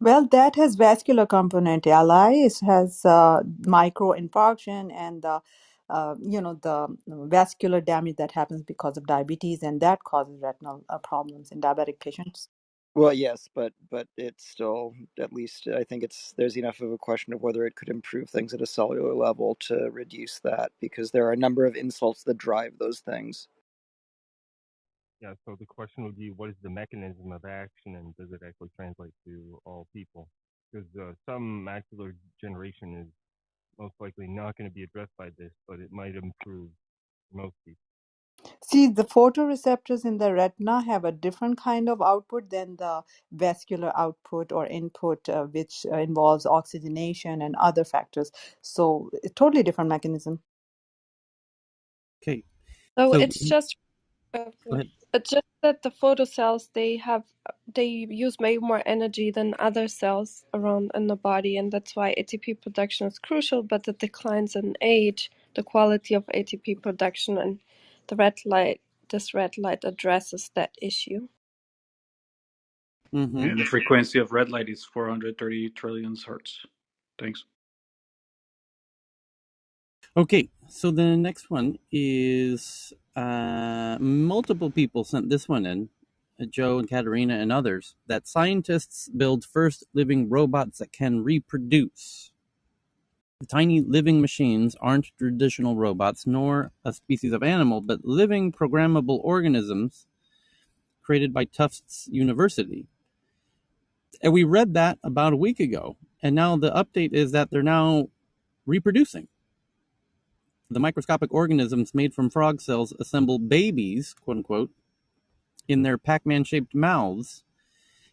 Well, that has vascular component. Allies has micro infarction and the vascular damage that happens because of diabetes, and that causes retinal problems in diabetic patients. Well, yes, but it's still, at least I think there's enough of a question of whether it could improve things at a cellular level to reduce that, because there are a number of insults that drive those things. Yeah, so the question would be, what is the mechanism of action, and does it actually translate to all people? Because some macular degeneration is most likely not going to be addressed by this, but it might improve most people. See, the photoreceptors in the retina have a different kind of output than the vascular output or input, which involves oxygenation and other factors. So, a totally different mechanism. Okay, so So go ahead. it's just that the photocells they use way more energy than other cells around in the body, and that's why ATP production is crucial. But it declines in age, the quality of ATP production, and the red light. This red light addresses that issue. Mm-hmm. and the frequency of red light is 430 trillion hertz. Thanks. Okay, so the next one is multiple people sent this one in, Joe and Katerina and others, that scientists build first living robots that can reproduce. The tiny living machines aren't traditional robots nor a species of animal, but living programmable organisms created by Tufts University. And we read that about a week ago, and now the update is that they're now reproducing. The microscopic organisms made from frog cells assemble babies, quote unquote, in their Pac Man shaped mouths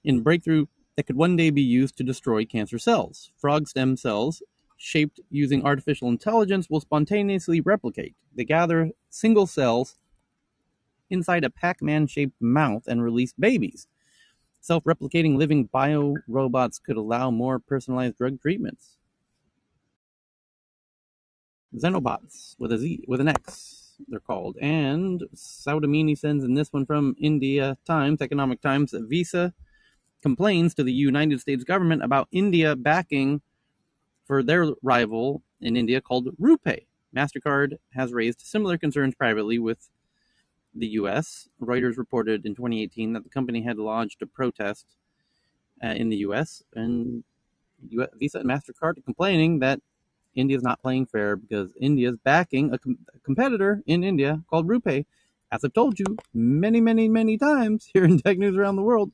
in breakthrough that could one day be used to destroy cancer cells. Frog stem cells, shaped using artificial intelligence, will spontaneously replicate. They gather single cells inside a Pac Man shaped mouth and release babies. Self replicating living bio robots could allow more personalized drug treatments. Xenobots with a Z, with an X, they're called. And Saudamini sends in this one from India Times, Economic Times. Visa complains to the United States government about India backing for their rival in India called RuPay. MasterCard has raised similar concerns privately with the US. Reuters reported in 2018 that the company had lodged a protest in the US, and Visa and MasterCard are complaining that India is not playing fair because India is backing a competitor in India called RuPay. As I've told you many, many, many times here in Tech News Around the World,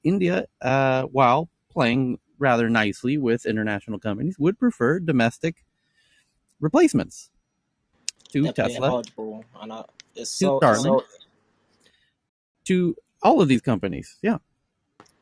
India, while playing rather nicely with international companies, would prefer domestic replacements to They're playing Tesla, hardball, and to it's Starlink, so to all of these companies. Yeah.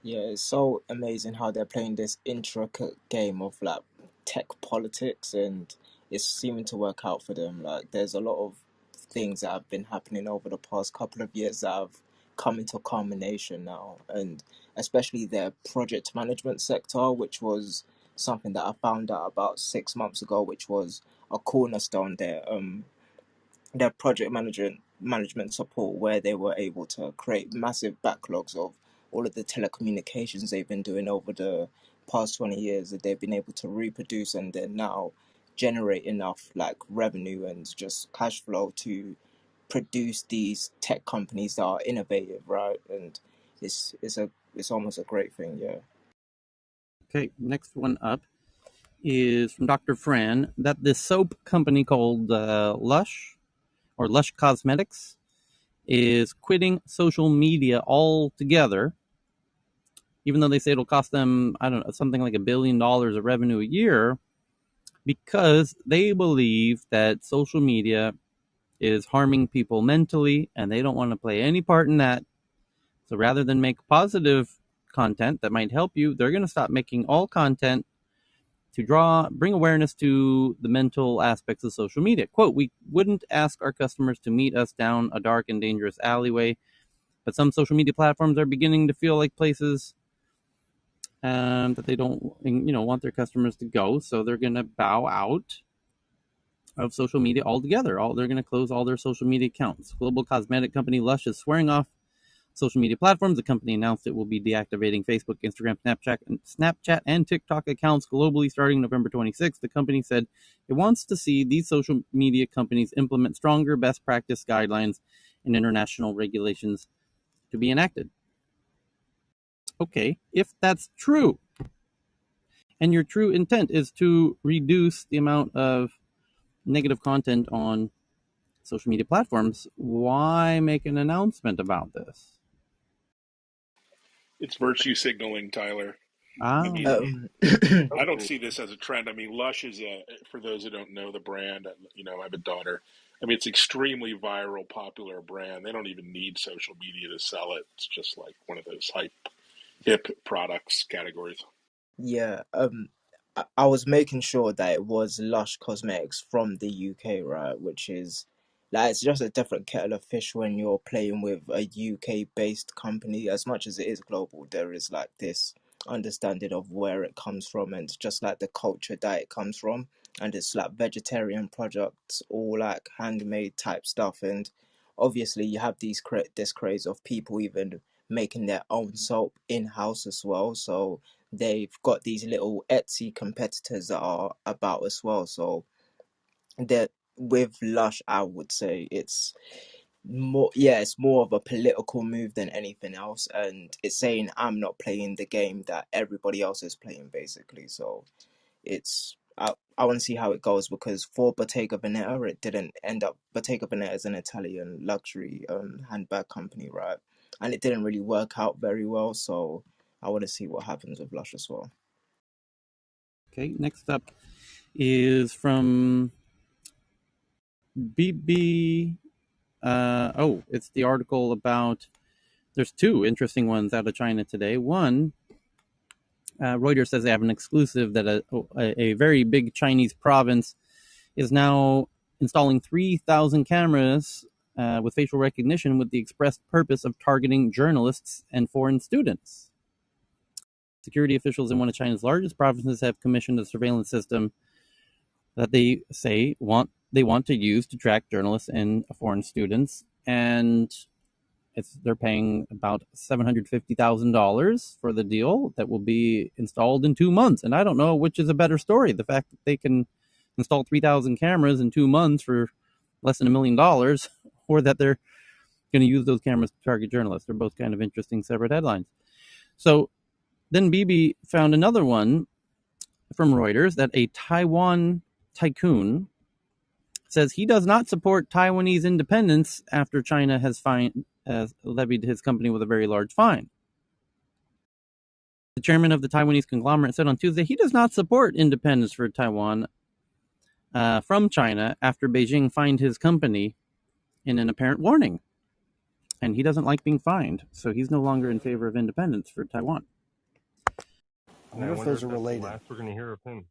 yeah, it's so amazing how they're playing this intricate game of like tech politics, and it's seeming to work out for them. Like, there's a lot of things that have been happening over the past couple of years that have come into culmination now, and especially their project management sector, which was something that I found out about 6 months ago, which was a cornerstone there. Their project management support, where they were able to create massive backlogs of all of the telecommunications they've been doing over the past 20 years, that they've been able to reproduce, and then now generate enough like revenue and just cash flow to produce these tech companies that are innovative, right? And it's almost a great thing. Yeah. Okay. Next one up is from Dr. Fran that this soap company called Lush or Lush Cosmetics is quitting social media altogether, even though they say it'll cost them, I don't know, something like $1 billion of revenue a year, because they believe that social media is harming people mentally and they don't want to play any part in that. So rather than make positive content that might help you, they're going to stop making all content to bring awareness to the mental aspects of social media. Quote, we wouldn't ask our customers to meet us down a dark and dangerous alleyway, but some social media platforms are beginning to feel like places that they don't, want their customers to go. So they're going to bow out of social media altogether. They're going to close all their social media accounts. Global cosmetic company Lush is swearing off social media platforms. The company announced it will be deactivating Facebook, Instagram, Snapchat, and TikTok accounts globally starting November 26th. The company said it wants to see these social media companies implement stronger best practice guidelines and international regulations to be enacted. Okay, if that's true, and your true intent is to reduce the amount of negative content on social media platforms, why make an announcement about this? It's virtue signaling, Tyler. I Ah, mean, Um, I don't see this as a trend. I mean, Lush is for those who don't know the brand, I have a daughter. I mean, it's extremely viral, popular brand. They don't even need social media to sell it. It's just like one of those hip products categories. Yeah, I was making sure that it was Lush Cosmetics from the UK, right? Which is like, it's just a different kettle of fish when you're playing with a UK based company. As much as it is global, there is like this understanding of where it comes from, and just like the culture that it comes from. And it's like vegetarian products, all like handmade type stuff. And obviously, you have this craze of people even making their own soap in house as well. So they've got these little Etsy competitors that are about as well. So that with Lush, I would say it's more, yeah, it's more of a political move than anything else, and it's saying I'm not playing the game that everybody else is playing, basically. So it's I want to see how it goes, because for Bottega Veneta, it didn't end up. Bottega Veneta is an Italian luxury handbag company, right? And it didn't really work out very well. So I want to see what happens with Lush as well. Okay, next up is from BB. It's the article about. There's two interesting ones out of China today. One, Reuters says they have an exclusive that a very big Chinese province is now installing 3,000 cameras with facial recognition with the express purpose of targeting journalists and foreign students. Security officials in one of China's largest provinces have commissioned a surveillance system that they say want to use to track journalists and foreign students, and they're paying about $750,000 for the deal that will be installed in 2 months. And I don't know which is a better story: the fact that they can install 3,000 cameras in 2 months for less than $1 million, or that they're going to use those cameras to target journalists. They're both kind of interesting separate headlines. So then Bibi found another one from Reuters that a Taiwan tycoon says he does not support Taiwanese independence after China has levied his company with a very large fine. The chairman of the Taiwanese conglomerate said on Tuesday he does not support independence for Taiwan from China after Beijing fined his company in an apparent warning. And he doesn't like being fined, so he's no longer in favor of independence for Taiwan. I And I wonder if wonder those if are that's the related. last we're going to hear of him.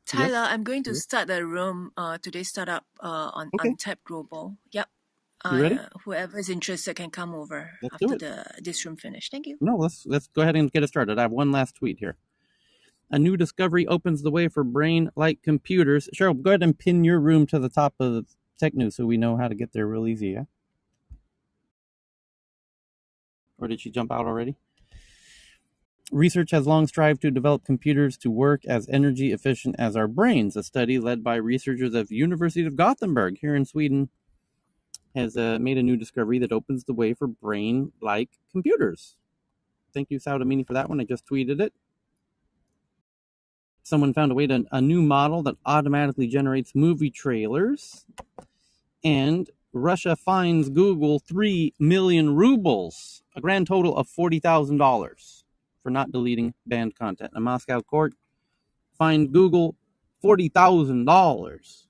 Tyler, Yes. I'm going to start a room today's startup on Okay. Tap Global. Yep. You ready? Whoever is interested can come over Let's do after it. this room finish. Thank you. No, let's go ahead and get it started. I have one last tweet here. A new discovery opens the way for brain-like computers. Cheryl, go ahead and pin your room to the top of Tech News so we know how to get there real easy, yeah? Or did she jump out already? Research has long strived to develop computers to work as energy efficient as our brains. A study led by researchers of University of Gothenburg here in Sweden has made a new discovery that opens the way for brain-like computers. Thank you, Saudamini, for that one. I just tweeted it. Someone found a new model that automatically generates movie trailers. And Russia fines Google 3 million rubles, a grand total of $40,000, for not deleting banned content. A Moscow court fined Google $40,000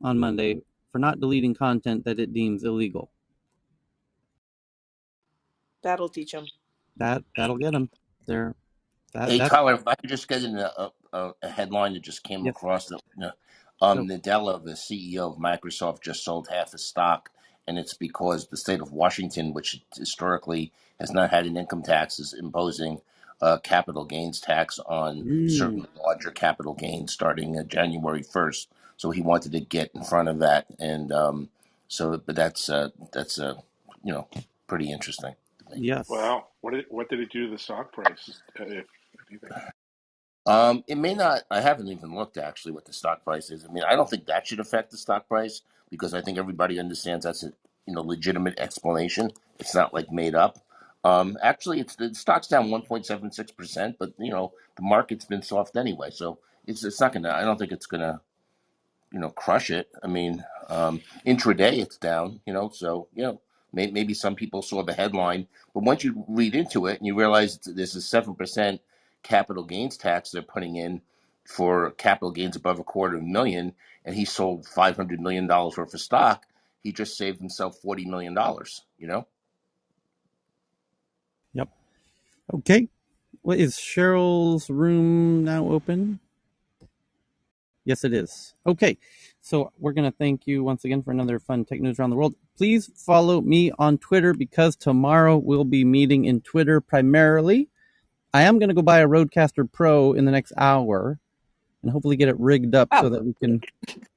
on Monday for not deleting content that it deems illegal. That'll teach them. That'll get them there. Hey That Tyler, if I could just get in a headline that just came Yes. across that Go. Nadella, the CEO of Microsoft, just sold half his stock, and it's because the state of Washington, which historically has not had an income tax, is imposing a capital gains tax on certain larger capital gains starting January 1st. So he wanted to get in front of that, and but that's you know pretty interesting to me. Yes. Well, what did it do to the stock price, if anything? It may not. I haven't even looked actually what the stock price is. I mean, I don't think that should affect the stock price because I think everybody understands that's a legitimate explanation. It's not like made up. Actually, it's the stock's down 1.76%, but the market's been soft anyway, so it's not gonna. I don't think it's gonna crush it. I mean, intraday it's down, so maybe some people saw the headline, but once you read into it and you realize there's a 7% capital gains tax they're putting in for capital gains above $250,000, and he sold $500 million worth of stock, he just saved himself $40 million. Yep. Okay. What is Cheryl's room now open? Yes, it is. Okay. So we're going to thank you once again for another fun tech news around the world. Please follow me on Twitter because tomorrow we'll be meeting in Twitter primarily. I am going to go buy a Rodecaster Pro in the next hour and hopefully get it rigged up so that we can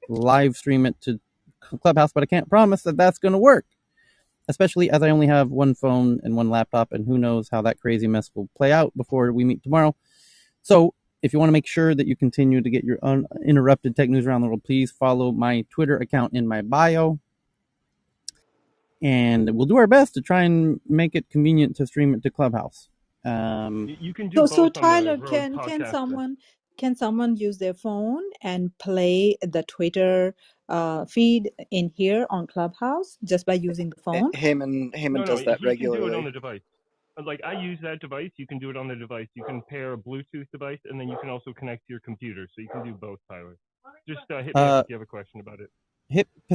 live stream it to Clubhouse, but I can't promise that that's going to work, especially as I only have one phone and one laptop, and who knows how that crazy mess will play out before we meet tomorrow. So if you want to make sure that you continue to get your uninterrupted tech news around the world, please follow my Twitter account in my bio. And we'll do our best to try and make it convenient to stream it to Clubhouse. You can do So both on the Tyler, Road can Podcaster. someone use their phone and play the Twitter feed in here on Clubhouse just by using the phone? Heyman No, does that he can do it on regularly. the device. Like I use that device, you can do it on the device. You can pair a Bluetooth device, and then you can also connect to your computer, so you can do both, Tyler. Just hit me up uh, if you have a question about it.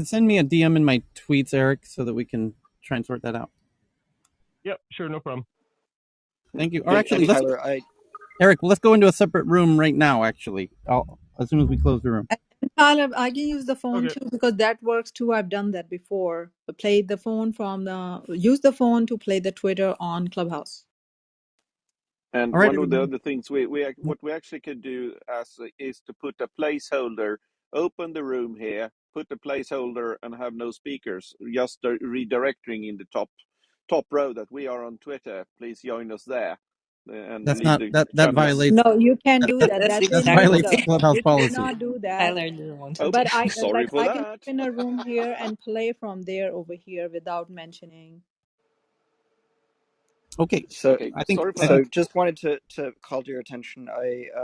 send me a DM in my tweets, Eric, so that we can try and sort that out. Yep, sure, no problem. Thank you. Or And actually, let's Tyler, I Eric, let's go into a separate room right now. Actually, as soon as we close the room. And Tyler, I can use the phone Okay. too because that works too. I've done that before. Play the phone use the phone to play the Twitter on Clubhouse. And All right, one of the everybody. other things what we actually could do is to put a placeholder, open the room here, put a placeholder, and have no speakers, just redirecting in the top row that we are on Twitter. Please join us there, and That's leave not the that comments. violates No, you can that, do that, that. That's That's that exactly violates illegal. Clubhouse You policy. cannot do that. Tyler didn't want to Oh, do. But I sorry for I can that. open a room here and play from there over here without mentioning. Okay, so Okay, I think sorry for I that. think just wanted to call to your attention.